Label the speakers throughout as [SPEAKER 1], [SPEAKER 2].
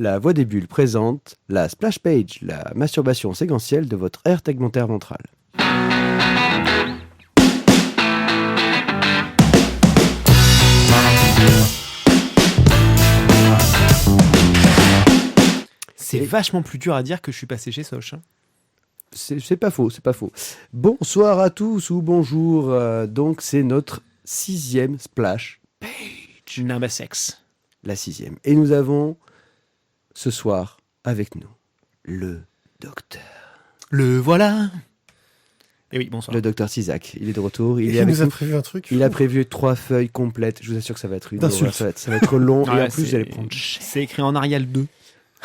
[SPEAKER 1] La Voix des Bulles présente la splash page, la masturbation séquentielle de votre aire tegmentaire ventrale.
[SPEAKER 2] C'est vachement plus dur à dire que je suis passé chez Soch.
[SPEAKER 1] C'est pas faux, c'est pas faux. Bonsoir à tous ou bonjour. Donc c'est notre 6e splash page.
[SPEAKER 2] Number 6.
[SPEAKER 1] La 6e. Et nous avons ce soir avec nous le docteur.
[SPEAKER 2] Le voilà. Et oui, bonsoir.
[SPEAKER 1] Le docteur Cisac. Il est de retour.
[SPEAKER 3] Il nous a prévu un truc.
[SPEAKER 1] Il a prévu 3 feuilles complètes. Je vous assure que ça va être une
[SPEAKER 3] d'insultes.
[SPEAKER 1] Ça va être long.
[SPEAKER 2] Ouais,
[SPEAKER 1] et en plus, vous allez prendre cher.
[SPEAKER 2] C'est écrit en Arial 2.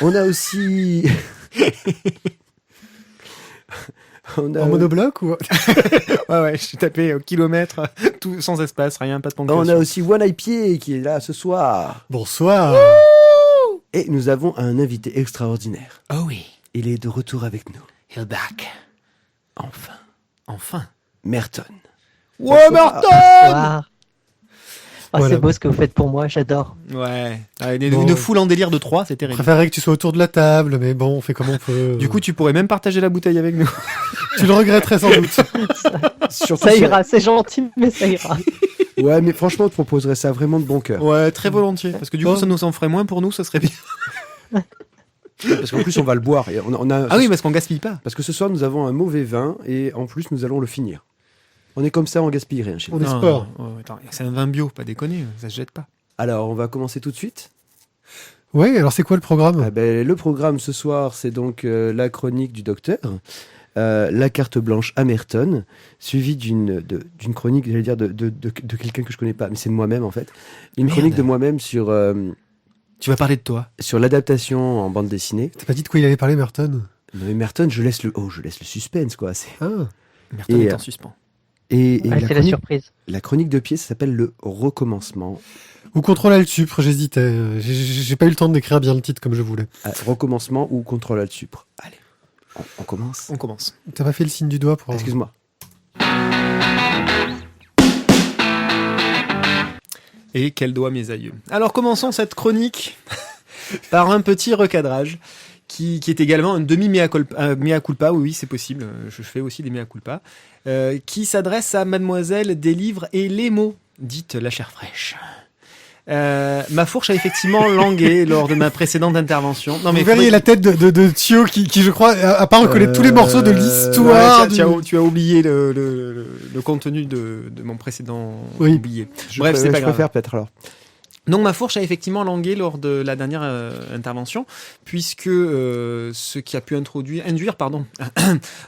[SPEAKER 1] On a aussi...
[SPEAKER 3] En monobloc ou...
[SPEAKER 2] ouais, je suis tapé au kilomètre, tout sans espace, rien, pas de ponctuation.
[SPEAKER 1] On a aussi One Eye Pied qui est là ce soir.
[SPEAKER 3] Bonsoir.
[SPEAKER 1] Et nous avons un invité extraordinaire.
[SPEAKER 2] Oh oui,
[SPEAKER 1] Il est de retour avec nous.
[SPEAKER 2] he'll back. Enfin.
[SPEAKER 1] Merton.
[SPEAKER 2] Ouais, Merton.
[SPEAKER 4] Bonsoir. Oh,
[SPEAKER 3] Voilà.
[SPEAKER 4] C'est beau ce que vous faites pour moi, j'adore.
[SPEAKER 2] Ouais,
[SPEAKER 3] Bon.
[SPEAKER 2] une foule en délire de 3, c'est
[SPEAKER 3] Je
[SPEAKER 2] terrible.
[SPEAKER 3] préférerais que tu sois autour de la table, mais bon, on fait comme on peut.
[SPEAKER 2] Du coup, tu pourrais même partager la bouteille avec nous.
[SPEAKER 3] tu le regretterais sans doute.
[SPEAKER 1] Surtout
[SPEAKER 4] Ça
[SPEAKER 1] si-
[SPEAKER 4] ira, c'est gentil, mais ça ira.
[SPEAKER 1] Ouais, mais franchement, on te proposerait ça vraiment de bon cœur.
[SPEAKER 2] Ouais, très volontiers. Parce que du coup,
[SPEAKER 3] Bon.
[SPEAKER 2] ça nous en ferait moins pour nous, ça serait bien.
[SPEAKER 1] Parce qu'en plus, on va le boire. Et on a...
[SPEAKER 2] Ah oui, parce qu'on gaspille pas.
[SPEAKER 1] Parce que ce soir, nous avons un mauvais vin et en plus, nous allons le finir. On est comme ça, on gaspille rien chez nous.
[SPEAKER 3] On est sport.
[SPEAKER 2] Attends, c'est un vin bio, pas déconner, ça se jette pas.
[SPEAKER 1] Alors, on va commencer tout de suite.
[SPEAKER 3] Ouais, alors c'est quoi le programme?
[SPEAKER 1] Ah ben, le programme ce soir, c'est donc la chronique du docteur, la carte blanche à Merton, suivie d'une chronique, j'allais dire, de quelqu'un que je connais pas, mais c'est de moi-même en fait. Une
[SPEAKER 2] Merde.
[SPEAKER 1] chronique de moi-même sur
[SPEAKER 2] Tu vas parler de toi.
[SPEAKER 1] l'adaptation en bande dessinée.
[SPEAKER 3] T'as pas dit de quoi il allait parler, Merton?
[SPEAKER 1] Mais Merton, je laisse le suspense, quoi.
[SPEAKER 3] Ah,
[SPEAKER 2] Merton
[SPEAKER 1] Et,
[SPEAKER 2] est en suspens.
[SPEAKER 1] Et
[SPEAKER 4] Ouais, c'est la surprise.
[SPEAKER 1] la chronique de pied, ça s'appelle le recommencement.
[SPEAKER 3] ou Contrôle Alt Supre, j'hésitais. J'ai pas eu le temps de décrire bien le titre comme je voulais.
[SPEAKER 1] Recommencement ou contrôle alt supre. Allez, on commence.
[SPEAKER 2] On commence.
[SPEAKER 3] T'as pas fait le signe du doigt pour...
[SPEAKER 1] Excuse-moi.
[SPEAKER 2] Et quel doigt mes aïeux. Alors commençons cette chronique par un petit recadrage qui est également un demi-mea culpa, oui, c'est possible, je fais aussi des mea culpa, qui s'adresse à Mademoiselle des livres et les mots, dite la chair fraîche. Ma fourche a effectivement langué lors de ma précédente intervention. Non,
[SPEAKER 3] Vous
[SPEAKER 2] mais
[SPEAKER 3] verriez la tête de Thio qui, je crois, a pas reconnaître tous les morceaux de l'histoire.
[SPEAKER 2] Ouais, tu as oublié le contenu de mon précédent
[SPEAKER 3] Oui.
[SPEAKER 2] oublié. Bref, c'est pas
[SPEAKER 1] je
[SPEAKER 2] grave.
[SPEAKER 1] préfère peut-être alors.
[SPEAKER 2] Donc ma fourche a effectivement langué lors de la dernière intervention, puisque ce qui a pu induire,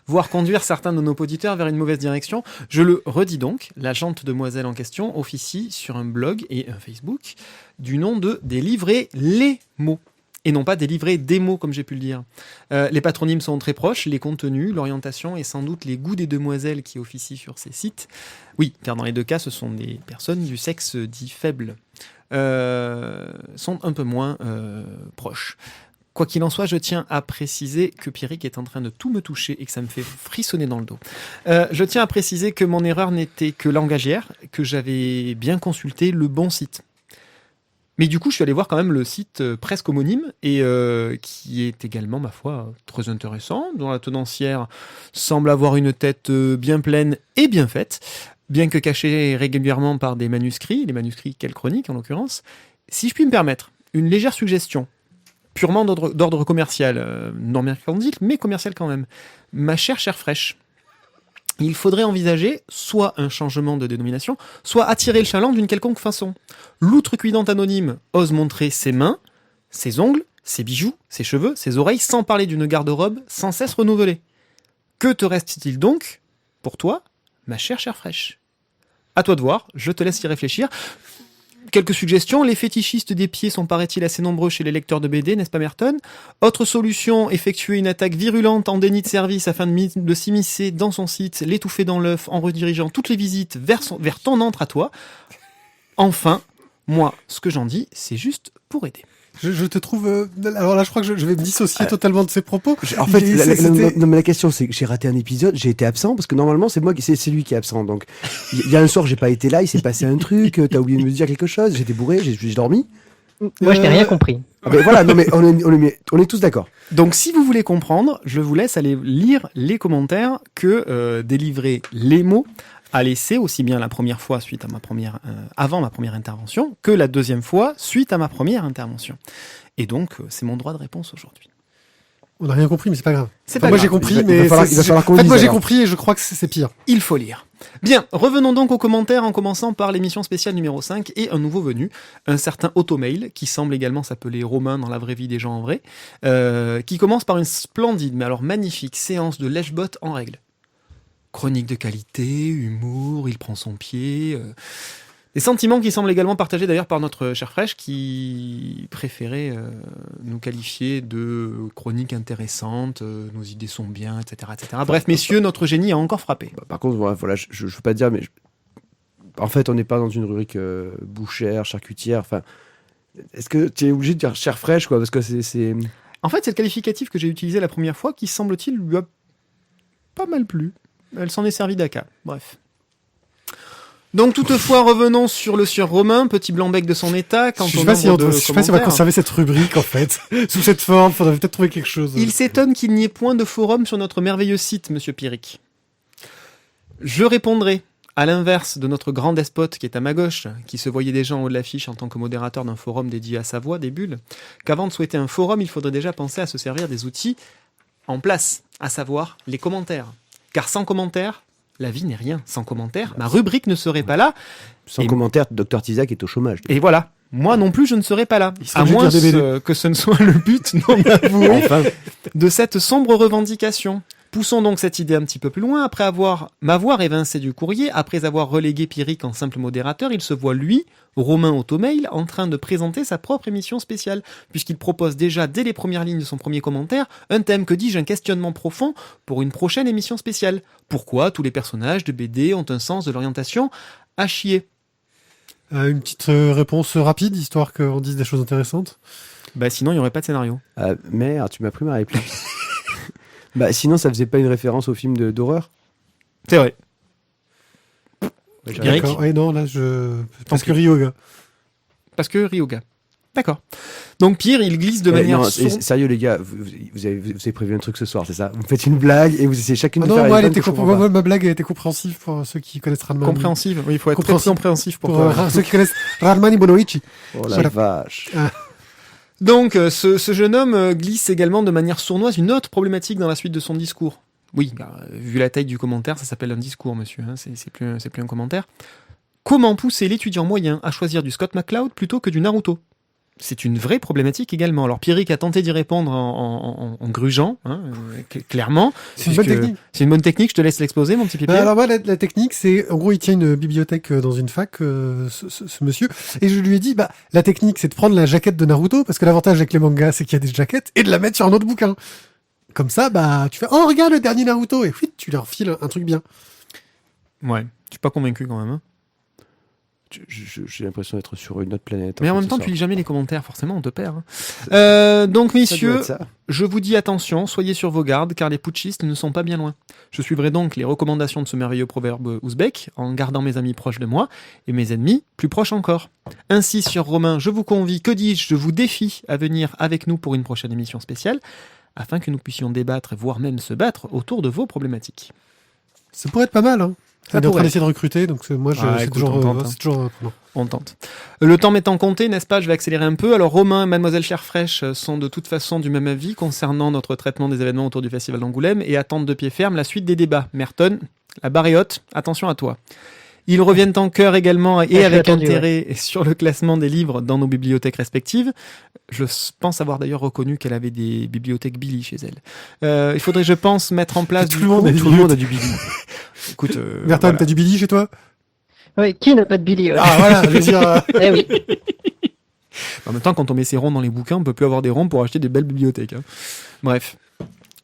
[SPEAKER 2] voire conduire certains de nos auditeurs vers une mauvaise direction. Je le redis donc, la jante demoiselle en question officie sur un blog et un Facebook du nom de Délivrer les mots. Et non pas délivrer des mots, comme j'ai pu le dire. Les patronymes sont très proches, les contenus, l'orientation et sans doute les goûts des demoiselles qui officient sur ces sites. Oui, car dans les deux cas, ce sont des personnes du sexe dit faible. Sont un peu moins proches. Quoi qu'il en soit, je tiens à préciser que Pierrick est en train de tout me toucher et que ça me fait frissonner dans le dos. Je tiens à préciser que mon erreur n'était que langagière, que j'avais bien consulté le bon site. Mais du coup, je suis allé voir quand même le site presque homonyme et qui est également, ma foi, très intéressant, dont la tenancière semble avoir une tête bien pleine et bien faite. Bien que caché régulièrement par des manuscrits, les manuscrits quelle chronique en l'occurrence. Si je puis me permettre, une légère suggestion, purement d'ordre commercial, non mercantile, mais commercial quand même. Ma chère chair fraîche, il faudrait envisager soit un changement de dénomination, soit attirer le chaland d'une quelconque façon. L'outrecuidante anonyme ose montrer ses mains, ses ongles, ses bijoux, ses cheveux, ses oreilles, sans parler d'une garde-robe sans cesse renouvelée. Que te reste-t-il donc, pour toi, ma chère chair fraîche? À toi de voir, je te laisse y réfléchir. Quelques suggestions, les fétichistes des pieds sont paraît-il assez nombreux chez les lecteurs de BD, n'est-ce pas Merton? Autre solution, effectuer une attaque virulente en déni de service afin de s'immiscer dans son site, l'étouffer dans l'œuf en redirigeant toutes les visites vers ton antre à toi. Enfin, moi, ce que j'en dis, c'est juste pour aider.
[SPEAKER 3] Je te trouve... alors là, je crois que je vais me dissocier totalement de ses propos.
[SPEAKER 1] En fait,
[SPEAKER 3] C'était-
[SPEAKER 1] non, mais la question, c'est que j'ai raté un épisode, j'ai été absent, parce que normalement, c'est lui qui est absent. Donc, il y a un soir, j'ai pas été là, il s'est passé un truc, t'as oublié de me dire quelque chose, j'étais bourré, j'ai dormi.
[SPEAKER 4] Moi, je n'ai rien compris.
[SPEAKER 1] Ah ben voilà, non mais on est tous d'accord.
[SPEAKER 2] Donc, si vous voulez comprendre, je vous laisse aller lire les commentaires que délivrer les mots a laissé aussi bien la première fois suite à avant ma première intervention que la deuxième fois suite à ma première intervention. Et donc, c'est mon droit de réponse aujourd'hui.
[SPEAKER 3] On n'a rien compris, mais c'est pas grave.
[SPEAKER 2] C'est
[SPEAKER 3] Enfin,
[SPEAKER 2] pas
[SPEAKER 3] moi
[SPEAKER 2] grave.
[SPEAKER 3] j'ai compris,
[SPEAKER 1] Il va
[SPEAKER 3] mais
[SPEAKER 1] falloir qu'on
[SPEAKER 3] en fait,
[SPEAKER 1] dise,
[SPEAKER 3] moi j'ai
[SPEAKER 1] alors.
[SPEAKER 3] compris et je crois que c'est pire.
[SPEAKER 2] Il faut lire. Bien, revenons donc aux commentaires en commençant par l'émission spéciale numéro 5 et un nouveau venu, un certain Automail, qui semble également s'appeler Romain dans la vraie vie des gens en vrai, qui commence par une splendide, mais alors magnifique, séance de lèche-botte en règle. Chronique de qualité, humour, il prend son pied... Des sentiments qui semblent également partagés d'ailleurs par notre cher Fresh qui préférait nous qualifier de chronique intéressante, nos idées sont bien, etc., etc. Bref, messieurs, notre génie a encore frappé.
[SPEAKER 1] Par contre, voilà, je veux pas dire, mais en fait, on n'est pas dans une rubrique bouchère, charcutière. Enfin, est-ce que tu es obligé de dire chair fraîche, quoi, parce que c'est...
[SPEAKER 2] En fait, c'est le qualificatif que j'ai utilisé la première fois qui, semble-t-il, lui a pas mal plu. Elle s'en est servie d'aka. Bref. Donc, toutefois, revenons sur le sieur Romain, petit blanc-bec de son état.
[SPEAKER 3] Je sais pas si on va conserver cette rubrique, en fait. Sous cette forme, faudrait peut-être trouver quelque chose.
[SPEAKER 2] Il s'étonne qu'il n'y ait point de forum sur notre merveilleux site, monsieur Pierrick. Je répondrai, à l'inverse de notre grand despote qui est à ma gauche, qui se voyait déjà en haut de l'affiche en tant que modérateur d'un forum dédié à sa voix, des bulles, qu'avant de souhaiter un forum, il faudrait déjà penser à se servir des outils en place, à savoir les commentaires. Car sans commentaires, la vie n'est rien. Sans commentaires, ma rubrique ne serait pas là.
[SPEAKER 1] Sans commentaire, Dr Tizak est au chômage.
[SPEAKER 2] Et voilà. Moi non plus, je ne serais pas là.
[SPEAKER 3] serait
[SPEAKER 2] À
[SPEAKER 3] obligé de
[SPEAKER 2] moins
[SPEAKER 3] dire des BD.
[SPEAKER 2] que ce ne soit le but non avoué
[SPEAKER 1] Enfin,
[SPEAKER 2] de cette sombre revendication. Poussons donc cette idée un petit peu plus loin. Après m'avoir évincé du courrier, après avoir relégué Pierrick en simple modérateur, il se voit, lui, Romain Automail, en train de présenter sa propre émission spéciale, puisqu'il propose déjà, dès les premières lignes de son premier commentaire, un thème, que dis-je, un questionnement profond pour une prochaine émission spéciale. Pourquoi tous les personnages de BD ont un sens de l'orientation à chier?
[SPEAKER 3] Une petite réponse rapide, histoire qu'on dise des choses intéressantes.
[SPEAKER 2] Bah sinon, il n'y aurait pas de scénario.
[SPEAKER 1] merde, tu m'as pris ma réplique. Bah sinon, ça faisait pas une référence au film d'horreur?
[SPEAKER 2] C'est vrai.
[SPEAKER 1] J'arrête.
[SPEAKER 3] D'accord. Ouais, non, là, parce que
[SPEAKER 2] Ok.
[SPEAKER 3] Ryoga.
[SPEAKER 2] Parce que Ryoga. D'accord. Donc Pierre, il glisse de
[SPEAKER 1] Ouais,
[SPEAKER 2] manière
[SPEAKER 1] non,
[SPEAKER 2] sourde.
[SPEAKER 1] sérieux les gars, vous avez prévu un truc ce soir, c'est ça? Vous me faites une blague et vous essayez chacune
[SPEAKER 3] Ah
[SPEAKER 1] de
[SPEAKER 3] non,
[SPEAKER 1] faire
[SPEAKER 3] moi,
[SPEAKER 1] les vannes que je comprends pas.
[SPEAKER 3] moi, ma blague a été compréhensive pour ceux qui connaissent Radman.
[SPEAKER 2] Compréhensive. Oui, il faut être très
[SPEAKER 3] Compréhensive.
[SPEAKER 2] compréhensif pour
[SPEAKER 3] Pour
[SPEAKER 2] toi.
[SPEAKER 3] ceux qui connaissent Radman et Bonoichi.
[SPEAKER 1] Oh la
[SPEAKER 3] Voilà.
[SPEAKER 1] vache.
[SPEAKER 2] Donc, ce jeune homme glisse également de manière sournoise une autre problématique dans la suite de son discours. Oui, vu la taille du commentaire, ça s'appelle un discours, monsieur. Hein, c'est plus un commentaire. Comment pousser l'étudiant moyen à choisir du Scott McCloud plutôt que du Naruto? C'est une vraie problématique également. Alors Pierrick a tenté d'y répondre en grugeant, hein, clairement.
[SPEAKER 3] C'est une bonne
[SPEAKER 2] puisque
[SPEAKER 3] technique.
[SPEAKER 2] C'est une bonne technique, je te laisse l'exposer, mon petit Pépé.
[SPEAKER 3] Alors moi, la technique, c'est, en gros, il tient une bibliothèque dans une fac, ce monsieur, et je lui ai dit, bah, la technique, c'est de prendre la jaquette de Naruto, parce que l'avantage avec les mangas, c'est qu'il y a des jaquettes, et de la mettre sur un autre bouquin. Comme ça, bah, tu fais, oh, regarde le dernier Naruto, et puis tu leur files un truc bien.
[SPEAKER 2] Ouais, je suis pas convaincu quand même. Hein.
[SPEAKER 1] J'ai l'impression d'être sur une autre planète.
[SPEAKER 2] Mais en
[SPEAKER 1] fait,
[SPEAKER 2] même temps,
[SPEAKER 1] ce
[SPEAKER 2] tu lis
[SPEAKER 1] soir.
[SPEAKER 2] jamais les commentaires, forcément, on te perd. Hein. Donc,
[SPEAKER 1] Ça doit
[SPEAKER 2] messieurs,
[SPEAKER 1] être ça.
[SPEAKER 2] je vous dis attention, soyez sur vos gardes, car les putschistes ne sont pas bien loin. Je suivrai donc les recommandations de ce merveilleux proverbe ouzbek, en gardant mes amis proches de moi, et mes ennemis plus proches encore. Ainsi, sur Romain, je vous convie, que dis-je, je vous défie à venir avec nous pour une prochaine émission spéciale, afin que nous puissions débattre, voire même se battre autour de vos problématiques.
[SPEAKER 3] Ça pourrait être pas mal, hein.
[SPEAKER 2] Ça
[SPEAKER 3] On est en train
[SPEAKER 2] pourrait.
[SPEAKER 3] d'essayer de recruter, donc moi,
[SPEAKER 2] Ah,
[SPEAKER 3] c'est
[SPEAKER 2] écoute,
[SPEAKER 3] toujours,
[SPEAKER 2] on tente, hein.
[SPEAKER 3] c'est toujours prenant.
[SPEAKER 2] On tente. Le temps m'étant compté, n'est-ce pas, je vais accélérer un peu. Alors Romain et Mademoiselle Cherfraîche sont de toute façon du même avis concernant notre traitement des événements autour du Festival d'Angoulême et attendent de pied ferme la suite des débats. Merton, la barre est haute, attention à toi. Ils reviennent en chœur également et
[SPEAKER 4] je
[SPEAKER 2] avec
[SPEAKER 4] l'ai attendu,
[SPEAKER 2] intérêt sur le classement des livres dans nos bibliothèques respectives. Je pense avoir d'ailleurs reconnu qu'elle avait des bibliothèques Billy chez elle. Il faudrait, je pense, mettre en place
[SPEAKER 3] Tout le monde a
[SPEAKER 1] Tout le monde a du Billy.
[SPEAKER 2] Écoute,
[SPEAKER 3] Merton,
[SPEAKER 2] voilà.
[SPEAKER 3] t'as du Billy chez toi?
[SPEAKER 4] Oui, qui n'a pas de Billy
[SPEAKER 3] Ah, voilà, je veux dire,
[SPEAKER 4] Eh oui.
[SPEAKER 2] En même temps, quand on met ses ronds dans les bouquins, on peut plus avoir des ronds pour acheter des belles bibliothèques. Hein. Bref.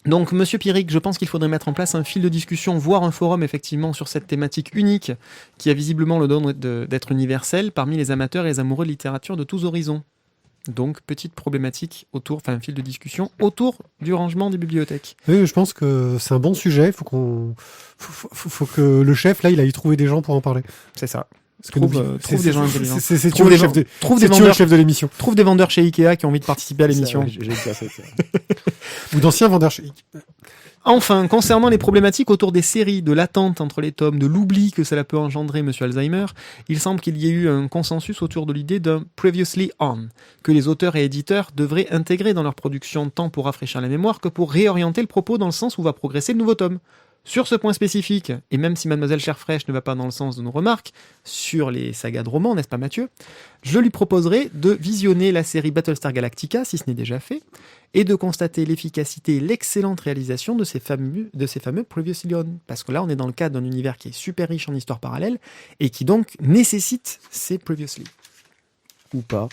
[SPEAKER 2] Donc, monsieur Pierrick, je pense qu'il faudrait mettre en place un fil de discussion, voire un forum, effectivement, sur cette thématique unique, qui a visiblement le don d'être universelle parmi les amateurs et les amoureux de littérature de tous horizons. Donc, petite problématique un fil de discussion autour du rangement des bibliothèques.
[SPEAKER 3] oui, je pense que c'est un bon sujet. Faut que le chef, là, il aille trouver des gens pour en parler.
[SPEAKER 2] C'est ça. Trouve des gens intelligents.
[SPEAKER 3] C'est
[SPEAKER 2] Trouve
[SPEAKER 3] Thio
[SPEAKER 2] des
[SPEAKER 3] le chef
[SPEAKER 2] gens-
[SPEAKER 3] de-
[SPEAKER 2] trouve
[SPEAKER 3] c'est
[SPEAKER 2] des
[SPEAKER 3] Thio le
[SPEAKER 2] vendeurs.
[SPEAKER 3] chef de l'émission.
[SPEAKER 2] Trouve des vendeurs chez Ikea qui ont envie de participer à l'émission.
[SPEAKER 1] Ça, j'allais dire ça.
[SPEAKER 3] Ou d'anciens vendeurs chez
[SPEAKER 2] Enfin, concernant les problématiques autour des séries, de l'attente entre les tomes, de l'oubli que cela peut engendrer, monsieur Alzheimer, il semble qu'il y ait eu un consensus autour de l'idée d'un previously on, que les auteurs et éditeurs devraient intégrer dans leur production tant pour rafraîchir la mémoire que pour réorienter le propos dans le sens où va progresser le nouveau tome. Sur ce point spécifique, et même si Mademoiselle Cherfraîche ne va pas dans le sens de nos remarques sur les sagas de romans, n'est-ce pas Mathieu, je lui proposerai de visionner la série Battlestar Galactica, si ce n'est déjà fait, et de constater l'efficacité et l'excellente réalisation de ces fameux Previously On. Parce que là, on est dans le cadre d'un univers qui est super riche en histoires parallèles, et qui donc nécessite ces Previously.
[SPEAKER 1] Ou pas.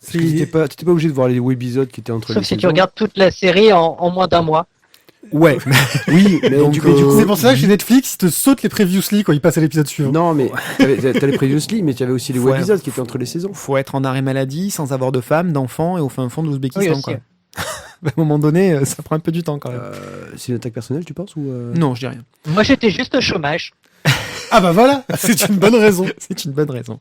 [SPEAKER 1] Parce que t'étais pas obligé de voir les webisodes qui étaient entre
[SPEAKER 4] Sauf
[SPEAKER 1] les
[SPEAKER 4] si tu
[SPEAKER 1] saisons.
[SPEAKER 4] regardes toute la série en moins d'un mois.
[SPEAKER 1] Ouais. Oui, mais
[SPEAKER 2] Donc,
[SPEAKER 1] du coup,
[SPEAKER 3] C'est pour ça que chez Netflix, ils te sautent les previously quand ils passent à l'épisode suivant.
[SPEAKER 1] non, mais t'as les previously, mais tu avais aussi les
[SPEAKER 2] Ouais.
[SPEAKER 1] webisodes qui étaient entre les saisons.
[SPEAKER 2] Faut être en arrêt maladie, sans avoir de femme, d'enfant, et au fin fond de l'Ouzbékistan.
[SPEAKER 4] Oui, aussi.
[SPEAKER 2] Quoi. À un moment donné, ça prend un peu du temps quand même.
[SPEAKER 1] C'est une attaque personnelle, tu penses ou
[SPEAKER 2] Non, je dis rien.
[SPEAKER 4] Moi, j'étais juste au chômage.
[SPEAKER 3] Ah bah voilà, c'est une bonne raison.
[SPEAKER 2] C'est une bonne raison.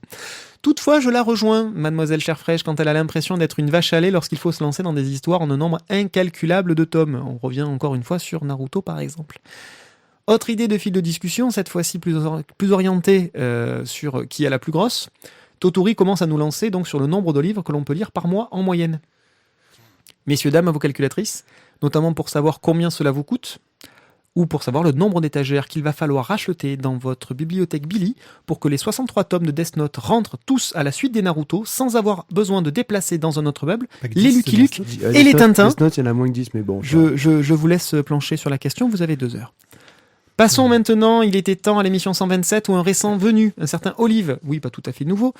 [SPEAKER 2] Toutefois, je la rejoins, Mademoiselle Cherfraîche, quand elle a l'impression d'être une vache à lait lorsqu'il faut se lancer dans des histoires en un nombre incalculable de tomes. On revient encore une fois sur Naruto, par exemple. Autre idée de fil de discussion, cette fois-ci plus orientée sur qui a la plus grosse. Toturi commence à nous lancer donc sur le nombre de livres que l'on peut lire par mois en moyenne. Messieurs, dames, à vos calculatrices, notamment pour savoir combien cela vous coûte, ou pour savoir le nombre d'étagères qu'il va falloir racheter dans votre bibliothèque Billy pour que les 63 tomes de Death Note rentrent tous à la suite des Naruto sans avoir besoin de déplacer dans un autre meuble les Lucky Luke et les Tintins.
[SPEAKER 1] Les notes, il y en a moins que 10, mais bon.
[SPEAKER 2] Je vous laisse plancher sur la question, vous avez 2 heures. Passons maintenant, il était temps à l'émission 127 où un récent venu, un certain Olive, oui pas tout à fait nouveau,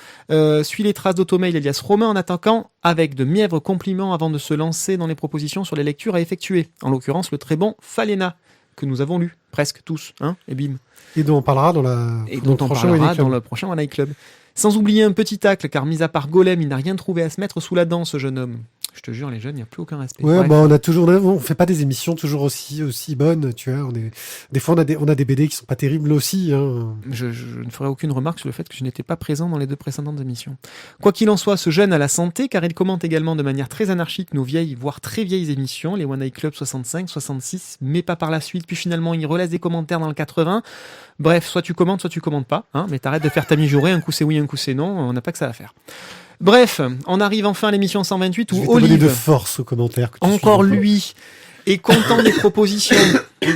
[SPEAKER 2] suit les traces d'Automail alias Romain en attaquant avec de mièvres compliments avant de se lancer dans les propositions sur les lectures à effectuer, en l'occurrence le très bon Falena, que nous avons lu, presque tous, hein, et bim.
[SPEAKER 3] Et dont on parlera dans
[SPEAKER 2] Et dont on parlera dans le prochain One Night Club. Sans oublier un petit tacle, car mis à part Golem, il n'a rien trouvé à se mettre sous la dent, ce jeune homme. Je te jure, les jeunes, il n'y a plus aucun respect.
[SPEAKER 3] Ouais,
[SPEAKER 2] Bref.
[SPEAKER 3] bah on fait pas des émissions toujours aussi bonnes, tu vois. Des fois on a des BD qui sont pas terribles aussi. Hein.
[SPEAKER 2] Je ne ferai aucune remarque sur le fait que je n'étais pas présent dans les 2 précédentes émissions. Quoi qu'il en soit, ce jeune a la santé, car il commente également de manière très anarchique nos vieilles, voire très vieilles émissions, les One Night Club 65, 66, mais pas par la suite, puis finalement il relaisse des commentaires dans le 80. Bref, soit tu commentes pas, hein, mais t'arrêtes de faire ta mijaurée, un coup c'est oui, un coup c'est non, on n'a pas que ça à faire. Bref, on arrive enfin à l'émission 128
[SPEAKER 3] Je
[SPEAKER 2] où
[SPEAKER 3] vais t'abonner
[SPEAKER 2] Olive...
[SPEAKER 3] de force aux commentaires. Que tu
[SPEAKER 2] Encore
[SPEAKER 3] suis.
[SPEAKER 2] lui est content des propositions.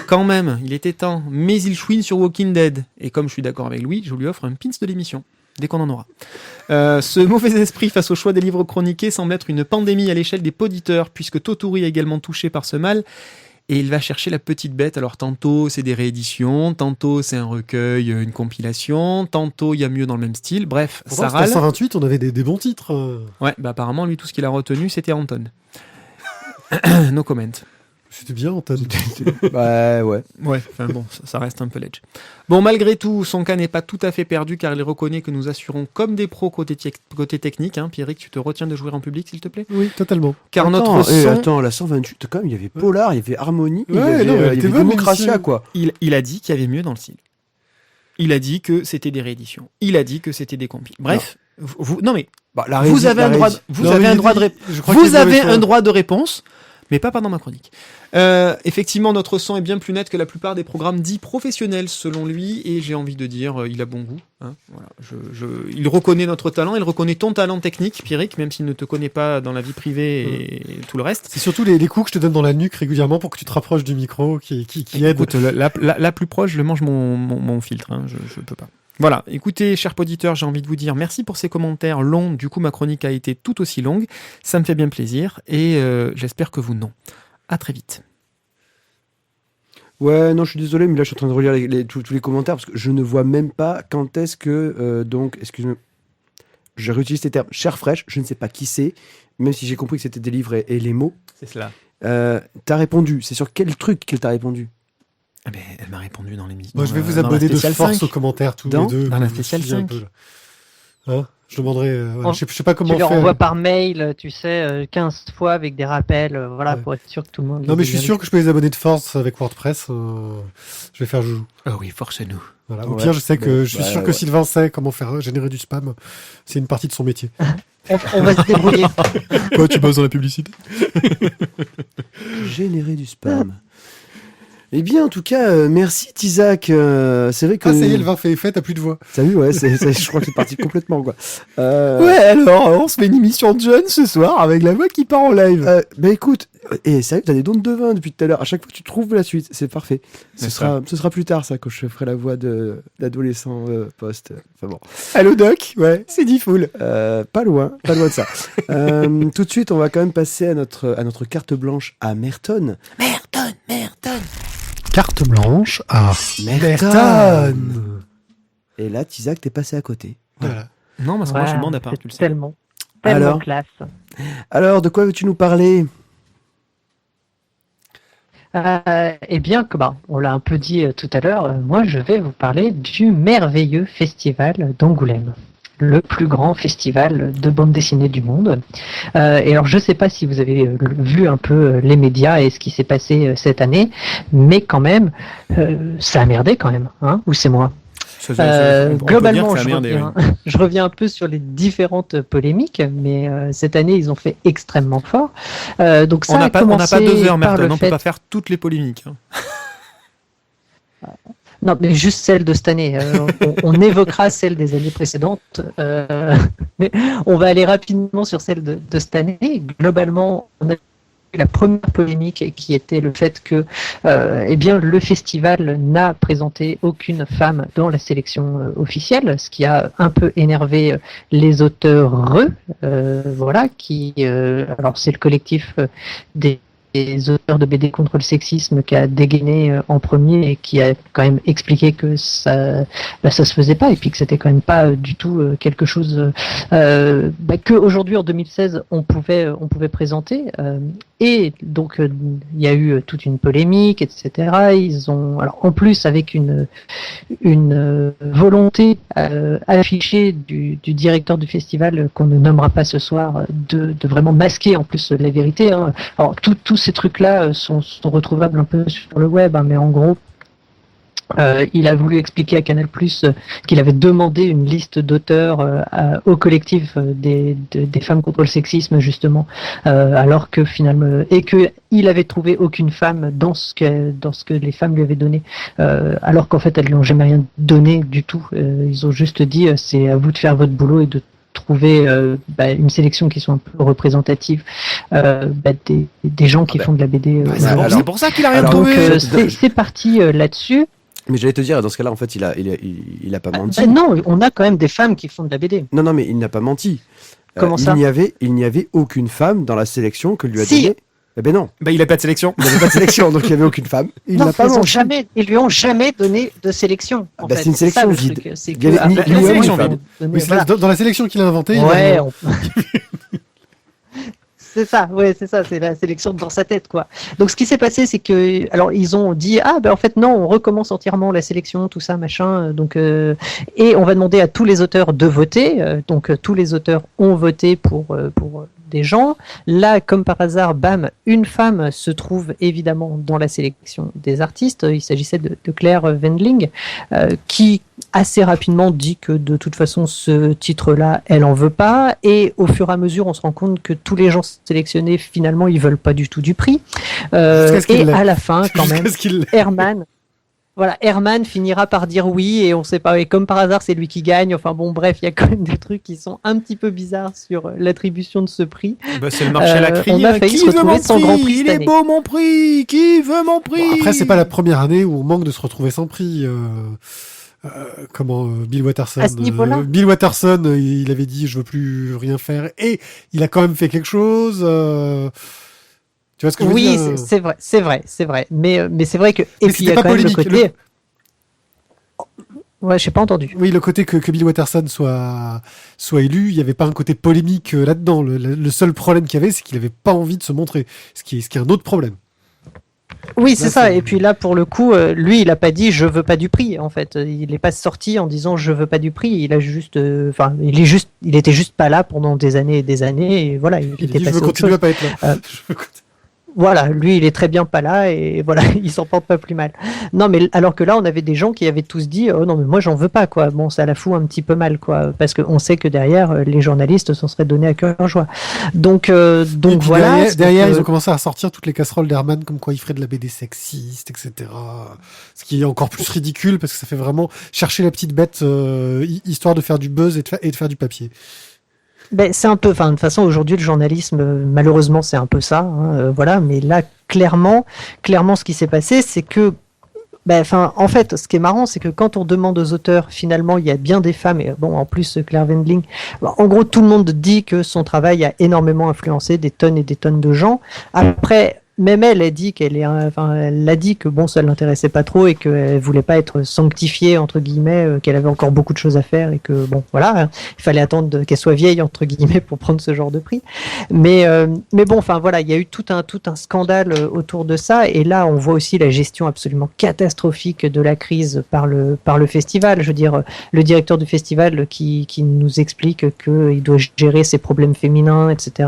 [SPEAKER 2] Quand même, il était temps. Mais il chouine sur Walking Dead. Et comme je suis d'accord avec lui, je lui offre un pins de l'émission. Dès qu'on en aura. Ce mauvais esprit face au choix des livres chroniqués semble être une pandémie à l'échelle des poditeurs, puisque Toturi est également touché par ce mal. Et il va chercher la petite bête. Alors tantôt c'est des rééditions, tantôt c'est un recueil, une compilation, tantôt il y a mieux dans le même style. Bref,
[SPEAKER 3] Pourtant,
[SPEAKER 2] ça
[SPEAKER 3] c'était à
[SPEAKER 2] râle.
[SPEAKER 3] 128, on avait des bons titres.
[SPEAKER 2] Ouais, bah apparemment lui tout ce qu'il a retenu c'était Anton. No comment.
[SPEAKER 3] C'était bien, Anton.
[SPEAKER 1] Bah ouais.
[SPEAKER 2] Ouais, enfin bon, ça reste un peu ledge. Bon, malgré tout, son cas n'est pas tout à fait perdu car il reconnaît que nous assurons comme des pros côté technique. Hein. Pierrick, tu te retiens de jouer en public, s'il te plaît?
[SPEAKER 3] Oui, totalement.
[SPEAKER 2] Car
[SPEAKER 1] Attends,
[SPEAKER 2] notre son,
[SPEAKER 1] attends, la 128, quand même, il y avait Polar, il y avait Harmonie, il y
[SPEAKER 3] Ouais,
[SPEAKER 1] avait,
[SPEAKER 3] non, mais elle
[SPEAKER 1] il y
[SPEAKER 3] était
[SPEAKER 1] avait
[SPEAKER 3] bonne,
[SPEAKER 1] Démocratia,
[SPEAKER 3] l'émission.
[SPEAKER 1] quoi.
[SPEAKER 2] il a dit qu'il y avait mieux dans le style. Il a dit que c'était des rééditions. Il a dit que c'était des compiles. Bref, non mais
[SPEAKER 1] Bah, la
[SPEAKER 2] vous
[SPEAKER 1] rési-
[SPEAKER 2] avez
[SPEAKER 1] la
[SPEAKER 2] un droit,
[SPEAKER 1] rési-
[SPEAKER 2] vous
[SPEAKER 3] Non,
[SPEAKER 2] avez
[SPEAKER 3] mais
[SPEAKER 2] un
[SPEAKER 3] il
[SPEAKER 2] droit
[SPEAKER 3] dit-
[SPEAKER 2] de réponse.
[SPEAKER 3] je crois qu'il
[SPEAKER 2] Vous
[SPEAKER 3] y a
[SPEAKER 2] avez
[SPEAKER 3] le choix.
[SPEAKER 2] un droit de réponse, mais pas pendant ma chronique. Effectivement, notre son est bien plus net que la plupart des programmes dits professionnels, selon lui, et j'ai envie de dire, il a bon goût. Hein, voilà, il reconnaît notre talent, il reconnaît ton talent technique, Pierrick, même s'il ne te connaît pas dans la vie privée et tout le reste.
[SPEAKER 3] C'est surtout les coups que je te donne dans la nuque régulièrement pour que tu te rapproches du micro qui aide.
[SPEAKER 2] Écoute, la plus proche, je mange mon filtre, hein, je peux pas. Voilà, écoutez, chers auditeurs, j'ai envie de vous dire merci pour ces commentaires longs. Du coup, ma chronique a été tout aussi longue. Ça me fait bien plaisir et j'espère que vous non. À très vite.
[SPEAKER 1] Ouais, non, je suis désolé, mais là, je suis en train de relire tous les commentaires parce que je ne vois même pas quand est-ce que. Donc, excuse-moi, je réutilise ces termes. Cher fraîche, je ne sais pas qui c'est, même si j'ai compris que c'était des livres et les mots.
[SPEAKER 2] C'est cela.
[SPEAKER 1] T'as répondu. C'est sur quel truc qu'elle t'a répondu?
[SPEAKER 2] Ah ben, elle m'a répondu dans l'émission.
[SPEAKER 3] Moi, je vais vous
[SPEAKER 2] dans la
[SPEAKER 3] abonner de
[SPEAKER 2] spéciale
[SPEAKER 3] force
[SPEAKER 2] 5.
[SPEAKER 3] aux commentaires tous
[SPEAKER 2] Dans
[SPEAKER 3] les deux.
[SPEAKER 2] la
[SPEAKER 3] vous
[SPEAKER 2] spéciale
[SPEAKER 3] suivez un
[SPEAKER 2] 5.
[SPEAKER 3] peu, là. Hein, Je demanderai.
[SPEAKER 4] On-
[SPEAKER 3] je sais pas
[SPEAKER 4] Tu
[SPEAKER 3] comment
[SPEAKER 4] leur
[SPEAKER 3] faire.
[SPEAKER 4] envoies par mail, tu sais, 15 fois avec des rappels, voilà,
[SPEAKER 3] Ouais.
[SPEAKER 4] pour être sûr que tout le monde.
[SPEAKER 3] Non, mais je suis
[SPEAKER 4] les
[SPEAKER 3] sûr que je peux les abonner de force avec WordPress. Je vais faire joujou.
[SPEAKER 2] Ah oui, forcez-nous.
[SPEAKER 3] Voilà. Au
[SPEAKER 1] Ouais.
[SPEAKER 3] pire, je sais que
[SPEAKER 1] Bon,
[SPEAKER 3] je suis
[SPEAKER 1] bah,
[SPEAKER 3] sûr que
[SPEAKER 1] ouais.
[SPEAKER 3] Sylvain sait comment faire générer du spam. C'est une partie de son métier.
[SPEAKER 4] on va se débrouiller.
[SPEAKER 3] Quoi, tu bosses dans la publicité?
[SPEAKER 1] Générer du spam. Eh bien, en tout cas, merci Tizak. C'est vrai que.
[SPEAKER 3] Ah, ça y est, le vin fait effet, t'as plus de voix.
[SPEAKER 1] T'as vu, ouais, je crois que c'est parti complètement, quoi.
[SPEAKER 2] Ouais, alors, on se fait une émission de jeunes ce soir avec la voix qui part en live.
[SPEAKER 1] Bah écoute, et sérieux, t'as des dons de vin depuis tout à l'heure. À chaque fois, tu trouves la suite. C'est parfait. Ce
[SPEAKER 2] C'est ça.
[SPEAKER 1] sera plus tard, ça, quand je ferai la voix d'adolescent post. Enfin bon.
[SPEAKER 2] Allô Doc, ouais, c'est dit full.
[SPEAKER 1] Pas loin de ça. Tout de suite, on va quand même passer à notre carte blanche à Merton.
[SPEAKER 2] Merton.
[SPEAKER 3] Carte blanche à
[SPEAKER 1] Merton. Et là, Tizak, t'es passé à côté.
[SPEAKER 3] Voilà.
[SPEAKER 2] Non, parce que moi je suis bande à part,
[SPEAKER 4] c'est
[SPEAKER 2] tu le sais.
[SPEAKER 4] tellement
[SPEAKER 1] Alors
[SPEAKER 4] classe.
[SPEAKER 1] Alors, de quoi veux-tu nous parler?
[SPEAKER 4] Eh bien, on l'a un peu dit tout à l'heure, moi je vais vous parler du merveilleux festival d'Angoulême, le plus grand festival de bande dessinée du monde. Et alors, je ne sais pas si vous avez vu un peu les médias et ce qui s'est passé cette année, mais quand même, ça a merdé quand même, hein, ou c'est moi?
[SPEAKER 2] On peut dire
[SPEAKER 4] Globalement,
[SPEAKER 2] que ça a merdé, oui.
[SPEAKER 4] je reviens un peu sur les différentes polémiques, mais cette année, ils ont fait extrêmement fort. Donc ça
[SPEAKER 2] On n'a pas 2 heures,
[SPEAKER 4] par
[SPEAKER 2] Merton,
[SPEAKER 4] le
[SPEAKER 2] on
[SPEAKER 4] fait...
[SPEAKER 2] peut pas faire toutes les polémiques. Hein.
[SPEAKER 4] Non, mais juste celle de cette année. On évoquera celle des années précédentes. Mais on va aller rapidement sur celle de cette année. Globalement, on a eu la première polémique qui était le fait que eh bien, le festival n'a présenté aucune femme dans la sélection officielle, ce qui a un peu énervé les auteurs, voilà, qui, alors c'est le collectif des auteurs de BD contre le sexisme qui a dégainé en premier et qui a quand même expliqué que ça se faisait pas et puis que c'était quand même pas du tout quelque chose que aujourd'hui en 2016 on pouvait présenter et donc il y a eu toute une polémique, etc. Ils ont, alors en plus avec une volonté affichée du directeur du festival qu'on ne nommera pas ce soir de vraiment masquer en plus la vérité, hein. Alors tous ces trucs-là sont retrouvables un peu sur le web, hein, mais en gros, il a voulu expliquer à Canal+ qu'il avait demandé une liste d'auteurs au collectif des femmes contre le sexisme justement, alors que finalement et que il avait trouvé aucune femme dans ce que les femmes lui avaient donné, alors qu'en fait elles lui ont jamais rien donné du tout. Ils ont juste dit c'est à vous de faire votre boulot et de trouver une sélection qui soit un peu représentative des gens qui font de la BD.
[SPEAKER 2] C'est pour ça qu'il a rien
[SPEAKER 1] alors,
[SPEAKER 2] trouvé.
[SPEAKER 4] Donc c'est parti là-dessus.
[SPEAKER 1] Mais j'allais te dire, dans ce cas-là, en fait, il a pas menti.
[SPEAKER 4] Non, on a quand même des femmes qui font de la BD.
[SPEAKER 1] Non, mais il n'a pas menti.
[SPEAKER 4] Comment ça
[SPEAKER 1] Il n'y avait aucune femme dans la sélection que lui a
[SPEAKER 4] Si.
[SPEAKER 1] donné. Eh ben non,
[SPEAKER 2] Bah il a pas de sélection.
[SPEAKER 1] il n'y avait pas de sélection, donc il n'y avait aucune femme. Il
[SPEAKER 4] Non,
[SPEAKER 1] n'a pas menti.
[SPEAKER 4] ils lui ont jamais donné de sélection. En
[SPEAKER 1] Bah,
[SPEAKER 4] fait.
[SPEAKER 1] c'est une
[SPEAKER 4] ça,
[SPEAKER 1] sélection
[SPEAKER 4] le
[SPEAKER 1] vide.
[SPEAKER 4] truc, c'est
[SPEAKER 1] Il y avait
[SPEAKER 4] que,
[SPEAKER 1] ni-
[SPEAKER 4] après,
[SPEAKER 2] ni
[SPEAKER 4] ils
[SPEAKER 2] sélection
[SPEAKER 4] ont
[SPEAKER 2] vide.
[SPEAKER 4] donné-
[SPEAKER 3] Oui, c'est
[SPEAKER 4] voilà.
[SPEAKER 3] dans la sélection qu'il a inventée. il a-
[SPEAKER 4] Ouais, c'est ça, c'est la sélection dans sa tête, quoi. Donc, ce qui s'est passé, c'est que, alors, ils ont dit, en fait, non, on recommence entièrement la sélection, tout ça, machin, donc, et on va demander à tous les auteurs de voter, donc, tous les auteurs ont voté pour des gens. Là, comme par hasard, bam, une femme se trouve évidemment dans la sélection des artistes. Il s'agissait de Claire Wendling, qui assez rapidement dit que de toute façon ce titre-là, elle en veut pas. Et au fur et à mesure, on se rend compte que tous les gens sélectionnés, finalement, ils veulent pas du tout du prix.
[SPEAKER 3] Jusqu'à ce qu'il
[SPEAKER 4] Et
[SPEAKER 3] l'ait.
[SPEAKER 4] à la fin, quand
[SPEAKER 3] Jusqu'à
[SPEAKER 4] même,
[SPEAKER 3] ce qu'il l'ait.
[SPEAKER 4] Herman finira par dire oui et on sait pas, et comme par hasard c'est lui qui gagne, enfin bon bref, il y a quand même des trucs qui sont un petit peu bizarres sur l'attribution de ce prix.
[SPEAKER 2] Bah, c'est le marché à la
[SPEAKER 4] On
[SPEAKER 2] criée.
[SPEAKER 4] a failli
[SPEAKER 2] Qui
[SPEAKER 4] se
[SPEAKER 2] veut
[SPEAKER 4] retrouver
[SPEAKER 2] mon
[SPEAKER 4] sans grand prix
[SPEAKER 2] prix? Il
[SPEAKER 4] cette
[SPEAKER 2] est
[SPEAKER 4] année.
[SPEAKER 2] beau mon prix. Qui veut mon prix?
[SPEAKER 3] Bon, après, c'est pas la première année où on manque de se retrouver sans prix. Bill Watterson.
[SPEAKER 4] À ce niveau-là.
[SPEAKER 3] Bill Watterson, il avait dit je veux plus rien faire et il a quand même fait quelque chose. Tu vois ce que je veux
[SPEAKER 4] Oui,
[SPEAKER 3] dire
[SPEAKER 4] c'est vrai. Mais c'est vrai que et
[SPEAKER 3] Mais
[SPEAKER 4] puis il y a
[SPEAKER 3] c'était pas
[SPEAKER 4] quand même le
[SPEAKER 3] polémique,
[SPEAKER 4] côté. Ouais, j'ai pas entendu.
[SPEAKER 3] Oui, le côté que Bill Watterson soit élu, il n'y avait pas un côté polémique là-dedans. Le seul problème qu'il y avait, c'est qu'il n'avait pas envie de se montrer, ce qui est un autre problème.
[SPEAKER 4] Oui, c'est
[SPEAKER 1] Là,
[SPEAKER 4] ça.
[SPEAKER 1] c'est-
[SPEAKER 4] Et puis là, pour le coup, lui, il a pas dit je veux pas du prix. En fait, il n'est pas sorti en disant je veux pas du prix. Il a juste, enfin, il était juste pas là pendant des années et des années. Et voilà, il
[SPEAKER 3] Il
[SPEAKER 4] était
[SPEAKER 3] dit je veux
[SPEAKER 4] passé à autre
[SPEAKER 3] continuer
[SPEAKER 4] chose.
[SPEAKER 3] à pas être là.
[SPEAKER 4] Euh,
[SPEAKER 3] Je veux continuer.
[SPEAKER 4] Voilà, lui, il est très bien pas là et voilà, il s'en porte pas plus mal. Non, mais alors que là, on avait des gens qui avaient tous dit oh non, mais moi, j'en veux pas quoi. Bon, ça la fout un petit peu mal quoi, parce qu'on sait que derrière, les journalistes s'en seraient donnés à cœur joie. Donc
[SPEAKER 3] Et puis
[SPEAKER 4] voilà.
[SPEAKER 3] derrière,
[SPEAKER 4] donc,
[SPEAKER 3] ils ont commencé à sortir toutes les casseroles d'Herman, comme quoi il ferait de la BD sexiste, etc. Ce qui est encore plus ridicule parce que ça fait vraiment chercher la petite bête, histoire de faire du buzz et de faire du papier.
[SPEAKER 4] ben, c'est un peu, enfin, de toute façon, aujourd'hui, le journalisme, malheureusement, c'est un peu ça, hein, voilà. Mais là, clairement, ce qui s'est passé, c'est que, ben, enfin, en fait, ce qui est marrant, c'est que quand on demande aux auteurs, finalement, il y a bien des femmes, et bon, en plus, Claire Wendling, bon, en gros, tout le monde dit que son travail a énormément influencé des tonnes et des tonnes de gens. Après, même elle a dit elle a dit que bon, ça l'intéressait pas trop et qu'elle voulait pas être sanctifiée entre guillemets, qu'elle avait encore beaucoup de choses à faire et que bon, voilà, hein, il fallait attendre qu'elle soit vieille entre guillemets pour prendre ce genre de prix. Mais bon, enfin voilà, il y a eu tout un scandale autour de ça et là, on voit aussi la gestion absolument catastrophique de la crise par le festival. Je veux dire, le directeur du festival qui nous explique qu'il doit gérer ses problèmes féminins, etc.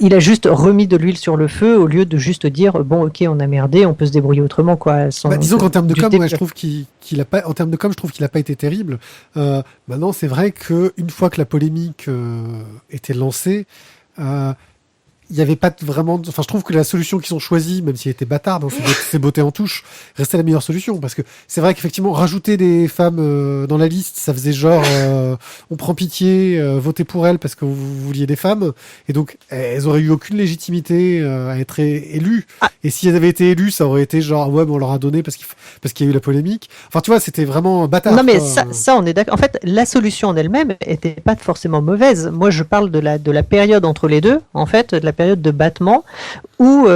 [SPEAKER 4] Il a juste remis de l'huile sur le feu au lieu de juste dire bon ok on a merdé, on peut se débrouiller autrement quoi.
[SPEAKER 3] Disons qu'en termes de
[SPEAKER 4] du
[SPEAKER 3] com,
[SPEAKER 4] début.
[SPEAKER 3] je trouve qu'il a pas, en termes de com, je trouve qu'il a pas été terrible. Maintenant, c'est vrai que une fois que la polémique était lancée, il n'y avait pas vraiment. Enfin, je trouve que la solution qu'ils ont choisie, même si elle était bâtarde, hein, c'est beauté en touche, restait la meilleure solution. Parce que c'est vrai qu'effectivement, rajouter des femmes dans la liste, ça faisait genre, on prend pitié, votez pour elles parce que vous vouliez des femmes. Et donc, elles auraient eu aucune légitimité à être élues. Et si elles avaient été élues, ça aurait été genre, ouais, mais on leur a donné parce qu'il y a eu la polémique. Enfin, tu vois, c'était vraiment bâtard.
[SPEAKER 4] Non mais
[SPEAKER 3] quoi.
[SPEAKER 4] ça on est d'accord. En fait, la solution en elle-même était pas forcément mauvaise. Moi, je parle de la période entre les deux, en fait, de la période de battement où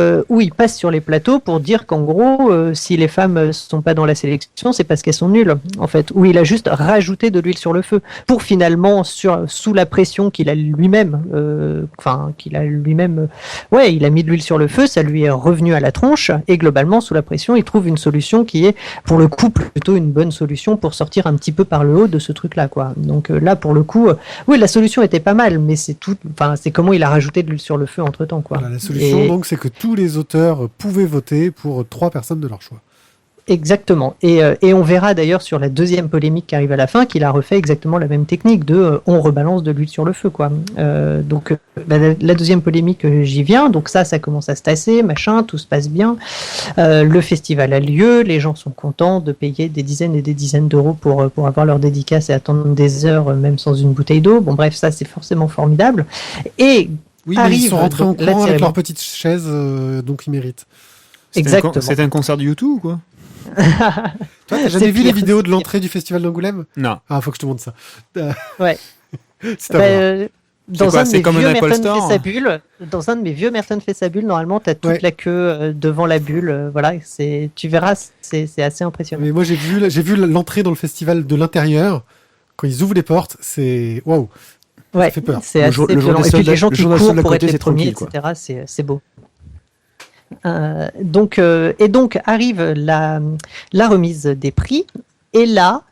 [SPEAKER 4] il passe sur les plateaux pour dire qu'en gros, si les femmes sont pas dans la sélection, c'est parce qu'elles sont nulles, en fait. Où il a juste rajouté de l'huile sur le feu pour finalement, sous la pression qu'il a lui-même, ouais, il a mis de l'huile sur le feu, ça lui est revenu à la tronche et globalement, sous la pression, il trouve une solution qui est, pour le coup, plutôt une bonne solution pour sortir un petit peu par le haut de ce truc-là, quoi. Donc là, pour le coup, oui, la solution était pas mal, mais c'est comment il a rajouté de l'huile sur le feu entre-temps, quoi.
[SPEAKER 3] Voilà, la solution, donc, c'est que tous les auteurs pouvaient voter pour 3 personnes de leur choix.
[SPEAKER 4] Exactement. Et on verra d'ailleurs sur la deuxième polémique qui arrive à la fin qu'il a refait exactement la même technique de on rebalance de l'huile sur le feu, quoi. Donc la deuxième polémique, j'y viens. Donc ça commence à se tasser, machin, tout se passe bien. Le festival a lieu, les gens sont contents de payer des dizaines et des dizaines d'euros pour avoir leur dédicace et attendre des heures même sans une bouteille d'eau. Bon bref, ça c'est forcément formidable. Et
[SPEAKER 3] oui, mais ils sont rentrés en courant avec leur petite chaise, donc ils méritent.
[SPEAKER 4] Exactement.
[SPEAKER 2] C'est un concert de YouTube ou quoi?
[SPEAKER 3] Toi, t'as jamais vu les vidéos de l'entrée du festival d'Angoulême?
[SPEAKER 2] Non.
[SPEAKER 3] Ah, faut que je te montre ça.
[SPEAKER 4] Ouais.
[SPEAKER 3] C'est à voir.
[SPEAKER 4] Dans un de mes vieux
[SPEAKER 2] Apple
[SPEAKER 4] Merton
[SPEAKER 2] Store,
[SPEAKER 4] fait sa bulle, dans un de mes vieux Merton fait sa bulle, normalement, t'as toute la queue devant la bulle. Voilà, tu verras, c'est assez impressionnant.
[SPEAKER 3] Mais moi, j'ai vu l'entrée dans le festival de l'intérieur. Quand ils ouvrent les portes, c'est waouh.
[SPEAKER 4] Ouais,
[SPEAKER 3] ça fait peur.
[SPEAKER 4] c'est assez violent. Et puis les gens qui courent pour être les premiers,
[SPEAKER 1] etc.,
[SPEAKER 4] c'est beau. Donc arrive la remise des prix et là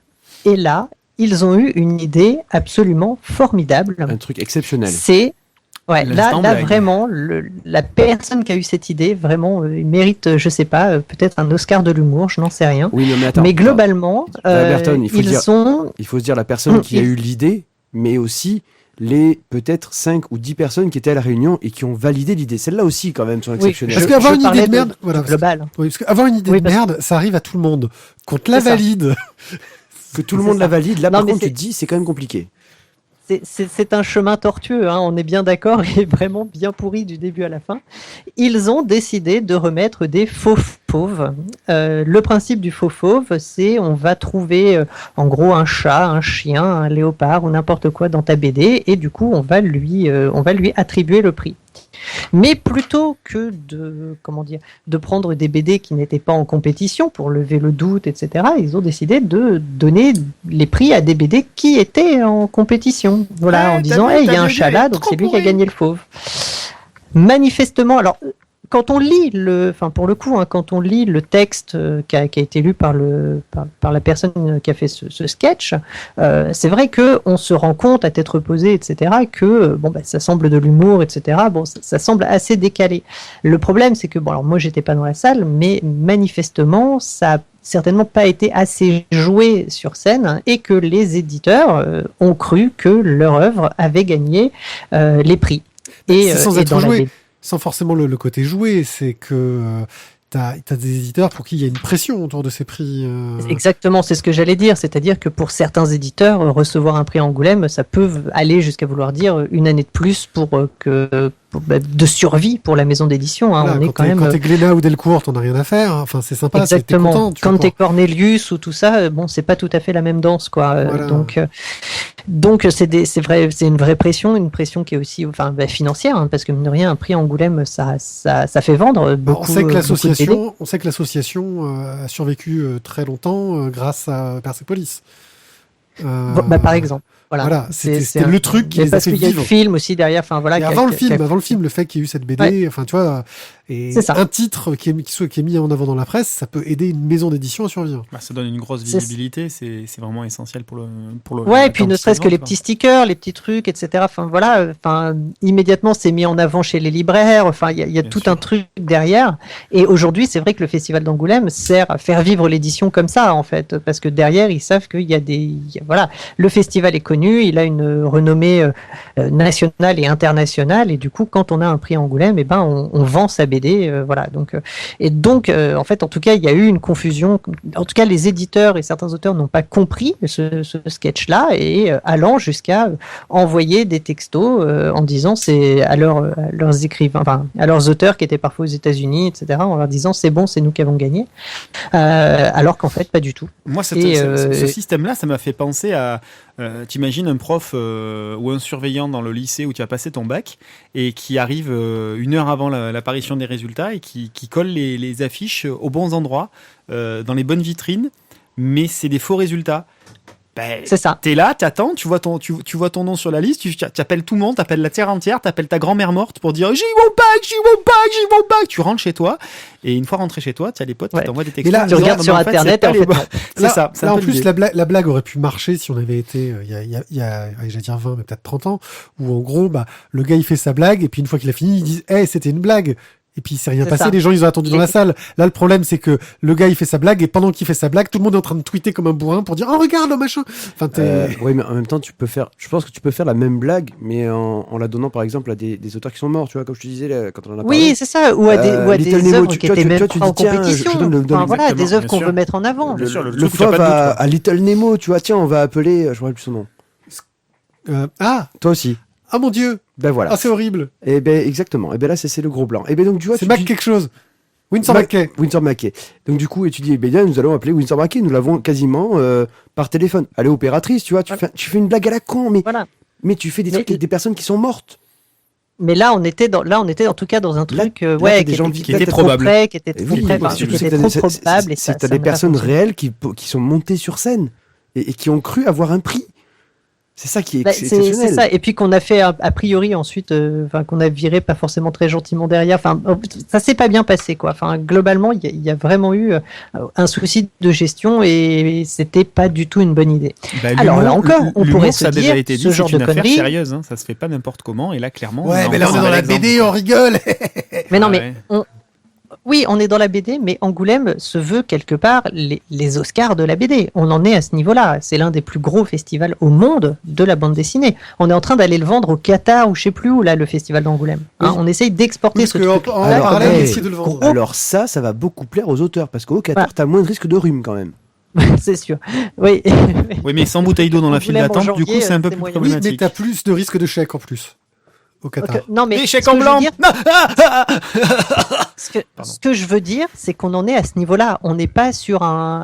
[SPEAKER 4] ils ont eu une idée absolument formidable.
[SPEAKER 1] Un truc exceptionnel.
[SPEAKER 4] C'est là vraiment la personne qui a eu cette idée vraiment il mérite, je sais pas, peut-être un Oscar de l'humour, je n'en sais rien.
[SPEAKER 1] Oui, non, mais attends.
[SPEAKER 4] Mais globalement,
[SPEAKER 1] Berton, il faut se dire la personne qui a eu
[SPEAKER 4] eu
[SPEAKER 1] l'idée, mais aussi les peut-être 5 ou 10 personnes qui étaient à la réunion et qui ont validé l'idée. Celles-là aussi, quand même, sont exceptionnelles.
[SPEAKER 3] Parce qu'avoir une idée de merde,
[SPEAKER 4] global.
[SPEAKER 3] Oui, parce qu'avoir une idée de merde, ça arrive à tout le monde. Qu'on te la valide.
[SPEAKER 1] Que tout le monde la valide, là, par contre, tu te dis, c'est quand même compliqué.
[SPEAKER 4] C'est un chemin tortueux, hein, on est bien d'accord, et vraiment bien pourri du début à la fin. Ils ont décidé de remettre des faux fauves. Le principe du faux fauve, c'est on va trouver en gros un chat, un chien, un léopard ou n'importe quoi dans ta BD, et du coup on va lui attribuer le prix. Mais plutôt que de prendre des BD qui n'étaient pas en compétition pour lever le doute, etc., ils ont décidé de donner les prix à des BD qui étaient en compétition. Voilà, en disant, il y a un chat là, donc c'est lui qui a gagné le fauve. Manifestement, alors, quand on lit pour le coup, quand on lit le texte qui a été lu par la personne qui a fait ce sketch, c'est vrai que on se rend compte à tête reposée, etc., que ça semble de l'humour, etc. Bon, ça semble assez décalé. Le problème, c'est que alors moi j'étais pas dans la salle, mais manifestement ça a certainement pas été assez joué sur scène et que les éditeurs ont cru que leur œuvre avait gagné les prix.
[SPEAKER 3] Et sans être joué, sans forcément le côté joué, c'est que t'as des éditeurs pour qui il y a une pression autour de ces prix.
[SPEAKER 4] Exactement, c'est ce que j'allais dire, c'est-à-dire que pour certains éditeurs, recevoir un prix Angoulême, ça peut aller jusqu'à vouloir dire une année de plus de survie pour la maison d'édition.
[SPEAKER 3] Voilà, quand t'es Glénat ou Delcourt, t'en as rien à faire. Enfin, c'est sympa.
[SPEAKER 4] Exactement.
[SPEAKER 3] T'es content,
[SPEAKER 4] quand t'es Cornelius ou tout ça, c'est pas tout à fait la même danse, quoi.
[SPEAKER 3] Voilà.
[SPEAKER 4] Donc c'est une vraie pression, une pression qui est aussi, financière, parce que mine de rien, un prix Angoulême, ça fait vendre beaucoup.
[SPEAKER 3] On sait que l'association a survécu très longtemps grâce à Persepolis.
[SPEAKER 4] Par exemple. Voilà,
[SPEAKER 3] c'était le truc qui les a fait
[SPEAKER 4] parce qu'il y a le film aussi derrière.
[SPEAKER 3] Et avant le film, le fait qu'il y ait eu cette BD,
[SPEAKER 4] ouais.
[SPEAKER 3] Tu vois, et un titre qui est mis en avant dans la presse, ça peut aider une maison d'édition à survivre.
[SPEAKER 5] Ça donne une grosse visibilité, c'est vraiment essentiel pour le.
[SPEAKER 4] Ouais, et puis ne serait-ce que les petits stickers, les petits trucs, etc. Immédiatement c'est mis en avant chez les libraires. Il y a tout un truc derrière. Et aujourd'hui, c'est vrai que le Festival d'Angoulême sert à faire vivre l'édition comme ça, en fait, parce que derrière, ils savent qu'il y a le festival est connu. Il a une renommée nationale et internationale, et du coup, quand on a un prix Angoulême, on vend sa BD, Donc, en fait, en tout cas, il y a eu une confusion. En tout cas, les éditeurs et certains auteurs n'ont pas compris ce sketch-là, et allant jusqu'à envoyer des textos en disant c'est à leurs écrivains, à leurs auteurs qui étaient parfois aux États-Unis, etc., en leur disant c'est bon, c'est nous qui avons gagné, alors qu'en fait, pas du tout.
[SPEAKER 5] Moi, ce système-là, ça m'a fait penser à t'imagines un prof ou un surveillant dans le lycée où tu as passé ton bac et qui arrive une heure avant l'apparition des résultats et qui colle les affiches aux bons endroits, dans les bonnes vitrines, mais c'est des faux résultats.
[SPEAKER 4] C'est ça.
[SPEAKER 5] T'es là, t'attends, tu vois ton nom sur la liste, tu appelles tout le monde, t'appelles la terre entière, t'appelles ta grand-mère morte pour dire j'ai mon bac. Tu rentres chez toi et une fois rentré chez toi, tu as les potes qui t'envoient des textos.
[SPEAKER 4] Et là, tu regardes sur internet.
[SPEAKER 3] C'est ça. Là, en plus, la blague aurait pu marcher si on avait été il y a j'allais dire 20, mais peut-être 30 ans, où en gros, le gars il fait sa blague et puis une fois qu'il a fini, ils disent c'était une blague. Et puis, il s'est rien passé, les gens, ils ont attendu dans la salle. Là, le problème, c'est que le gars, il fait sa blague, et pendant qu'il fait sa blague, tout le monde est en train de tweeter comme un bourrin pour dire, oh, regarde, le machin.
[SPEAKER 1] Oui, mais en même temps, je pense que tu peux faire la même blague, mais en la donnant, par exemple, à des auteurs qui sont morts, tu vois, comme je te disais, là, quand on en a parlé.
[SPEAKER 4] Oui, c'est ça, ou à des œuvres qui étaient même pas en compétition. Des œuvres qu'on veut mettre en avant.
[SPEAKER 1] Le fauve à Little Nemo, tu vois, tiens, on va appeler, je ne vois plus son nom. Toi aussi.
[SPEAKER 3] Ah mon Dieu.
[SPEAKER 1] Voilà.
[SPEAKER 3] Ah, c'est horrible.
[SPEAKER 1] Et exactement. Et là, c'est le gros blanc. Et donc, tu vois,
[SPEAKER 3] c'est Mac quelque chose. Winsor McKay.
[SPEAKER 1] Winsor McKay. Donc, du coup, et tu dis, nous allons appeler Winsor McKay. Nous l'avons quasiment par téléphone. Elle est opératrice, tu vois. Tu fais une blague à la con, mais tu fais des trucs avec des personnes qui sont mortes.
[SPEAKER 4] Mais là, on était en tout cas dans un truc, qui était
[SPEAKER 5] probable,
[SPEAKER 4] qui était trop probable.
[SPEAKER 1] C'est t'as des personnes réelles qui sont montées sur scène et qui ont cru avoir un prix. C'est ça qui est exceptionnel.
[SPEAKER 4] C'est ça. Et puis qu'on a fait a priori ensuite, qu'on a viré pas forcément très gentiment derrière. Ça s'est pas bien passé, quoi. Globalement, il y a vraiment eu un souci de gestion et c'était pas du tout une bonne idée. Alors là encore, on pourrait se dire ce genre de conneries.
[SPEAKER 5] C'est une affaire sérieuse, ça se fait pas n'importe comment. Et là, clairement.
[SPEAKER 3] Ouais, mais là on est dans la BD, on rigole.
[SPEAKER 4] Mais non, mais oui, on est dans la BD, mais Angoulême se veut quelque part les Oscars de la BD. On en est à ce niveau-là. C'est l'un des plus gros festivals au monde de la bande dessinée. On est en train d'aller le vendre au Qatar ou je sais plus où, là, le festival d'Angoulême. On essaye d'exporter ce truc.
[SPEAKER 1] Alors ça va beaucoup plaire aux auteurs, parce qu'au Qatar, t'as moins de risque de rhume quand même.
[SPEAKER 4] C'est sûr. Oui.
[SPEAKER 5] Oui, mais sans bouteille d'eau dans la file d'attente, du coup, c'est un peu plus problématique.
[SPEAKER 3] Oui, mais t'as plus de risque de chèque en plus. Au Qatar.
[SPEAKER 4] Okay. Non, mais
[SPEAKER 5] des chèques en blanc.
[SPEAKER 4] Ce que je veux dire, c'est qu'on en est à ce niveau-là. On n'est pas sur un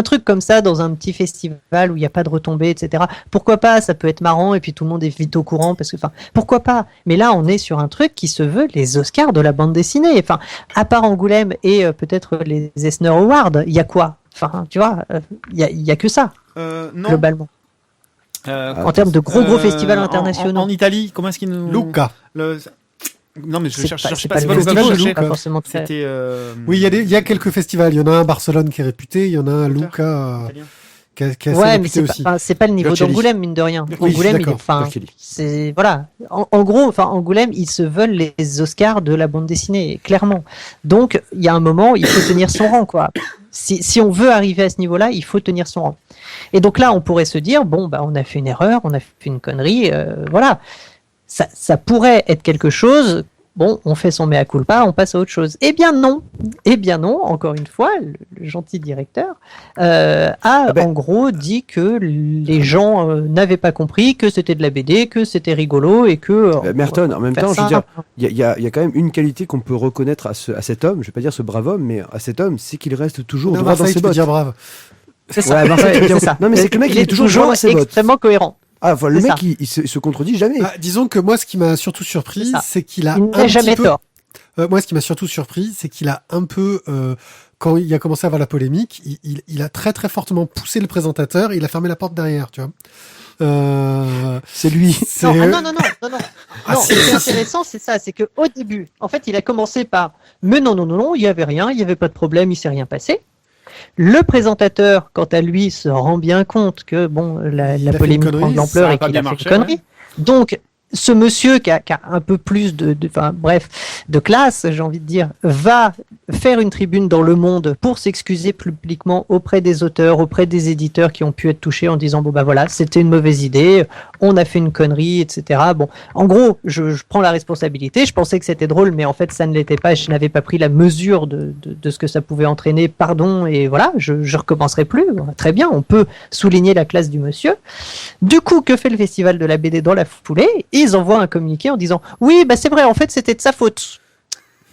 [SPEAKER 4] truc comme ça dans un petit festival où il n'y a pas de retombées, etc. Pourquoi pas? Ça peut être marrant et puis tout le monde est vite au courant parce que, pourquoi pas? Mais là, on est sur un truc qui se veut les Oscars de la bande dessinée. À part Angoulême et peut-être les Eisner Awards, il y a quoi? Tu vois, il y a que ça globalement. En termes de gros festivals internationaux.
[SPEAKER 5] En Italie, comment est-ce qu'ils nous...
[SPEAKER 3] Lucca.
[SPEAKER 5] Non, mais je
[SPEAKER 4] C'est
[SPEAKER 5] cherche
[SPEAKER 4] pas,
[SPEAKER 5] pas
[SPEAKER 4] c'est pas
[SPEAKER 5] le
[SPEAKER 4] le
[SPEAKER 3] festival
[SPEAKER 4] festival,
[SPEAKER 3] de
[SPEAKER 4] c'est
[SPEAKER 3] Lucca.
[SPEAKER 4] pas forcément très...
[SPEAKER 5] C'était.
[SPEAKER 3] Oui, il y a quelques festivals. Il y en a un à Barcelone qui est réputé, il y en a un à Lucca
[SPEAKER 5] italien.
[SPEAKER 3] qui est assez
[SPEAKER 4] Ouais, mais
[SPEAKER 3] réputé
[SPEAKER 4] c'est
[SPEAKER 3] aussi.
[SPEAKER 4] c'est pas le niveau
[SPEAKER 1] Vercelli.
[SPEAKER 4] d'Angoulême, mine de rien.
[SPEAKER 3] Oui, je suis
[SPEAKER 4] Angoulême,
[SPEAKER 3] d'accord.
[SPEAKER 1] Vercelli.
[SPEAKER 4] c'est voilà. En gros, Angoulême, ils se veulent les Oscars de la bande dessinée, clairement. Donc, il y a un moment, il faut tenir son rang, quoi. Si on veut arriver à ce niveau-là, il faut tenir son rang. Et donc là, on pourrait se dire, bon, bah, on a fait une erreur, on a fait une connerie, voilà. Ça pourrait être quelque chose. Bon, on fait son mea culpa, on passe à autre chose. Eh bien non, encore une fois, le gentil directeur a en gros dit que les gens n'avaient pas compris, que c'était de la BD, que c'était rigolo et que...
[SPEAKER 1] Merton, en même temps, je veux dire, il y a quand même une qualité qu'on peut reconnaître à cet homme, je vais pas dire ce brave homme, mais à cet homme, c'est qu'il reste toujours
[SPEAKER 3] Non,
[SPEAKER 1] droit dans
[SPEAKER 3] Marseille,
[SPEAKER 1] ses
[SPEAKER 3] tu peux
[SPEAKER 1] bottes.
[SPEAKER 3] dire brave.
[SPEAKER 4] C'est ça.
[SPEAKER 1] Ouais, Marseille,
[SPEAKER 4] C'est ça.
[SPEAKER 1] non, mais c'est que le mec, il est toujours droit dans ses bottes.
[SPEAKER 4] extrêmement cohérent.
[SPEAKER 1] Ah, enfin, le
[SPEAKER 4] C'est
[SPEAKER 1] mec,
[SPEAKER 4] ça.
[SPEAKER 1] il se contredit jamais.
[SPEAKER 3] Ah, disons que moi, ce qui m'a surtout surpris,
[SPEAKER 4] C'est ça.
[SPEAKER 3] c'est qu'il a
[SPEAKER 4] Il
[SPEAKER 3] un
[SPEAKER 4] n'a jamais
[SPEAKER 3] petit peu...
[SPEAKER 4] tort.
[SPEAKER 3] Moi, ce qui m'a surtout surpris, c'est qu'il a un peu, quand il a commencé à avoir la polémique, il a très très fortement poussé le présentateur, il a fermé la porte derrière, tu vois.
[SPEAKER 1] C'est lui.
[SPEAKER 3] C'est-
[SPEAKER 4] Non.
[SPEAKER 3] Ah,
[SPEAKER 4] Non,
[SPEAKER 3] si,
[SPEAKER 4] ce qui est
[SPEAKER 3] si, si.
[SPEAKER 4] intéressant, c'est ça, c'est que au début, en fait, il a commencé par, mais non, il y avait rien, il y avait pas de problème, il s'est rien passé. Le présentateur, quant à lui, se rend bien compte que bon,
[SPEAKER 3] Il
[SPEAKER 4] la
[SPEAKER 3] a fait une
[SPEAKER 4] polémique
[SPEAKER 3] connerie,
[SPEAKER 4] prend de
[SPEAKER 5] ça
[SPEAKER 4] l'ampleur
[SPEAKER 5] a
[SPEAKER 4] et
[SPEAKER 5] pas
[SPEAKER 4] qu'il a
[SPEAKER 5] bien
[SPEAKER 4] fait
[SPEAKER 5] marché,
[SPEAKER 4] une connerie. Donc, ce monsieur qui a un peu plus de classe, j'ai envie de dire, va faire une tribune dans Le Monde pour s'excuser publiquement auprès des auteurs, auprès des éditeurs qui ont pu être touchés en disant bon bah voilà, c'était une mauvaise idée, on a fait une connerie, etc. Bon, en gros, je prends la responsabilité. Je pensais que c'était drôle, mais en fait ça ne l'était pas. Je n'avais pas pris la mesure de ce que ça pouvait entraîner. Pardon, et voilà, je recommencerai plus. Très bien, on peut souligner la classe du monsieur. Du coup, que fait le festival de la BD dans la foulée? Ils envoient un communiqué en disant oui, bah c'est vrai, en fait c'était de sa faute.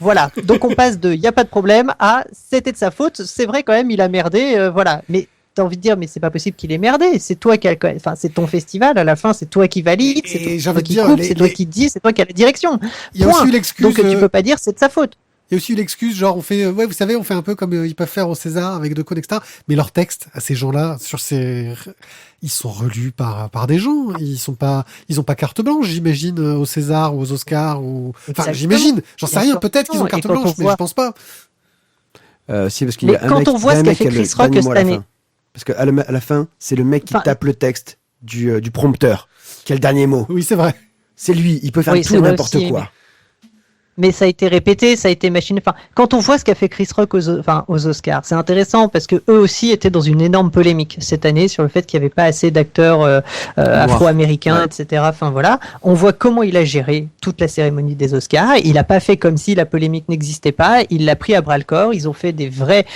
[SPEAKER 4] Voilà, donc on passe de il n'y a pas de problème à c'était de sa faute, c'est vrai quand même, il a merdé, voilà. Mais t'as envie de dire, mais c'est pas possible qu'il ait merdé, c'est toi qui enfin, c'est ton festival, à la fin, c'est toi qui valide,
[SPEAKER 3] Et
[SPEAKER 4] c'est
[SPEAKER 3] j'ai
[SPEAKER 4] toi
[SPEAKER 3] envie de
[SPEAKER 4] qui
[SPEAKER 3] dire,
[SPEAKER 4] coupe, c'est toi qui dis, c'est toi qui as la direction.
[SPEAKER 3] Il y a
[SPEAKER 4] Point.
[SPEAKER 3] aussi l'excuse.
[SPEAKER 4] Donc tu peux pas dire c'est de sa faute.
[SPEAKER 3] Il y a aussi l'excuse, genre on fait, ouais, vous savez, on fait un peu comme ils peuvent faire au César avec De Caunes, etc. Mais leurs textes à ces gens-là, ils sont relus par des gens. Ils ont pas carte blanche, j'imagine, au César ou aux Oscars ou. Enfin,
[SPEAKER 4] Exactement.
[SPEAKER 3] j'imagine. J'en sais
[SPEAKER 4] Bien
[SPEAKER 3] rien.
[SPEAKER 4] sûr.
[SPEAKER 3] Peut-être qu'ils ont
[SPEAKER 4] Et
[SPEAKER 3] carte
[SPEAKER 4] quand on
[SPEAKER 3] blanche, mais
[SPEAKER 4] voit-
[SPEAKER 3] je pense pas.
[SPEAKER 1] Si, parce qu'il
[SPEAKER 4] Mais
[SPEAKER 1] y a un
[SPEAKER 4] quand
[SPEAKER 1] mec,
[SPEAKER 4] on voit
[SPEAKER 1] il y a
[SPEAKER 4] ce
[SPEAKER 1] un
[SPEAKER 4] qu'a
[SPEAKER 1] mec
[SPEAKER 4] fait
[SPEAKER 1] qui a le
[SPEAKER 4] Chris Rock
[SPEAKER 1] dernier mot à la
[SPEAKER 4] cette année.
[SPEAKER 1] fin. Parce qu'à la fin, c'est le mec qui
[SPEAKER 4] Enfin-
[SPEAKER 1] tape le texte du prompteur qui a le dernier mot.
[SPEAKER 3] Oui, c'est vrai.
[SPEAKER 1] C'est lui, il peut faire
[SPEAKER 4] Oui,
[SPEAKER 1] tout
[SPEAKER 4] c'est
[SPEAKER 1] et
[SPEAKER 4] vrai
[SPEAKER 1] n'importe
[SPEAKER 4] aussi,
[SPEAKER 1] quoi.
[SPEAKER 4] Mais ça a été répété, ça a été machiné. Enfin, quand on voit ce qu'a fait Chris Rock aux Oscars, c'est intéressant parce que eux aussi étaient dans une énorme polémique cette année sur le fait qu'il n'y avait pas assez d'acteurs afro-américains,
[SPEAKER 1] Ouais.
[SPEAKER 4] etc. Enfin voilà, on voit comment il a géré toute la cérémonie des Oscars. Il n'a pas fait comme si la polémique n'existait pas. Il l'a pris à bras le corps. Ils ont fait des vraies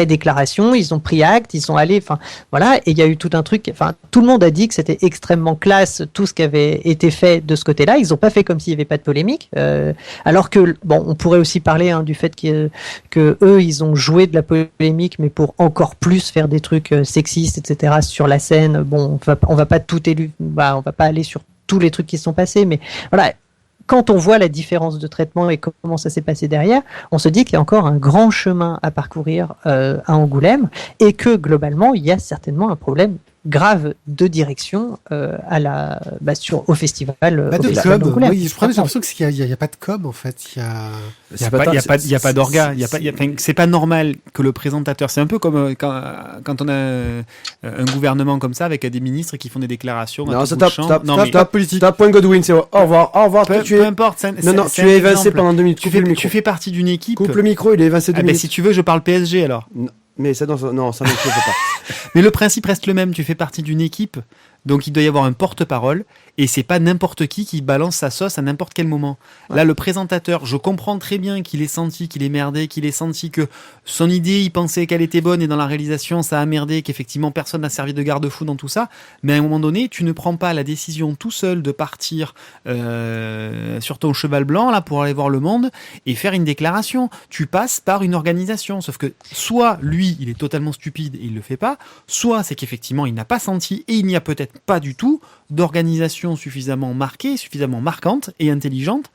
[SPEAKER 4] déclarations. Ils ont pris acte. Ils sont allés. Enfin voilà, et il y a eu tout un truc. Enfin, tout le monde a dit que c'était extrêmement classe tout ce qui avait été fait de ce côté-là. Ils n'ont pas fait comme s'il n'y avait pas de polémique. Alors que bon, on pourrait aussi parler du fait que eux, ils ont joué de la polémique, mais pour encore plus faire des trucs sexistes, etc. sur la scène. Bon, on va pas tout on va pas aller sur tous les trucs qui se sont passés, mais voilà. Quand on voit la différence de traitement et comment ça s'est passé derrière, on se dit qu'il y a encore un grand chemin à parcourir à Angoulême et que globalement, il y a certainement un problème grave de direction au festival.
[SPEAKER 3] Pas
[SPEAKER 4] au
[SPEAKER 3] de
[SPEAKER 4] festival
[SPEAKER 3] com.
[SPEAKER 4] d'Angoulême.
[SPEAKER 3] Oui, j'ai l'impression qu'il y a pas de com en fait. Il y a.
[SPEAKER 5] Il n'y a pas d'orga. C'est pas normal que le présentateur. C'est un peu comme quand on a un gouvernement comme ça avec des ministres qui font des déclarations.
[SPEAKER 1] Non,
[SPEAKER 5] à
[SPEAKER 1] ça
[SPEAKER 5] tout bout de champ. Non, mais
[SPEAKER 1] tape politique. Tape point Godwin, c'est au revoir.
[SPEAKER 5] peu importe.
[SPEAKER 1] Non, tu es évincé pendant 2 minutes.
[SPEAKER 5] Tu fais partie d'une équipe.
[SPEAKER 1] Coupe le micro, il est évincé 2
[SPEAKER 5] Ah ben,
[SPEAKER 1] minutes.
[SPEAKER 5] si tu veux, je parle PSG alors.
[SPEAKER 1] Mais ça, non, ça ne faut pas.
[SPEAKER 5] Mais le principe reste le même. Tu fais partie d'une équipe, donc il doit y avoir un porte-parole. Et c'est pas n'importe qui balance sa sauce à n'importe quel moment. Ouais. Là, le présentateur, je comprends très bien qu'il ait senti qu'il est merdé, qu'il ait senti que son idée, il pensait qu'elle était bonne et dans la réalisation, ça a merdé, qu'effectivement personne n'a servi de garde-fou dans tout ça. Mais à un moment donné, tu ne prends pas la décision tout seul de partir sur ton cheval blanc là pour aller voir le monde et faire une déclaration. Tu passes par une organisation. Sauf que soit lui, il est totalement stupide et il le fait pas, soit c'est qu'effectivement il n'a pas senti et il n'y a peut-être pas du tout d'organisation suffisamment marquée, suffisamment marquante et intelligente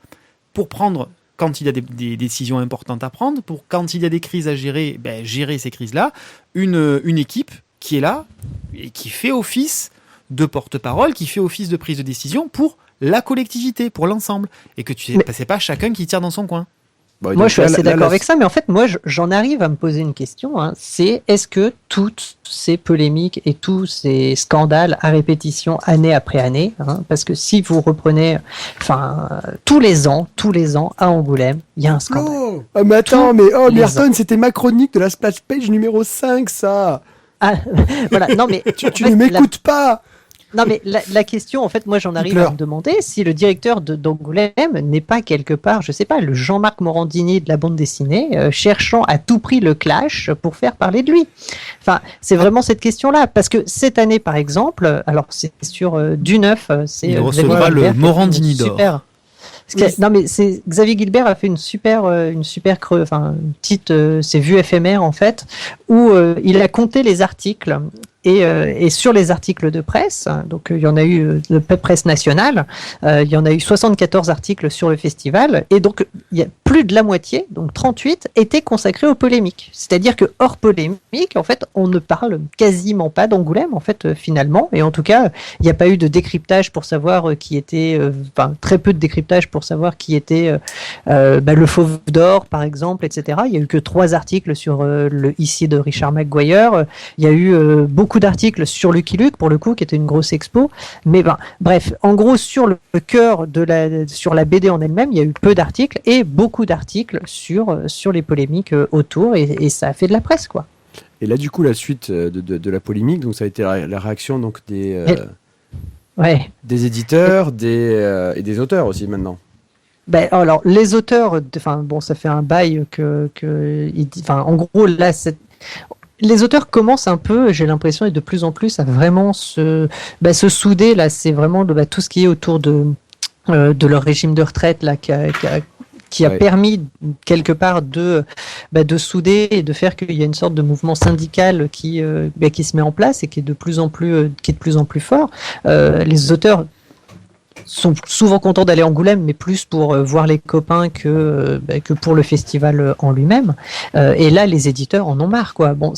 [SPEAKER 5] pour prendre, quand il y a des décisions importantes à prendre, pour quand il y a des crises à gérer, gérer ces crises-là, une équipe qui est là et qui fait office de porte-parole, qui fait office de prise de décision pour
[SPEAKER 2] la collectivité, pour l'ensemble, et que c'est pas chacun qui tire dans son coin.
[SPEAKER 1] Bon,
[SPEAKER 4] Moi, je suis assez d'accord avec ça, mais en fait, moi, j'en arrive à me poser une question. C'est est-ce que toutes ces polémiques et tous ces scandales à répétition, année après année, parce que si vous reprenez, tous les ans, à Angoulême, il y a un scandale.
[SPEAKER 1] Oh, mais attends, Merton, c'était ma chronique de la splash page numéro 5, ça.
[SPEAKER 4] Ah, voilà. Non, mais
[SPEAKER 1] tu ne m'écoutes pas.
[SPEAKER 4] Non, mais la question, en fait, moi, j'en arrive à me demander si le directeur d'Angoulême n'est pas quelque part, je sais pas, le Jean-Marc Morandini de la bande dessinée, cherchant à tout prix le clash pour faire parler de lui. Enfin, c'est vraiment cette question-là. Parce que cette année, par exemple, alors c'est sur du neuf, c'est...
[SPEAKER 2] Il recevra le Morandini d'or.
[SPEAKER 4] Non, mais Xavier Gilbert a fait une petite, c'est vue éphémère en fait, où il a compté les articles et sur les articles de presse, donc il y en a eu de presse nationale, il y en a eu 74 articles sur le festival et donc il y a plus de la moitié, donc 38, étaient consacrés aux polémiques. C'est-à-dire que hors polémique, en fait, on ne parle quasiment pas d'Angoulême en fait finalement, et en tout cas, il n'y a pas eu de décryptage pour savoir qui était, très peu de décryptage pour savoir qui était le Fauve d'Or par exemple, etc. Il y a eu que 3 articles sur le Ici de Richard McGuire. Il y a eu beaucoup d'articles sur Lucky Luke pour le coup, qui était une grosse expo. Mais bref, en gros sur le cœur sur la BD en elle-même, il y a eu peu d'articles et beaucoup d'articles sur les polémiques autour et ça a fait de la presse quoi.
[SPEAKER 1] Et là du coup la suite de la polémique, donc ça a été la réaction donc des éditeurs, et des auteurs aussi maintenant.
[SPEAKER 4] Alors les auteurs, ça fait un bail en gros là les auteurs commencent un peu, j'ai l'impression, et de plus en plus à vraiment se souder. Là, c'est vraiment tout ce qui est autour de leur régime de retraite là, qui a permis quelque part de souder et de faire qu'il y a une sorte de mouvement syndical qui se met en place et qui est de plus en plus fort. Les auteurs sont souvent contents d'aller à Angoulême, mais plus pour voir les copains que pour le festival en lui-même. Et là, les éditeurs en ont marre, quoi. Bon,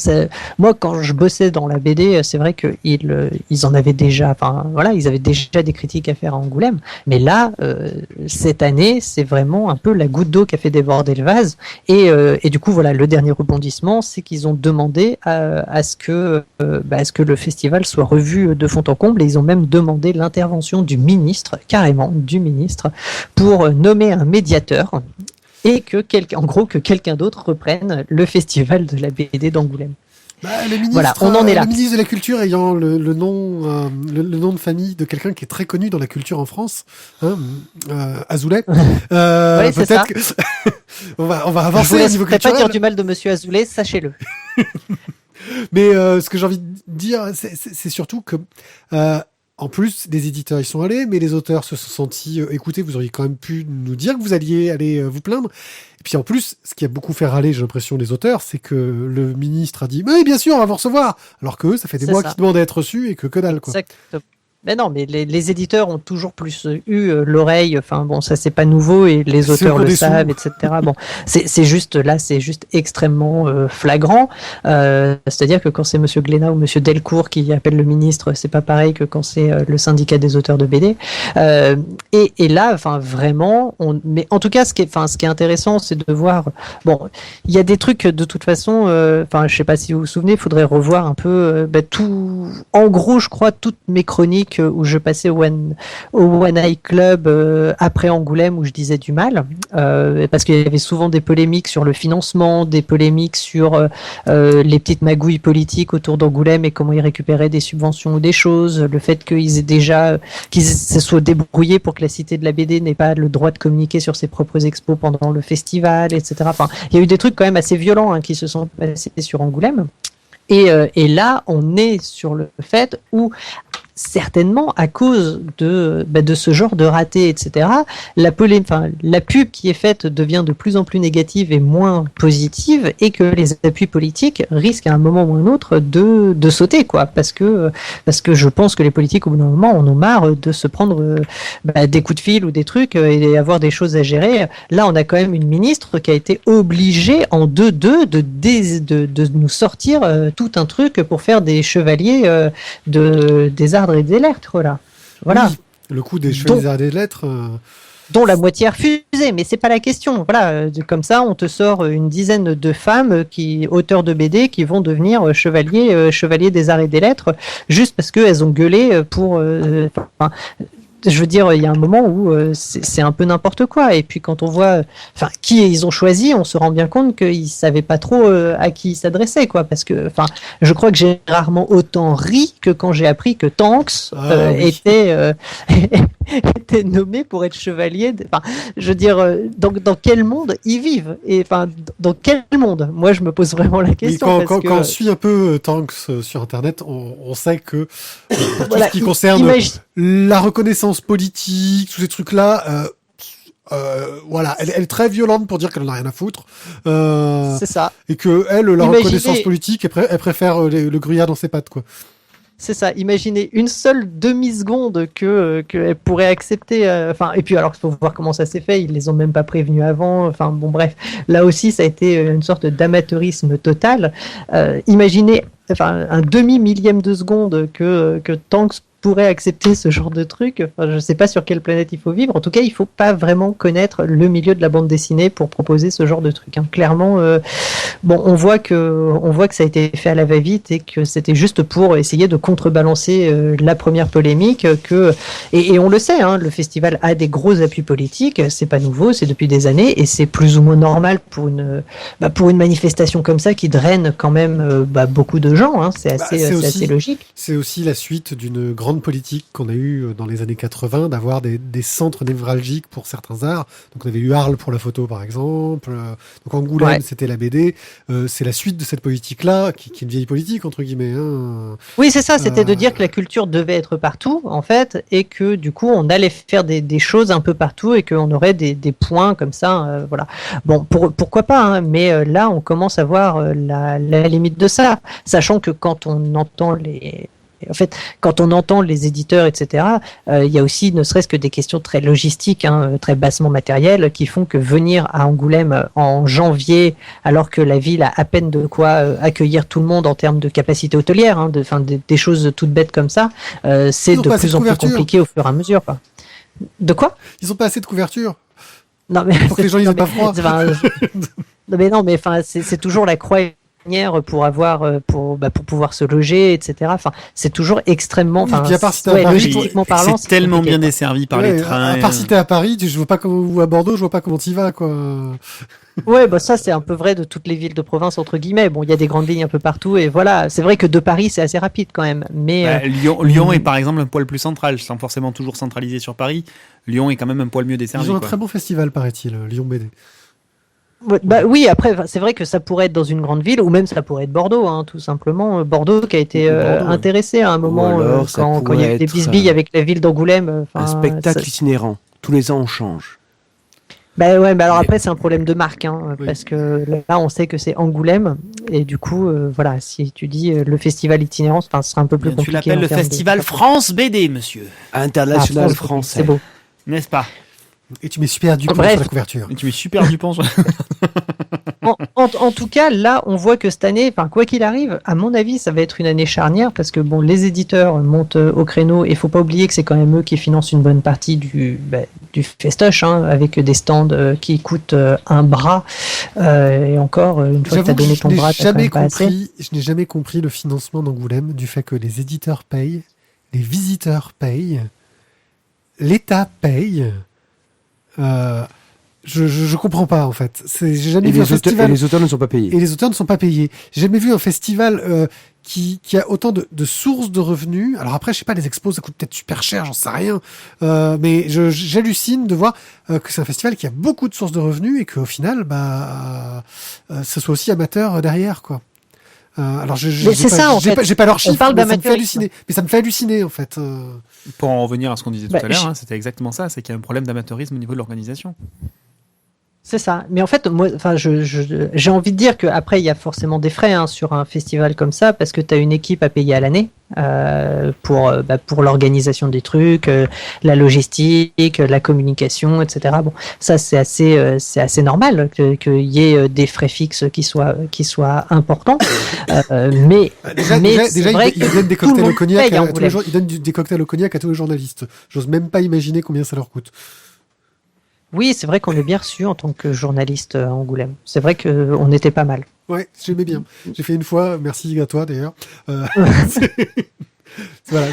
[SPEAKER 4] moi, quand je bossais dans la BD, c'est vrai qu'ils en avaient déjà, ils avaient déjà des critiques à faire à Angoulême. Mais là, cette année, c'est vraiment un peu la goutte d'eau qui a fait déborder le vase. Et du coup, voilà, le dernier rebondissement, c'est qu'ils ont demandé à ce que le festival soit revu de fond en comble. Et ils ont même demandé l'intervention du ministre, carrément du ministre, pour nommer un médiateur et que quelqu'un d'autre reprenne le festival de la BD d'Angoulême.
[SPEAKER 3] Le ministre,
[SPEAKER 4] voilà, on en est là.
[SPEAKER 3] Le ministre de la Culture ayant le nom de famille de quelqu'un qui est très connu dans la culture en France, Azoulay.
[SPEAKER 4] C'est ça.
[SPEAKER 3] Que on va avancer au niveau culturel.
[SPEAKER 4] Je ne pas dire du mal de Monsieur Azoulay, sachez-le.
[SPEAKER 3] Mais ce que j'ai envie de dire, c'est surtout que en plus, les éditeurs y sont allés, mais les auteurs se sont sentis écoutez, vous auriez quand même pu nous dire que vous alliez aller vous plaindre. Et puis en plus, ce qui a beaucoup fait râler, j'ai l'impression, les auteurs, c'est que le ministre a dit mais bien sûr, on va vous recevoir, alors que eux, ça fait des mois qu'ils demandent à être reçus et que dalle, quoi.
[SPEAKER 4] Exactement. Mais non, mais les éditeurs ont toujours plus eu l'oreille. Enfin bon, ça c'est pas nouveau et les auteurs le savent, etc. Bon, c'est juste extrêmement flagrant. C'est-à-dire que quand c'est Monsieur Glénat ou Monsieur Delcourt qui appelle le ministre, c'est pas pareil que quand c'est le syndicat des auteurs de BD. Et là, vraiment, mais en tout cas, ce qui est intéressant, c'est de voir. Bon, il y a des trucs de toute façon. Je sais pas si vous vous souvenez, il faudrait revoir un peu tout. En gros, je crois toutes mes chroniques où je passais au One Eye Club après Angoulême où je disais du mal parce qu'il y avait souvent des polémiques sur le financement, des polémiques sur les petites magouilles politiques autour d'Angoulême et comment ils récupéraient des subventions ou des choses, le fait qu'ils se soient débrouillés pour que la Cité de la BD n'ait pas le droit de communiquer sur ses propres expos pendant le festival, etc. Enfin, il y a eu des trucs quand même assez violents qui se sont passés sur Angoulême. Et là, on est sur le fait où certainement à cause de ce genre de raté, etc. La pub qui est faite devient de plus en plus négative et moins positive, et que les appuis politiques risquent à un moment ou à un autre de sauter, quoi, parce que je pense que les politiques au bout d'un moment en ont marre de se prendre des coups de fil ou des trucs et avoir des choses à gérer. Là, on a quand même une ministre qui a été obligée en 2-2 de nous sortir tout un truc pour faire des chevaliers des arts et des lettres, là. Voilà.
[SPEAKER 3] Oui. Le coup des Chevaliers des Arts et des Lettres.
[SPEAKER 4] Dont la moitié est refusée, mais c'est pas la question. Voilà, comme ça, on te sort une dizaine de femmes auteurs de BD, qui vont devenir chevaliers des arts et des lettres, juste parce qu'elles ont gueulé pour. Je veux dire, il y a un moment où c'est un peu n'importe quoi. Et puis quand on voit, qui ils ont choisi, on se rend bien compte qu'ils savaient pas trop à qui ils s'adressaient, quoi. Parce que, je crois que j'ai rarement autant ri que quand j'ai appris que Tonks était nommé pour être chevalier. Je veux dire, dans quel monde ils vivent, et dans quel monde? Moi, je me pose vraiment la question.
[SPEAKER 3] Quand on suit un peu Tonks sur Internet, on sait que pour tout ce qui concerne la reconnaissance politique, tous ces trucs-là, voilà, elle est très violente pour dire qu'elle n'en a rien à foutre.
[SPEAKER 4] C'est ça.
[SPEAKER 3] Et que elle, la reconnaissance politique, elle préfère le gruyère dans ses pattes, quoi.
[SPEAKER 4] C'est ça. Imaginez une seule demi-seconde qu'elle pourrait accepter. Et puis alors, il faut voir comment ça s'est fait. Ils les ont même pas prévenus avant. Enfin, bon, bref. Là aussi, ça a été une sorte d'amateurisme total. Imaginez, un demi-millième de seconde que Tonks pourrait accepter ce genre de truc. Je sais pas sur quelle planète il faut vivre. En tout cas, il faut pas vraiment connaître le milieu de la bande dessinée pour proposer ce genre de truc. Clairement, on voit que ça a été fait à la va-vite et que c'était juste pour essayer de contrebalancer la première polémique. Et on le sait, le festival a des gros appuis politiques. C'est pas nouveau, c'est depuis des années, et c'est plus ou moins normal pour une manifestation comme ça qui draine quand même beaucoup de gens. C'est assez logique.
[SPEAKER 3] C'est aussi la suite d'une grande politique qu'on a eue dans les années 80, d'avoir des centres névralgiques pour certains arts. Donc on avait eu Arles pour la photo, par exemple. Donc Angoulême, c'était la BD. C'est la suite de cette politique-là, qui est une vieille politique, entre guillemets.
[SPEAKER 4] Oui, c'est ça. C'était de dire que la culture devait être partout, en fait, et que du coup, on allait faire des choses un peu partout, et qu'on aurait des points comme ça. Voilà. Bon, pourquoi pas, mais là, on commence à voir la limite de ça, sachant que quand on entend les éditeurs, etc., il y a aussi ne serait-ce que des questions très logistiques, très bassement matérielles, qui font que venir à Angoulême en janvier, alors que la ville a à peine de quoi accueillir tout le monde en termes de capacité hôtelière, des choses toutes bêtes comme ça, c'est de plus en plus compliqué au fur et à mesure. Quoi. De quoi ?
[SPEAKER 3] Ils n'ont pas assez de couverture.
[SPEAKER 4] Non, mais
[SPEAKER 3] pour que les gens n'aient pas froid.
[SPEAKER 4] C'est toujours la croix pour pouvoir se loger, etc. C'est toujours extrêmement.
[SPEAKER 5] Logistiquement parlant, c'est tellement bien desservi par les trains.
[SPEAKER 3] À part si t'es à Paris, ou à Bordeaux, je vois pas comment t'y vas, quoi.
[SPEAKER 4] Ouais, ça c'est un peu vrai de toutes les villes de province, entre guillemets. Bon, il y a des grandes lignes un peu partout, et voilà. C'est vrai que de Paris, c'est assez rapide quand même. Mais
[SPEAKER 5] Lyon est par exemple un poil plus central, sans forcément toujours centralisé sur Paris. Lyon est quand même un poil mieux desservi.
[SPEAKER 3] Ils ont un très bon festival, paraît-il, Lyon BD.
[SPEAKER 4] Oui, après, c'est vrai que ça pourrait être dans une grande ville, ou même ça pourrait être Bordeaux, tout simplement. Bordeaux qui a été intéressé à un moment quand il y a eu des bisbilles avec la ville d'Angoulême.
[SPEAKER 1] Un spectacle itinérant. Tous les ans, on change.
[SPEAKER 4] Alors après, c'est un problème de marque, parce que là, on sait que c'est Angoulême, et du coup, voilà, si tu dis le festival itinérant, ce sera un peu plus compliqué.
[SPEAKER 5] Tu l'appelles le festival France BD, monsieur.
[SPEAKER 1] International français.
[SPEAKER 4] C'est beau.
[SPEAKER 5] N'est-ce pas?
[SPEAKER 3] Et tu mets Super Dupont sur la couverture.
[SPEAKER 5] Et tu mets Super Dupont sur
[SPEAKER 4] En tout cas, là, on voit que cette année, quoi qu'il arrive, à mon avis, ça va être une année charnière, parce que les éditeurs montent au créneau, et faut pas oublier que c'est quand même eux qui financent une bonne partie du festoche, avec des stands qui coûtent un bras. Et encore, une fois que tu as donné ton bras, tu n'as pas assez.
[SPEAKER 3] Je n'ai jamais compris le financement d'Angoulême, du fait que les éditeurs payent, les visiteurs payent, l'État paye. Je comprends pas, en fait. J'ai jamais vu un festival.
[SPEAKER 1] Et les auteurs ne sont pas payés.
[SPEAKER 3] Et les auteurs ne sont pas payés. J'ai jamais vu un festival qui a autant de sources de revenus. Alors après, je sais pas, les expos, ça coûte peut-être super cher, j'en sais rien. Mais j'hallucine de voir que c'est un festival qui a beaucoup de sources de revenus, et qu'au final, ce soit aussi amateur derrière, quoi. Alors j'ai pas leurs chiffres, mais ça me fait halluciner. Mais ça me fait halluciner, en fait.
[SPEAKER 5] Pour en revenir à ce qu'on disait tout à l'heure, c'était exactement ça, c'est qu'il y a un problème d'amateurisme au niveau de l'organisation.
[SPEAKER 4] C'est ça. Mais en fait, moi, enfin, j'ai envie de dire qu'après, il y a forcément des frais sur un festival comme ça, parce que tu as une équipe à payer à l'année pour l'organisation des trucs, la logistique, la communication, etc. Bon, ça, c'est assez normal qu'il y ait des frais fixes qui soient importants. Mais
[SPEAKER 3] déjà, ils donnent des cocktails au cognac à tous les jours. Ils donnent des cocktails au cognac à tous les journalistes. J'ose même pas imaginer combien ça leur coûte.
[SPEAKER 4] Oui, c'est vrai qu'on est bien reçu en tant que journaliste à Angoulême. C'est vrai qu'on était pas mal.
[SPEAKER 3] Ouais, j'aimais bien. J'ai fait une fois, merci à toi d'ailleurs. Voilà,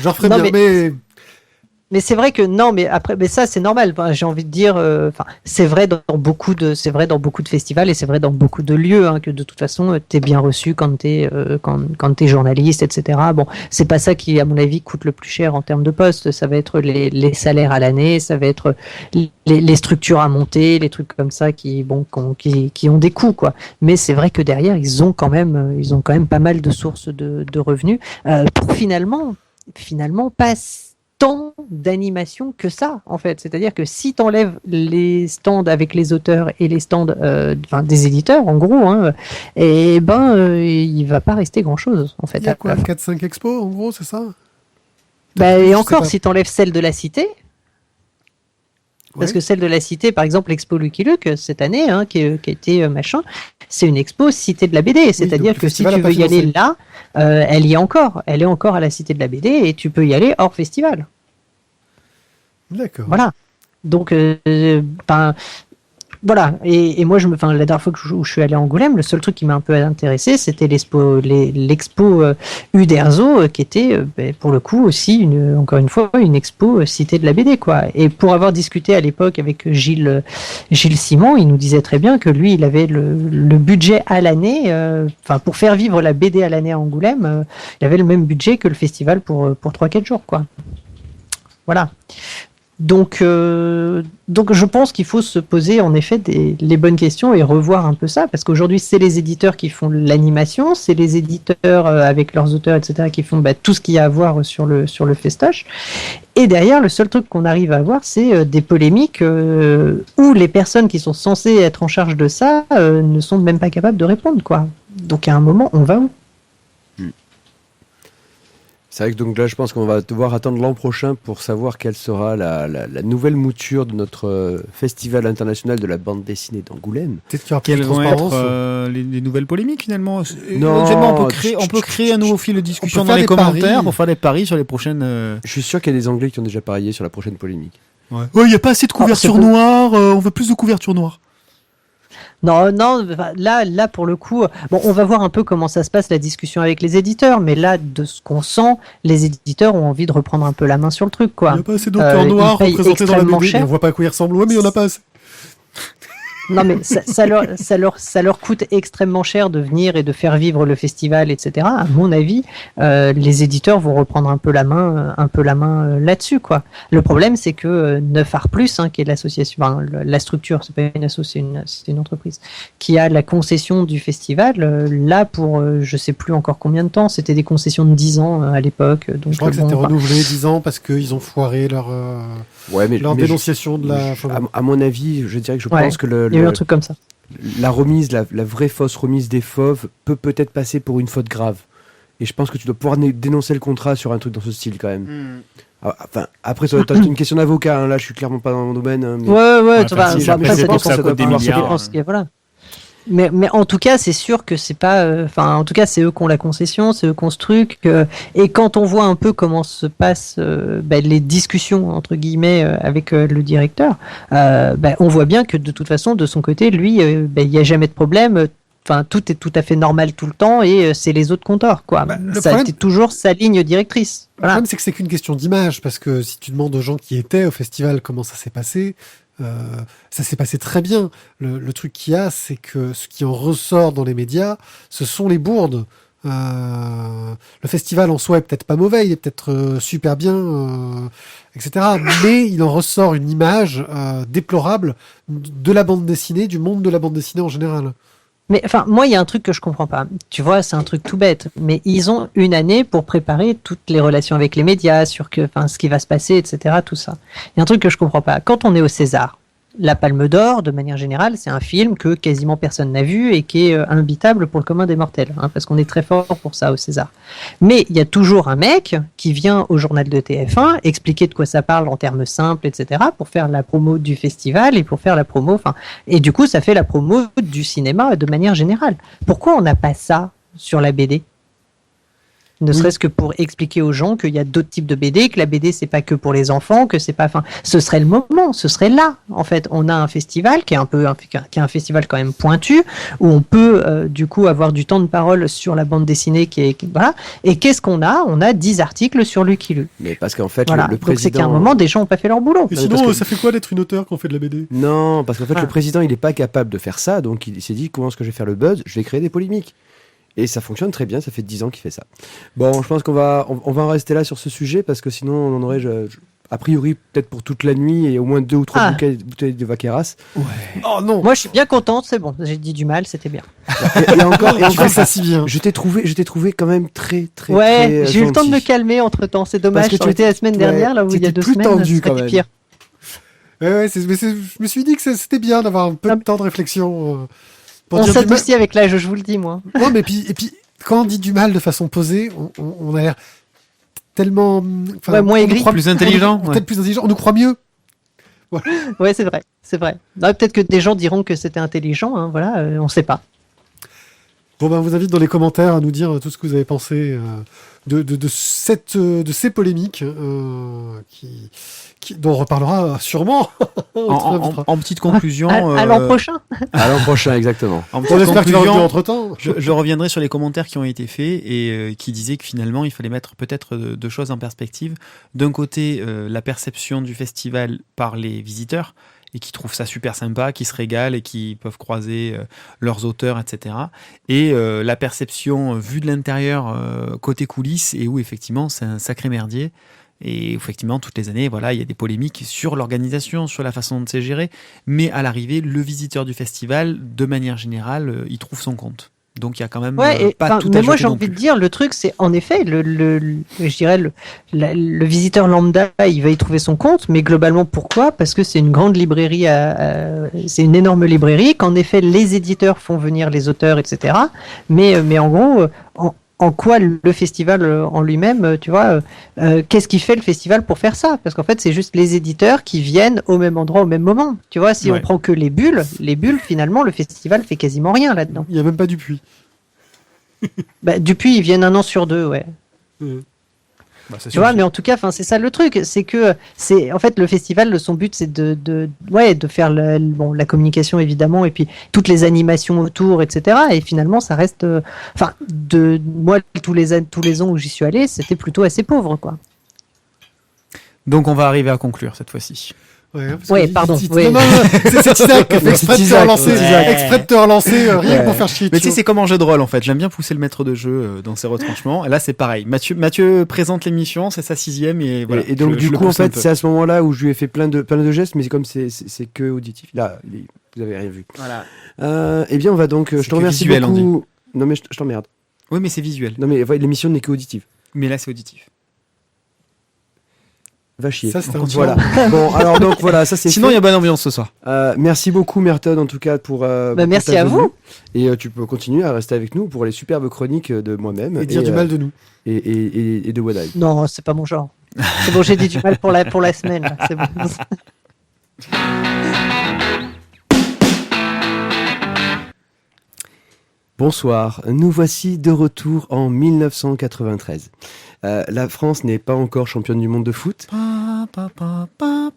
[SPEAKER 3] j'en referai bien,
[SPEAKER 4] mais c'est vrai que non, mais après, mais ça c'est normal. Enfin, j'ai envie de dire, c'est vrai dans beaucoup de festivals et c'est vrai dans beaucoup de lieux que de toute façon t'es bien reçu quand t'es journaliste, etc. Bon, c'est pas ça qui à mon avis coûte le plus cher en termes de poste. Ça va être les salaires à l'année, ça va être les structures à monter, les trucs comme ça qui ont des coûts quoi. Mais c'est vrai que derrière ils ont quand même pas mal de sources de revenus pour finalement pas tant d'animation que ça en fait, c'est-à-dire que si t'enlèves les stands avec les auteurs et les stands des éditeurs en gros il va pas rester grand chose en fait.
[SPEAKER 3] Il y a quoi, 4-5 expos en gros, c'est ça?
[SPEAKER 4] Et encore si t'enlèves celle de la Cité, parce que celle de la Cité, par exemple, l'expo Lucky Luke cette année, qui a été machin, c'est une expo Cité de la BD. C'est-à-dire que si tu veux y aller là, elle y est encore. Elle est encore à la Cité de la BD et tu peux y aller hors festival.
[SPEAKER 3] D'accord.
[SPEAKER 4] Voilà. Donc, voilà. Et moi, la dernière fois où je suis allé à Angoulême, le seul truc qui m'a un peu intéressé, c'était l'expo Uderzo, qui était, pour le coup, aussi, encore une fois, une expo Cité de la BD, quoi. Et pour avoir discuté à l'époque avec Gilles Simon, il nous disait très bien que lui, il avait le budget à l'année, pour faire vivre la BD à l'année à Angoulême, il avait le même budget que le festival pour 3-4 jours, quoi. Voilà. Donc je pense qu'il faut se poser en effet les bonnes questions et revoir un peu ça, parce qu'aujourd'hui c'est les éditeurs qui font l'animation, c'est les éditeurs avec leurs auteurs, etc., qui font tout ce qu'il y a à voir sur le festoche. Et derrière, le seul truc qu'on arrive à avoir, c'est des polémiques où les personnes qui sont censées être en charge de ça ne sont même pas capables de répondre, quoi. Donc à un moment, on va où ?
[SPEAKER 1] C'est vrai que donc là, je pense qu'on va devoir attendre l'an prochain pour savoir quelle sera la nouvelle mouture de notre festival international de la bande dessinée d'Angoulême.
[SPEAKER 5] Quelles vont être les nouvelles polémiques finalement?
[SPEAKER 1] Non,
[SPEAKER 5] on peut créer un nouveau fil de discussion dans les commentaires pour faire des paris sur les prochaines.
[SPEAKER 1] Je suis sûr qu'il y a des Anglais qui ont déjà parié sur la prochaine polémique.
[SPEAKER 5] Ouais, il n'y a pas assez de couverture noire, on veut plus de couverture noire.
[SPEAKER 4] Non, là pour le coup, on va voir un peu comment ça se passe la discussion avec les éditeurs, mais là de ce qu'on sent, les éditeurs ont envie de reprendre un peu la main sur le truc, quoi.
[SPEAKER 3] Il n'y a pas assez d'auteurs noirs représentés dans la BD, on voit pas à quoi ils ressemblent, mais il n'y en a pas assez.
[SPEAKER 4] Non, mais ça leur coûte extrêmement cher de venir et de faire vivre le festival, etc. À mon avis, les éditeurs vont reprendre un peu la main là-dessus, quoi. Le problème, c'est que 9art+, qui est l'association, la structure, c'est pas une asso, c'est une entreprise, qui a la concession du festival, là pour je sais plus encore combien de temps, c'était des concessions de 10 ans à l'époque. Donc,
[SPEAKER 3] je crois que c'était renouvelé 10 ans parce qu'ils ont foiré leur dénonciation de la.
[SPEAKER 1] À mon avis, je dirais que je pense que
[SPEAKER 4] il y a eu un truc comme ça.
[SPEAKER 1] La remise, la vraie fausse remise des fauves peut-être passer pour une faute grave. Et je pense que tu dois pouvoir dénoncer le contrat sur un truc dans ce style quand même. Enfin, après, ça doit être une question d'avocat. Là, je suis clairement pas dans mon domaine. Mais...
[SPEAKER 4] Ouais.
[SPEAKER 5] Après, ça dépend, ça coûte des milliards.
[SPEAKER 4] Voilà. Mais en tout cas, c'est sûr que c'est pas. En tout cas, c'est eux qui ont la concession, c'est eux qui ont ce truc. Et quand on voit un peu comment se passent les discussions entre guillemets avec le directeur, on voit bien que de toute façon, de son côté, lui, il n'y a jamais de problème. Enfin, tout est tout à fait normal tout le temps et c'est les autres compteurs, quoi. Ça a été toujours sa ligne directrice.
[SPEAKER 3] Le problème, c'est que c'est qu'une question d'image, parce que si tu demandes aux gens qui étaient au festival comment ça s'est passé. Ça s'est passé très bien. Le truc qu'il y a, c'est que ce qui en ressort dans les médias, ce sont les bourdes. Le festival en soi est peut-être pas mauvais, il est peut-être super bien, etc. Mais il en ressort une image déplorable de la bande dessinée, du monde de la bande dessinée en général.
[SPEAKER 4] Mais moi, il y a un truc que je comprends pas. Tu vois, c'est un truc tout bête. Mais ils ont une année pour préparer toutes les relations avec les médias, sur ce qui va se passer, etc. Tout ça. Il y a un truc que je comprends pas. Quand on est au César, La Palme d'Or, de manière générale, c'est un film que quasiment personne n'a vu et qui est imbitable pour le commun des mortels, hein, parce qu'on est très fort pour ça au César. Mais il y a toujours un mec qui vient au journal de TF1 expliquer de quoi ça parle en termes simples, etc., pour faire la promo du festival et pour faire la promo, et du coup, ça fait la promo du cinéma de manière générale. Pourquoi on n'a pas ça sur la BD ? Ne serait-ce que pour expliquer aux gens qu'il y a d'autres types de BD, que la BD c'est pas que pour les enfants, que c'est pas, ce serait le moment, ce serait là. En fait, on a un festival qui est un festival quand même pointu, où on peut du coup avoir du temps de parole sur la bande dessinée voilà. Et qu'est-ce qu'on a ? On a 10 articles sur Lucky Luke.
[SPEAKER 1] Mais parce qu'en fait,
[SPEAKER 4] voilà.
[SPEAKER 1] le président...
[SPEAKER 4] Donc c'est qu'à un moment, des gens n'ont pas fait leur boulot.
[SPEAKER 3] Et sinon, ça fait quoi d'être une auteure quand on fait de la BD ?
[SPEAKER 1] Non, parce qu'en fait, le président, il n'est pas capable de faire ça, donc il s'est dit, comment est-ce que je vais faire le buzz ? Je vais créer des polémiques. Et ça fonctionne très bien, ça fait 10 ans qu'il fait ça. Bon, je pense qu'on va en rester là sur ce sujet, parce que sinon, on en aurait, a priori, peut-être pour toute la nuit, et au moins 2 ou 3 bouteilles de Vaqueras.
[SPEAKER 3] Ouais. Oh non.
[SPEAKER 4] Moi, je suis bien contente, c'est bon. J'ai dit du mal, c'était bien.
[SPEAKER 1] Et encore,
[SPEAKER 3] ça si bien.
[SPEAKER 1] Je t'ai trouvé quand même très
[SPEAKER 4] Ouais, j'ai eu le temps de
[SPEAKER 1] gentil.
[SPEAKER 4] me calmer entre-temps. C'est dommage, ça aurait été la semaine dernière, là où il y a 2 semaines,
[SPEAKER 3] tendu,
[SPEAKER 4] c'était
[SPEAKER 3] quand même.
[SPEAKER 4] pire.
[SPEAKER 3] Ouais, je me suis dit que c'était bien d'avoir un peu de temps de réflexion.
[SPEAKER 4] On s'adoucit avec l'âge, je vous le dis, moi.
[SPEAKER 3] Non, mais puis quand on dit du mal de façon posée, on a l'air tellement...
[SPEAKER 4] moins aigri.
[SPEAKER 3] Plus intelligent. Peut-être plus intelligent, on nous croit mieux.
[SPEAKER 4] Voilà. Ouais, c'est vrai. Non, peut-être que des gens diront que c'était intelligent, hein, voilà, on sait pas.
[SPEAKER 3] Bon, ben, on vous invite dans les commentaires à nous dire tout ce que vous avez pensé de ces polémiques dont on reparlera sûrement.
[SPEAKER 5] En petite conclusion...
[SPEAKER 4] À l'an prochain.
[SPEAKER 1] À l'an prochain, exactement.
[SPEAKER 5] En
[SPEAKER 3] On
[SPEAKER 5] petite
[SPEAKER 3] espère que tu
[SPEAKER 5] conclusion,
[SPEAKER 3] vas entre-temps.
[SPEAKER 5] je reviendrai sur les commentaires qui ont été faits et qui disaient que finalement, il fallait mettre peut-être deux choses en perspective. D'un côté, la perception du festival par les visiteurs, et qui trouvent ça super sympa, qui se régalent et qui peuvent croiser leurs auteurs, etc. Et la perception vue de l'intérieur, côté coulisses, et où effectivement c'est un sacré merdier. Et effectivement, toutes les années, voilà, il y a des polémiques sur l'organisation, sur la façon de se gérer. Mais à l'arrivée, le visiteur du festival, de manière générale, il trouve son compte. Donc il y a quand même pas tout à
[SPEAKER 4] mais moi
[SPEAKER 5] jeter
[SPEAKER 4] j'ai
[SPEAKER 5] non
[SPEAKER 4] envie
[SPEAKER 5] plus.
[SPEAKER 4] de dire, le truc c'est en effet je dirais le visiteur lambda il va y trouver son compte, mais globalement pourquoi ? Parce que c'est une grande librairie, c'est une énorme librairie, qu'en effet les éditeurs font venir les auteurs, etc. Mais en gros, en quoi le festival en lui-même, tu vois, qu'est-ce qui fait le festival pour faire ça ? Parce qu'en fait, c'est juste les éditeurs qui viennent au même endroit au même moment. Tu vois, si on prend que les bulles, finalement, le festival fait quasiment rien là-dedans.
[SPEAKER 3] Il n'y a même pas Dupuis.
[SPEAKER 4] Dupuis, ils viennent 1 an sur 2, ouais. Tu vois, mais en tout cas, c'est ça le truc, c'est que en fait le festival, son but c'est de faire la communication évidemment, et puis toutes les animations autour, etc. Et finalement, ça reste, moi tous les ans où j'y suis allé, c'était plutôt assez pauvre, quoi.
[SPEAKER 5] Donc on va arriver à conclure cette fois-ci.
[SPEAKER 4] Ouais, pardon.
[SPEAKER 3] Non, c'est Isaac qui a fait exprès de te relancer, rien que pour faire chier.
[SPEAKER 5] Mais tu sais, c'est comme en jeu de rôle en fait. J'aime bien pousser le maître de jeu dans ses retranchements. Et là, c'est pareil. Mathieu présente l'émission, c'est sa 6e et voilà.
[SPEAKER 1] Et donc du coup, en fait, c'est à ce moment-là où je lui ai fait plein de gestes, mais comme c'est que auditif. Là, vous avez rien vu.
[SPEAKER 5] Voilà.
[SPEAKER 1] Eh bien, on va donc. Je te remercie
[SPEAKER 5] visuel,
[SPEAKER 1] beaucoup. Non mais je t'emmerde.
[SPEAKER 5] Oui, mais c'est visuel.
[SPEAKER 1] Non mais l'émission n'est que auditive.
[SPEAKER 5] Mais là, c'est auditif.
[SPEAKER 1] Va chier.
[SPEAKER 3] Ça, c'était
[SPEAKER 1] voilà. Bon, alors donc voilà, ça c'est.
[SPEAKER 5] Sinon, il y a bonne ambiance ce soir.
[SPEAKER 1] Merci beaucoup, Merton, en tout cas pour.
[SPEAKER 4] Merci à vous.
[SPEAKER 1] Et tu peux continuer à rester avec nous pour les superbes chroniques de moi-même
[SPEAKER 3] et dire du mal de nous.
[SPEAKER 1] Et de Wadaï.
[SPEAKER 4] Non, c'est pas mon genre. C'est bon, j'ai dit du mal pour la semaine. Là. C'est bon.
[SPEAKER 1] Bonsoir, nous voici de retour en 1993. La France n'est pas encore championne du monde de foot.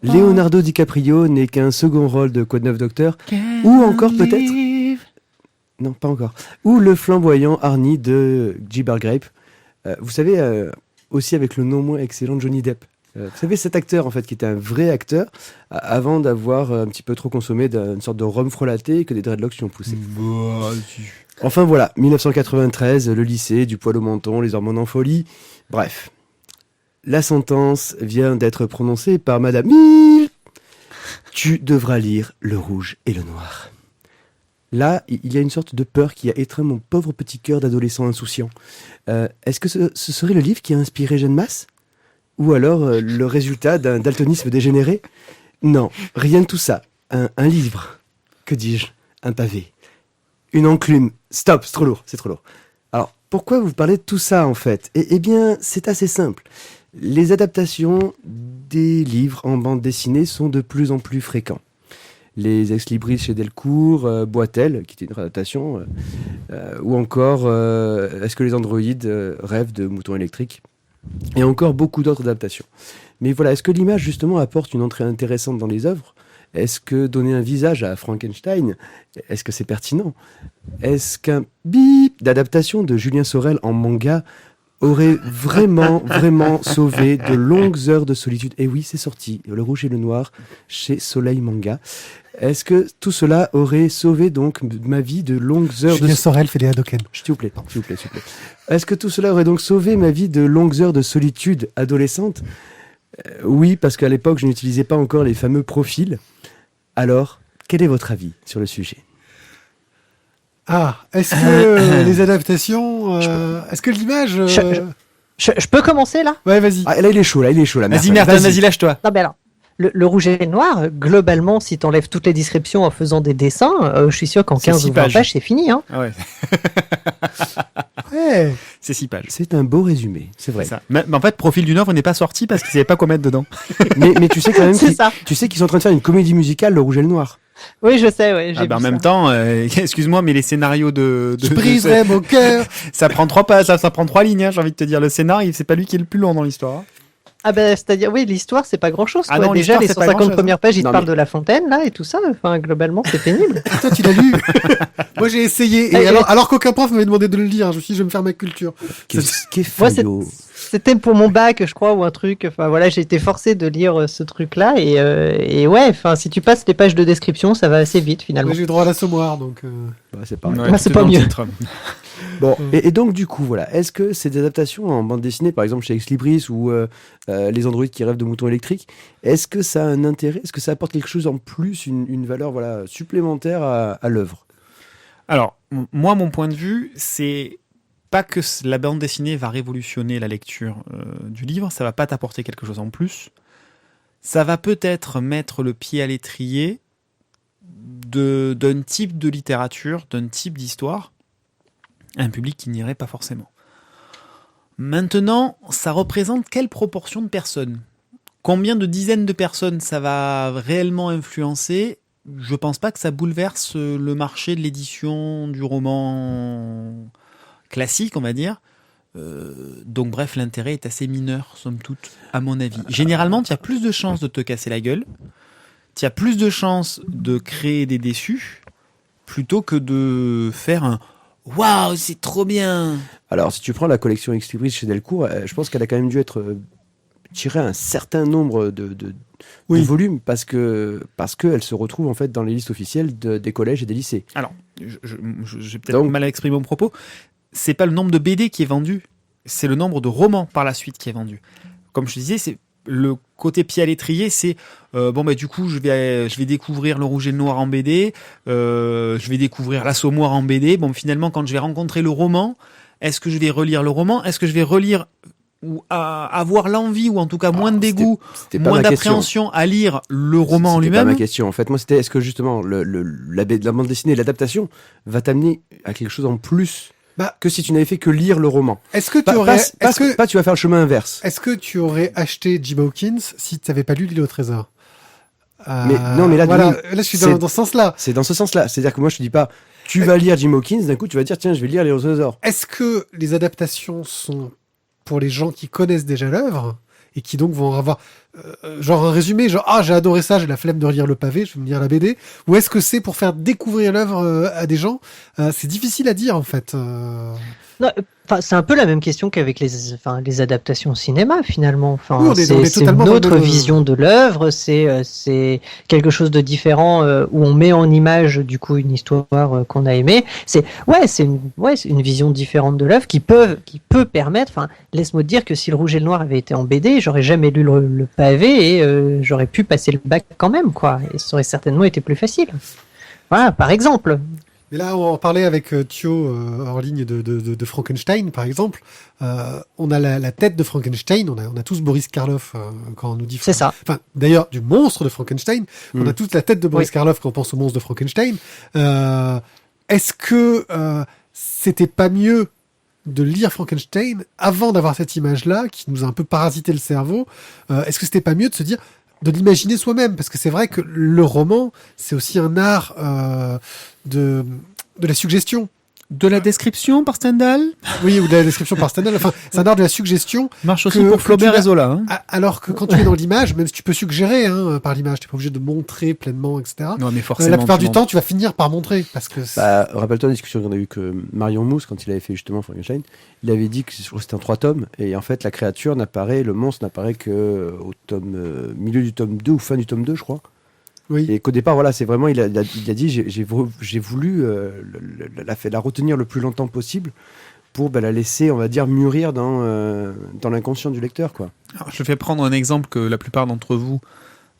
[SPEAKER 1] Leonardo DiCaprio n'est qu'un second rôle de Code 9 Docteur. Ou encore peut-être... Non, pas encore. Ou le flamboyant Arnie de Gilbert Grape. Vous savez, aussi avec le non moins excellent Johnny Depp. Vous savez, cet acteur, en fait, qui était un vrai acteur, avant d'avoir un petit peu trop consommé d'une sorte de rhum frelaté et que des dreadlocks lui ont poussé. Enfin voilà, 1993, le lycée, du poil au menton, les hormones en folie. Bref, la sentence vient d'être prononcée par Madame Mille. Tu devras lire Le Rouge et le Noir. Là, il y a une sorte de peur qui a étreint mon pauvre petit cœur d'adolescent insouciant. Est-ce que ce serait le livre qui a inspiré Jeanne Masse ? Ou alors le résultat d'un daltonisme dégénéré ? Non, rien de tout ça. un livre, que dis-je, un pavé, une enclume. Stop, c'est trop lourd, c'est trop lourd. Alors, pourquoi vous parlez de tout ça, en fait ? Eh bien, c'est assez simple. Les adaptations des livres en bande dessinée sont de plus en plus fréquents. Les ex-libris chez Delcourt, Boitel, qui était une adaptation, ou encore Est-ce que les androïdes rêvent de moutons électriques ? Et encore beaucoup d'autres adaptations. Mais voilà, est-ce que l'image, justement, apporte une entrée intéressante dans les œuvres ? Est-ce que donner un visage à Frankenstein, est-ce que c'est pertinent ? Est-ce qu'un bip d'adaptation de Julien Sorel en manga aurait vraiment sauvé de longues heures de solitude ? Et oui, c'est sorti, Le Rouge et le Noir, chez Soleil Manga. Est-ce que tout cela aurait sauvé donc ma vie de longues heures
[SPEAKER 3] Julien Sorel fait des Hadoken.
[SPEAKER 1] S'il vous plaît. Est-ce que tout cela aurait donc sauvé ma vie de longues heures de solitude adolescente ? Oui, parce qu'à l'époque, je n'utilisais pas encore les fameux profils. Alors, quel est votre avis sur le sujet ?
[SPEAKER 3] Est-ce que les adaptations... est-ce que l'image...
[SPEAKER 4] Je peux commencer là ?
[SPEAKER 3] Ouais, vas-y.
[SPEAKER 1] Ah, là, il est chaud, la merde.
[SPEAKER 5] Vas-y, Merton, vas-y, lâche-toi.
[SPEAKER 4] Non, mais alors, le rouge et le noir, globalement, si t'enlèves toutes les descriptions en faisant des dessins, je suis sûr qu'en
[SPEAKER 5] C'est
[SPEAKER 4] 15
[SPEAKER 5] 6
[SPEAKER 4] ou 20
[SPEAKER 5] pages.
[SPEAKER 4] pages, c'est fini. Hein.
[SPEAKER 5] Ah ouais,
[SPEAKER 3] Ouais.
[SPEAKER 5] c'est 6 pages.
[SPEAKER 1] C'est un beau résumé, c'est vrai.
[SPEAKER 5] C'est ça. Mais en fait, Profil d'une œuvre n'est pas sorti parce qu'ils savaient pas quoi mettre dedans.
[SPEAKER 1] mais tu sais quand même
[SPEAKER 4] C'est ça.
[SPEAKER 1] tu sais qu'ils sont en train de faire une comédie musicale, Le Rouge et le Noir.
[SPEAKER 4] Oui, je sais, ouais, j'ai
[SPEAKER 5] En
[SPEAKER 4] vu
[SPEAKER 5] même
[SPEAKER 4] ça.
[SPEAKER 5] temps, excuse-moi, mais les scénarios de
[SPEAKER 3] Je briserai mon cœur.
[SPEAKER 5] ça prend 3 pages, ça prend 3 lignes, hein, j'ai envie de te dire. Le scénario, c'est pas lui qui est le plus long dans l'histoire. hein.
[SPEAKER 4] Ah ben, c'est-à-dire, oui, l'histoire, c'est pas grand-chose.
[SPEAKER 5] Ah
[SPEAKER 4] quoi.
[SPEAKER 5] non,
[SPEAKER 4] Déjà,
[SPEAKER 5] l'histoire,
[SPEAKER 4] les
[SPEAKER 5] c'est pas
[SPEAKER 4] 150
[SPEAKER 5] grand-chose,
[SPEAKER 4] premières pages, ils te
[SPEAKER 1] Non,
[SPEAKER 4] parlent
[SPEAKER 1] mais-
[SPEAKER 4] de La Fontaine, là, et tout ça. Enfin, globalement, c'est pénible.
[SPEAKER 3] Toi, tu l'as lu. Moi, j'ai essayé. Et alors qu'aucun prof m'avait demandé de le lire, je me suis dit, je vais me faire ma culture.
[SPEAKER 1] Qu'est-ce
[SPEAKER 4] Moi, c'est-
[SPEAKER 1] faillot.
[SPEAKER 4] C'était pour mon bac, je crois, ou un truc. Enfin, voilà, j'ai été forcé de lire ce truc-là. Et ouais, enfin, si tu passes les pages de description, ça va assez vite, finalement.
[SPEAKER 3] Moi, j'ai eu droit à l'assommoir, donc...
[SPEAKER 1] Ouais, c'est pareil.
[SPEAKER 5] Ouais,
[SPEAKER 4] c'est
[SPEAKER 5] tout
[SPEAKER 4] pas
[SPEAKER 5] dans le
[SPEAKER 4] mieux.
[SPEAKER 5] titre.
[SPEAKER 1] Bon, et donc du coup, voilà, est-ce que ces adaptations en bande dessinée, par exemple chez Ex Libris ou Les androïdes qui rêvent de moutons électriques, est-ce que ça a un intérêt ? Est-ce que ça apporte quelque chose en plus, une valeur voilà, supplémentaire à l'œuvre ?
[SPEAKER 5] Alors, moi, mon point de vue, c'est pas que la bande dessinée va révolutionner la lecture du livre, ça va pas t'apporter quelque chose en plus. Ça va peut-être mettre le pied à l'étrier d'un type de littérature, d'un type d'histoire, à un public qui n'irait pas forcément. Maintenant, ça représente quelle proportion de personnes ? Combien de dizaines de personnes ça va réellement influencer ? Je pense pas que ça bouleverse le marché de l'édition du roman classique, on va dire. Donc bref, l'intérêt est assez mineur, somme toute, à mon avis. Généralement, tu as plus de chances de te casser la gueule, tu as plus de chances de créer des déçus, plutôt que de faire un « Waouh, c'est trop bien !»
[SPEAKER 1] Alors, si tu prends la collection Ex Libris chez Delcourt, je pense qu'elle a quand même dû être tirée un certain nombre de volumes parce qu'elle se retrouve en fait dans les listes officielles des collèges et des lycées.
[SPEAKER 5] Alors, j'ai peut-être
[SPEAKER 1] Donc-
[SPEAKER 5] mal exprimé mon propos. C'est pas le nombre de BD qui est vendu, c'est le nombre de romans par la suite qui est vendu. Comme je te disais, c'est le côté pied à l'étrier, c'est du coup je vais découvrir Le Rouge et le Noir en BD, je vais découvrir L'Assommoir en BD. Bon, finalement, quand je vais rencontrer le roman, est-ce que je vais relire le roman ? Est-ce que je vais relire ou avoir l'envie ou en tout cas moins de dégoût,
[SPEAKER 1] C'était pas
[SPEAKER 5] moins
[SPEAKER 1] ma question.
[SPEAKER 5] d'appréhension à lire le roman en
[SPEAKER 1] C'était pas
[SPEAKER 5] lui-même ?
[SPEAKER 1] ma question. En fait, moi, c'était est-ce que justement la bande dessinée, l'adaptation, va t'amener à quelque chose en plus que si tu n'avais fait que lire le roman.
[SPEAKER 3] Est-ce que tu
[SPEAKER 1] Pas,
[SPEAKER 3] aurais...
[SPEAKER 1] pas-
[SPEAKER 3] Est-ce que...
[SPEAKER 1] pas tu vas faire le chemin inverse.
[SPEAKER 3] Est-ce que tu aurais acheté Jim Hawkins si tu n'avais pas lu L'île au trésor ?
[SPEAKER 1] Non, mais là,
[SPEAKER 3] voilà,
[SPEAKER 1] Denis,
[SPEAKER 3] là je suis
[SPEAKER 1] c'est-
[SPEAKER 3] dans ce sens-là.
[SPEAKER 1] C'est dans ce sens-là. C'est-à-dire que moi, je te dis pas, tu vas lire Jim Hawkins, d'un coup, tu vas dire, tiens, je vais lire Les Trésors.
[SPEAKER 3] Est-ce que les adaptations sont pour les gens qui connaissent déjà l'œuvre et qui donc vont avoir genre un résumé, genre j'ai adoré ça, j'ai la flemme de relire le pavé, je vais me lire la BD, ou est-ce que c'est pour faire découvrir l'œuvre à des gens ? C'est difficile à dire en fait.
[SPEAKER 4] Non, c'est un peu la même question qu'avec les adaptations au cinéma, finalement. Enfin,
[SPEAKER 3] Oui, on est
[SPEAKER 4] c'est
[SPEAKER 3] totalement
[SPEAKER 4] une
[SPEAKER 3] dans
[SPEAKER 4] autre
[SPEAKER 3] le-
[SPEAKER 4] vision de l'œuvre, c'est quelque chose de différent où on met en image du coup une histoire qu'on a aimée. C'est une vision différente de l'œuvre qui peut permettre. Enfin, laisse-moi te dire que si Le Rouge et le Noir avait été en BD, j'aurais jamais lu le pavé et j'aurais pu passer le bac quand même, quoi. Et ça aurait certainement été plus facile. Voilà, par exemple.
[SPEAKER 3] Mais là, on en parlait avec Thio hors ligne de Frankenstein, par exemple. On a la tête de Frankenstein, on a tous Boris Karloff quand on nous dit...
[SPEAKER 4] C'est ça.
[SPEAKER 3] Enfin, d'ailleurs, du monstre de Frankenstein. On a tous la tête de Boris Karloff quand on pense au monstre de Frankenstein. Est-ce que c'était pas mieux de lire Frankenstein avant d'avoir cette image-là, qui nous a un peu parasité le cerveau? Est-ce que c'était pas mieux de se dire... de l'imaginer soi-même, parce que c'est vrai que le roman, c'est aussi un art de la suggestion.
[SPEAKER 5] De la description par Stendhal.
[SPEAKER 3] Oui, ou de la description par Stendhal. Enfin, c'est un art de la suggestion.
[SPEAKER 5] Marche aussi pour Flaubert et Zola. Hein.
[SPEAKER 3] Alors que quand tu es dans l'image, même si tu peux suggérer par l'image, tu n'es pas obligé de montrer pleinement, etc.
[SPEAKER 5] Non, mais forcément.
[SPEAKER 3] La plupart du temps, tu vas finir par montrer. Parce que
[SPEAKER 1] rappelle-toi la discussion qu'on a eue que Marion Mousse, quand il avait fait justement Frankenstein, il avait dit que c'était en 3 tomes, et en fait, la créature le monstre n'apparaît que au milieu du tome 2 ou fin du tome 2, je crois.
[SPEAKER 3] Oui.
[SPEAKER 1] Et qu'au départ, voilà, c'est vraiment, il a dit, j'ai voulu la retenir le plus longtemps possible pour la laisser, on va dire, mûrir dans l'inconscient du lecteur, quoi.
[SPEAKER 5] Alors, je vais prendre un exemple que la plupart d'entre vous,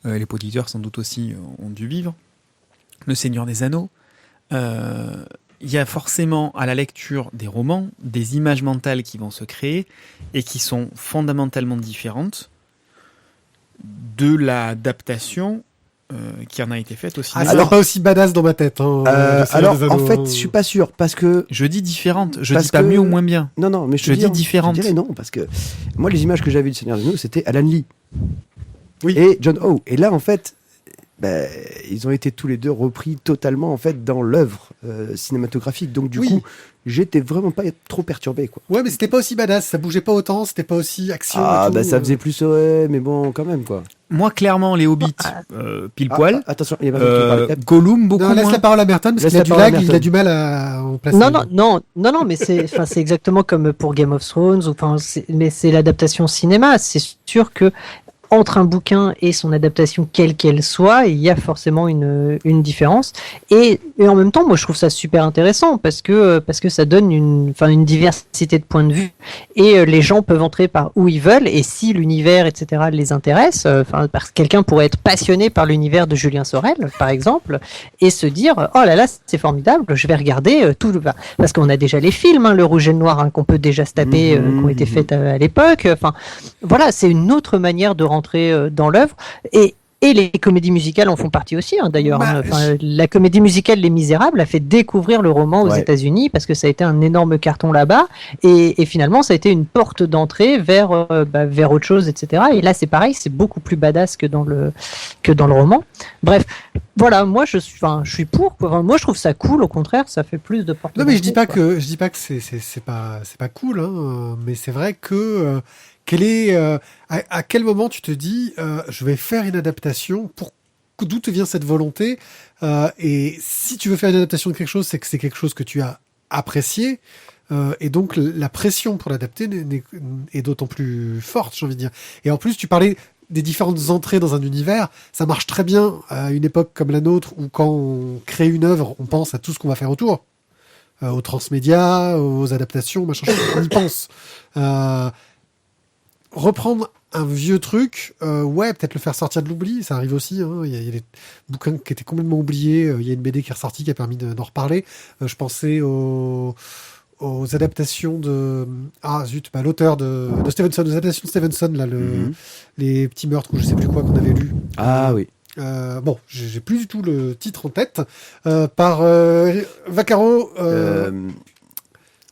[SPEAKER 5] les auditeurs sans doute aussi, ont dû vivre. Le Seigneur des Anneaux. Il y a forcément, à la lecture des romans, des images mentales qui vont se créer et qui sont fondamentalement différentes de l'adaptation qui en a été faite au cinéma.
[SPEAKER 3] Alors pas aussi badass dans ma tête.
[SPEAKER 1] Alors, en fait, je suis pas sûr, parce que...
[SPEAKER 5] Je dis différente, je dis pas mieux ou moins bien.
[SPEAKER 1] Non, mais
[SPEAKER 5] je dis différente.
[SPEAKER 1] Je dirais non, parce que moi, les images que j'avais du Seigneur des Anneaux, c'était Alan Lee.
[SPEAKER 3] Oui.
[SPEAKER 1] Et John Howe. Et là, en fait, ils ont été tous les deux repris totalement, en fait, dans l'œuvre cinématographique. Donc, du coup, j'étais vraiment pas trop perturbé, quoi.
[SPEAKER 3] Ouais, mais c'était pas aussi badass, ça bougeait pas autant, c'était pas aussi action.
[SPEAKER 1] Ah,
[SPEAKER 3] et tout,
[SPEAKER 1] ça faisait plus, mais bon, quand même, quoi.
[SPEAKER 5] Moi, clairement, les Hobbits, pile poil.
[SPEAKER 1] Attention, il y a pas qui parlait.
[SPEAKER 5] Gollum, beaucoup
[SPEAKER 3] non, laisse
[SPEAKER 5] moins.
[SPEAKER 3] la parole à Merton, parce qu'il a du lag, il a du mal à en placer.
[SPEAKER 4] Non, mais c'est exactement comme pour Game of Thrones, mais c'est l'adaptation cinéma. C'est sûr que entre un bouquin et son adaptation quelle qu'elle soit, il y a forcément une différence. Et en même temps, moi, je trouve ça super intéressant parce que ça donne une diversité de points de vue et les gens peuvent entrer par où ils veulent. Et si l'univers, etc., les intéresse, parce que quelqu'un pourrait être passionné par l'univers de Julien Sorel, par exemple, et se dire oh là là, c'est formidable, je vais regarder tout. Parce qu'on a déjà les films, Le Rouge et le Noir, qu'on peut déjà se taper, qui ont été faits à l'époque. Enfin, voilà, c'est une autre manière de rentrer dans l'œuvre et les comédies musicales en font partie aussi, d'ailleurs. La comédie musicale Les Misérables a fait découvrir le roman aux États-Unis parce que ça a été un énorme carton là-bas et finalement ça a été une porte d'entrée vers autre chose, etc. Et là c'est pareil, c'est beaucoup plus badass que dans le roman. Bref, voilà, moi je suis pour. Moi je trouve ça cool, au contraire, ça fait plus de porte.
[SPEAKER 3] Non, mais je dis pas que c'est pas cool, mais c'est vrai que à quel moment tu te dis je vais faire une adaptation, d'où te vient cette volonté, et si tu veux faire une adaptation de quelque chose, c'est que c'est quelque chose que tu as apprécié, et donc la pression pour l'adapter est d'autant plus forte, j'ai envie de dire. Et en plus tu parlais des différentes entrées dans un univers, ça marche très bien à une époque comme la nôtre où quand on crée une œuvre, on pense à tout ce qu'on va faire autour, aux transmédia, aux adaptations, machin, on y pense. Reprendre un vieux truc, peut-être le faire sortir de l'oubli, ça arrive aussi. Il y a des bouquins qui étaient complètement oubliés. Il y a une BD qui est ressortie qui a permis d'en reparler. Je pensais aux adaptations de l'auteur de Stevenson, aux adaptations de Stevenson, là, les petits meurtres ou je sais plus quoi qu'on avait lu.
[SPEAKER 1] Ah oui.
[SPEAKER 3] J'ai plus du tout le titre en tête. Par Vaccaro.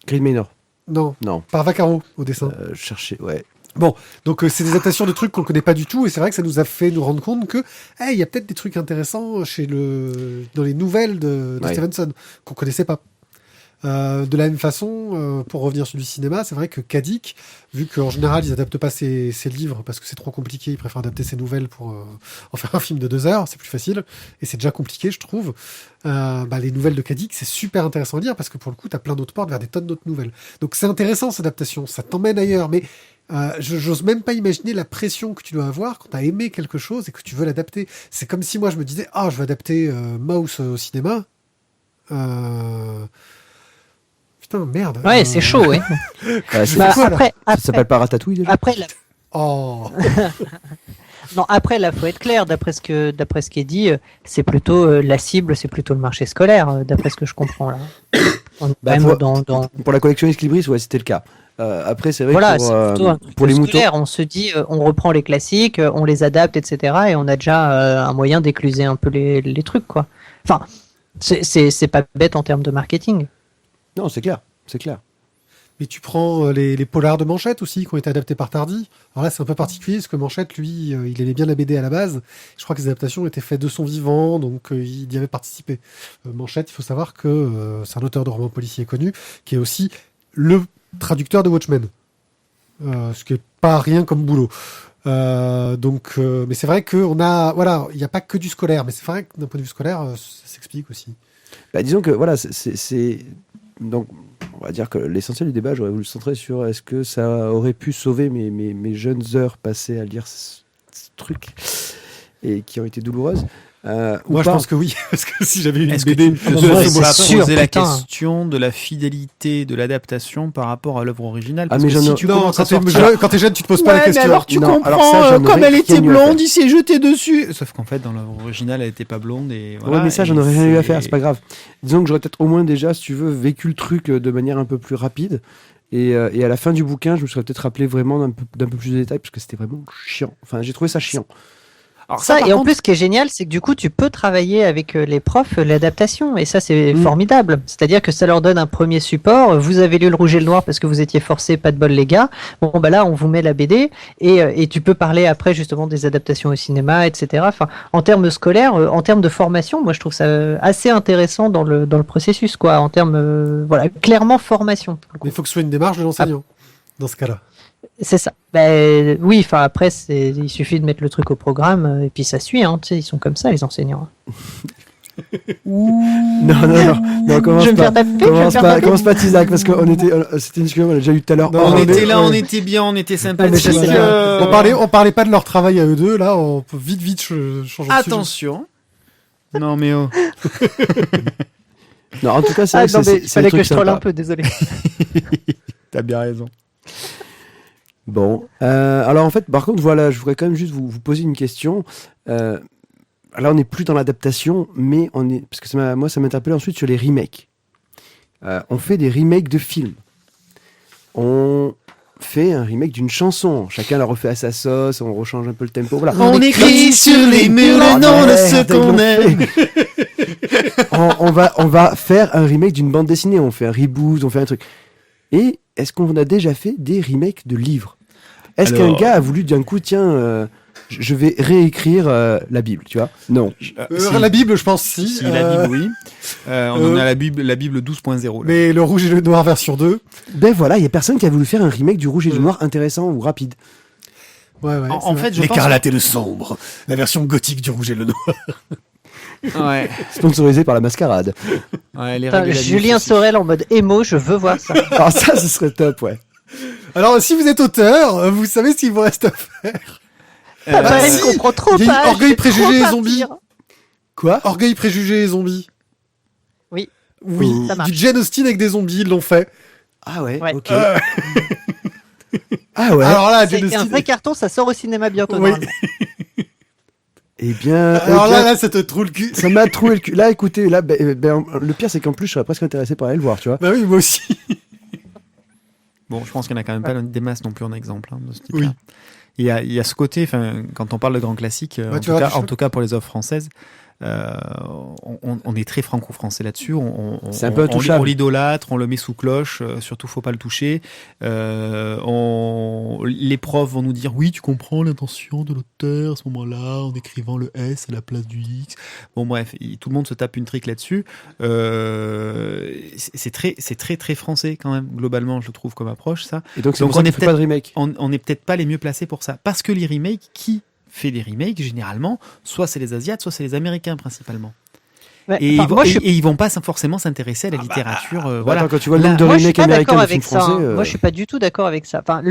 [SPEAKER 1] Green Manor.
[SPEAKER 3] Non. Par Vaccaro au dessin.
[SPEAKER 1] Chercher, ouais.
[SPEAKER 3] Bon, donc c'est des adaptations de trucs qu'on connaît pas du tout, et c'est vrai que ça nous a fait nous rendre compte que il y a peut-être des trucs intéressants dans les nouvelles de Stevenson qu'on connaissait pas. De la même façon, pour revenir sur du cinéma, c'est vrai que Kadik, vu qu'en général ils adaptent pas ses livres parce que c'est trop compliqué, ils préfèrent adapter ses nouvelles pour en faire un film de 2 heures, c'est plus facile, et c'est déjà compliqué, je trouve. Les nouvelles de Kadik, c'est super intéressant à lire parce que pour le coup, t'as plein d'autres portes vers des tonnes d'autres nouvelles. Donc c'est intéressant cette adaptation, ça t'emmène ailleurs, mais j'ose même pas imaginer la pression que tu dois avoir quand t'as aimé quelque chose et que tu veux l'adapter. C'est comme si moi je me disais je vais adapter Mouse au cinéma. Putain, merde.
[SPEAKER 4] Ouais, c'est chaud, ouais.
[SPEAKER 1] Ça s'appelle pas Ratatouille déjà.
[SPEAKER 4] Après, Non, après, là, faut être clair. D'après ce qui est dit, c'est plutôt la cible, c'est plutôt le marché scolaire, d'après ce que je comprends là. On est
[SPEAKER 1] Bah,
[SPEAKER 4] quand même
[SPEAKER 1] pour- Pour la collectionniste Libris, ouais, c'était le cas. Après, c'est vrai
[SPEAKER 4] Voilà,
[SPEAKER 1] que
[SPEAKER 4] c'est plutôt un truc
[SPEAKER 1] pour les moutons.
[SPEAKER 4] scolaire. On se dit, on reprend les classiques, on les adapte, etc. Et on a déjà un moyen d'écluser un peu les trucs, quoi. Enfin, c'est pas bête en termes de marketing.
[SPEAKER 1] Non, c'est clair, c'est clair.
[SPEAKER 3] Mais tu prends les polars de Manchette aussi, qui ont été adaptés par Tardy. Alors là, c'est un peu particulier, parce que Manchette, lui, il aimait bien la BD à la base. Je crois que les adaptations étaient faites de son vivant, donc il y avait participé. Manchette, il faut savoir que c'est un auteur de romans policiers connu, qui est aussi le traducteur de Watchmen. Ce qui est pas rien comme boulot. Mais c'est vrai qu'on a, voilà, il n'y a pas que du scolaire, mais c'est vrai que d'un point de vue scolaire, ça s'explique aussi.
[SPEAKER 1] Bah, disons que voilà, donc on va dire que l'essentiel du débat, j'aurais voulu le centrer sur est-ce que ça aurait pu sauver mes jeunes heures passées à lire ce truc et qui ont été douloureuses. Ou
[SPEAKER 3] Moi, je
[SPEAKER 1] pas.
[SPEAKER 3] pense que oui, parce que si j'avais une
[SPEAKER 5] Est-ce que
[SPEAKER 3] BD,
[SPEAKER 5] tu ne te
[SPEAKER 4] Ouais,
[SPEAKER 5] serais
[SPEAKER 4] c'est
[SPEAKER 5] pas
[SPEAKER 4] sûr,
[SPEAKER 5] posé la
[SPEAKER 4] putain.
[SPEAKER 5] question de la fidélité de l'adaptation par rapport à l'œuvre originale?
[SPEAKER 1] Ah,
[SPEAKER 5] Parce
[SPEAKER 1] mais
[SPEAKER 5] que
[SPEAKER 1] j'en
[SPEAKER 5] si
[SPEAKER 1] ai-
[SPEAKER 5] tu
[SPEAKER 3] non,
[SPEAKER 5] commences à
[SPEAKER 3] quand t'es
[SPEAKER 5] sortir...
[SPEAKER 3] quand t'es jeune, tu te poses pas la
[SPEAKER 5] Ouais, mais
[SPEAKER 3] question.
[SPEAKER 5] alors tu
[SPEAKER 1] Non, alors
[SPEAKER 5] comprends,
[SPEAKER 1] ça, j'en
[SPEAKER 5] comme
[SPEAKER 1] aurais
[SPEAKER 5] elle était
[SPEAKER 1] rien eu à
[SPEAKER 5] blonde,
[SPEAKER 1] faire.
[SPEAKER 5] il s'est jeté dessus. Sauf qu'en fait, dans l'œuvre originale, elle était pas blonde et voilà.
[SPEAKER 1] Ouais, mais ça, j'en
[SPEAKER 5] et
[SPEAKER 1] aurais rien eu à faire, c'est pas grave. Disons que j'aurais peut-être au moins déjà, si tu veux, vécu le truc de manière un peu plus rapide. Et à la fin du bouquin, je me serais peut-être rappelé vraiment d'un peu plus de détails, parce que c'était vraiment chiant. Enfin, j'ai trouvé ça chiant.
[SPEAKER 5] Alors
[SPEAKER 4] Ça,
[SPEAKER 5] par
[SPEAKER 4] et en
[SPEAKER 5] contre,
[SPEAKER 4] plus, ce qui est génial, c'est que du coup, tu peux travailler avec les profs l'adaptation, et ça, c'est formidable. C'est-à-dire que ça leur donne un premier support. Vous avez lu le Rouge et le Noir parce que vous étiez forcés, pas de bol, les gars. Bon, bah là, on vous met la BD, et tu peux parler après justement des adaptations au cinéma, etc. Enfin, en termes scolaires, en termes de formation, moi, je trouve ça assez intéressant dans le processus, quoi. En termes, voilà, clairement formation. pour le coup.
[SPEAKER 3] Mais il faut que ce soit une démarche de l'enseignant, dans ce cas-là.
[SPEAKER 4] C'est ça. Ben, oui, enfin après, il suffit de mettre le truc au programme et puis ça suit. Hein, tu sais, ils sont comme ça, les enseignants.
[SPEAKER 1] Non, commence
[SPEAKER 4] Je vais me
[SPEAKER 1] pas.
[SPEAKER 4] faire taper, je vais me faire taper.
[SPEAKER 1] Commence pas, Tisac, parce que c'était une discussion qu'on a déjà eu tout à l'heure.
[SPEAKER 3] Non,
[SPEAKER 5] on
[SPEAKER 3] mais-
[SPEAKER 5] était là, on était bien, on était sympathique.
[SPEAKER 4] je sais bien.
[SPEAKER 3] On parlait pas de leur travail à eux deux, là, on peut vite changer de sujet.
[SPEAKER 5] Attention. Non mais oh.
[SPEAKER 1] Non, en tout cas, c'est
[SPEAKER 4] Ah
[SPEAKER 1] vrai
[SPEAKER 4] non,
[SPEAKER 1] que
[SPEAKER 4] mais
[SPEAKER 1] c'est
[SPEAKER 4] il fallait
[SPEAKER 1] des
[SPEAKER 4] que
[SPEAKER 1] trucs
[SPEAKER 4] je troll
[SPEAKER 1] sympas.
[SPEAKER 4] un peu, désolé.
[SPEAKER 5] T'as bien raison.
[SPEAKER 1] Bon, alors en fait, par contre, voilà, je voudrais quand même juste vous poser une question. Là, on n'est plus dans l'adaptation, mais parce que moi, ça m'interpelle ensuite sur les remakes. On fait des remakes de films. On fait un remake d'une chanson. Chacun la refait à sa sauce, on rechange un peu le tempo. Voilà.
[SPEAKER 5] On écrit sur les murs le nom de ce qu'on aime.
[SPEAKER 1] on va faire un remake d'une bande dessinée. On fait un reboot, on fait un truc. Et est-ce qu'on a déjà fait des remakes de livres? Est-ce qu'un
[SPEAKER 5] Alors-
[SPEAKER 1] gars a voulu d'un coup, tiens, je vais réécrire la Bible, tu vois? Non.
[SPEAKER 3] La Bible, je pense, si.
[SPEAKER 5] Si, la Bible, oui. On en a la Bible 12.0. là.
[SPEAKER 3] Mais le Rouge et le Noir version 2.
[SPEAKER 1] Ben voilà, il y a personne qui a voulu faire un remake du Rouge et du Noir intéressant ou rapide.
[SPEAKER 3] Ouais,
[SPEAKER 5] En fait, je pense...
[SPEAKER 3] L'écarlate et le sombre. La version gothique du Rouge et le Noir.
[SPEAKER 5] Ouais.
[SPEAKER 1] Sponsorisé par la mascarade.
[SPEAKER 5] Ouais, les
[SPEAKER 4] Putain,
[SPEAKER 5] règles de la
[SPEAKER 4] Julien
[SPEAKER 5] musique.
[SPEAKER 4] Sorel en mode émo, je veux voir ça.
[SPEAKER 1] Alors ça, ce serait top, ouais.
[SPEAKER 3] Alors, si vous êtes auteur, vous savez ce qu'il vous reste à faire.
[SPEAKER 4] Papa,
[SPEAKER 3] si.
[SPEAKER 4] il comprend trop
[SPEAKER 3] Il y a eu
[SPEAKER 4] pas.
[SPEAKER 3] Orgueil,
[SPEAKER 4] je vais trop
[SPEAKER 3] préjugés et
[SPEAKER 4] partir.
[SPEAKER 3] zombies.
[SPEAKER 1] Quoi?
[SPEAKER 3] Orgueil, préjugés et zombies.
[SPEAKER 4] Oui.
[SPEAKER 3] Oui,
[SPEAKER 4] Ça marche.
[SPEAKER 3] du Jane Austen avec des zombies, ils l'ont fait.
[SPEAKER 1] Ah ouais,
[SPEAKER 4] Ouais.
[SPEAKER 1] ok. Ah ouais.
[SPEAKER 3] Alors là, Jane
[SPEAKER 4] C'est un
[SPEAKER 3] Austen.
[SPEAKER 4] vrai carton, ça sort au cinéma bientôt.
[SPEAKER 3] Oui.
[SPEAKER 4] normalement.
[SPEAKER 1] Eh bien,
[SPEAKER 3] Alors là, ça te trouve le cul.
[SPEAKER 1] ça m'a trouvé le cul. Là, écoutez, là, le pire, c'est qu'en plus, je serais presque intéressé par aller le voir, tu vois.
[SPEAKER 3] Bah oui, moi aussi.
[SPEAKER 5] Bon, je pense qu'il n'y en a quand même pas des masses non plus en exemple de ce type-là.
[SPEAKER 3] Oui.
[SPEAKER 5] Il y a ce côté, quand on parle de grand classique,
[SPEAKER 3] Bah, tu verras,
[SPEAKER 5] en tout cas pour les offres françaises, on est très franco-français là-dessus.
[SPEAKER 1] C'est un peu intouchable.
[SPEAKER 5] On l'idolâtre, on le met sous cloche, surtout faut pas le toucher. Les profs vont nous dire oui, tu comprends l'intention de l'auteur à ce moment-là en écrivant le S à la place du X. Bon bref, tout le monde se tape une trique là-dessus. C'est très très français quand même globalement, je trouve comme approche ça.
[SPEAKER 1] Et donc, c'est
[SPEAKER 5] Donc,
[SPEAKER 1] pour ça
[SPEAKER 5] on est
[SPEAKER 1] qu'on fait pas de remake.
[SPEAKER 5] On n'est peut-être pas les mieux placés pour ça. Parce que les remakes, qui fait des remakes, généralement, soit c'est les Asiates, soit c'est les Américains principalement.
[SPEAKER 4] Ouais,
[SPEAKER 5] et,
[SPEAKER 4] enfin, moi,
[SPEAKER 5] et ils vont pas forcément s'intéresser à la littérature. Voilà.
[SPEAKER 1] Attends, quand tu vois le nombre de
[SPEAKER 4] Moi, je suis
[SPEAKER 1] remakes
[SPEAKER 4] pas
[SPEAKER 1] américains
[SPEAKER 4] d'accord
[SPEAKER 1] de
[SPEAKER 4] avec
[SPEAKER 1] films
[SPEAKER 4] ça.
[SPEAKER 1] français,
[SPEAKER 4] Moi, je suis pas du tout d'accord avec ça. Enfin,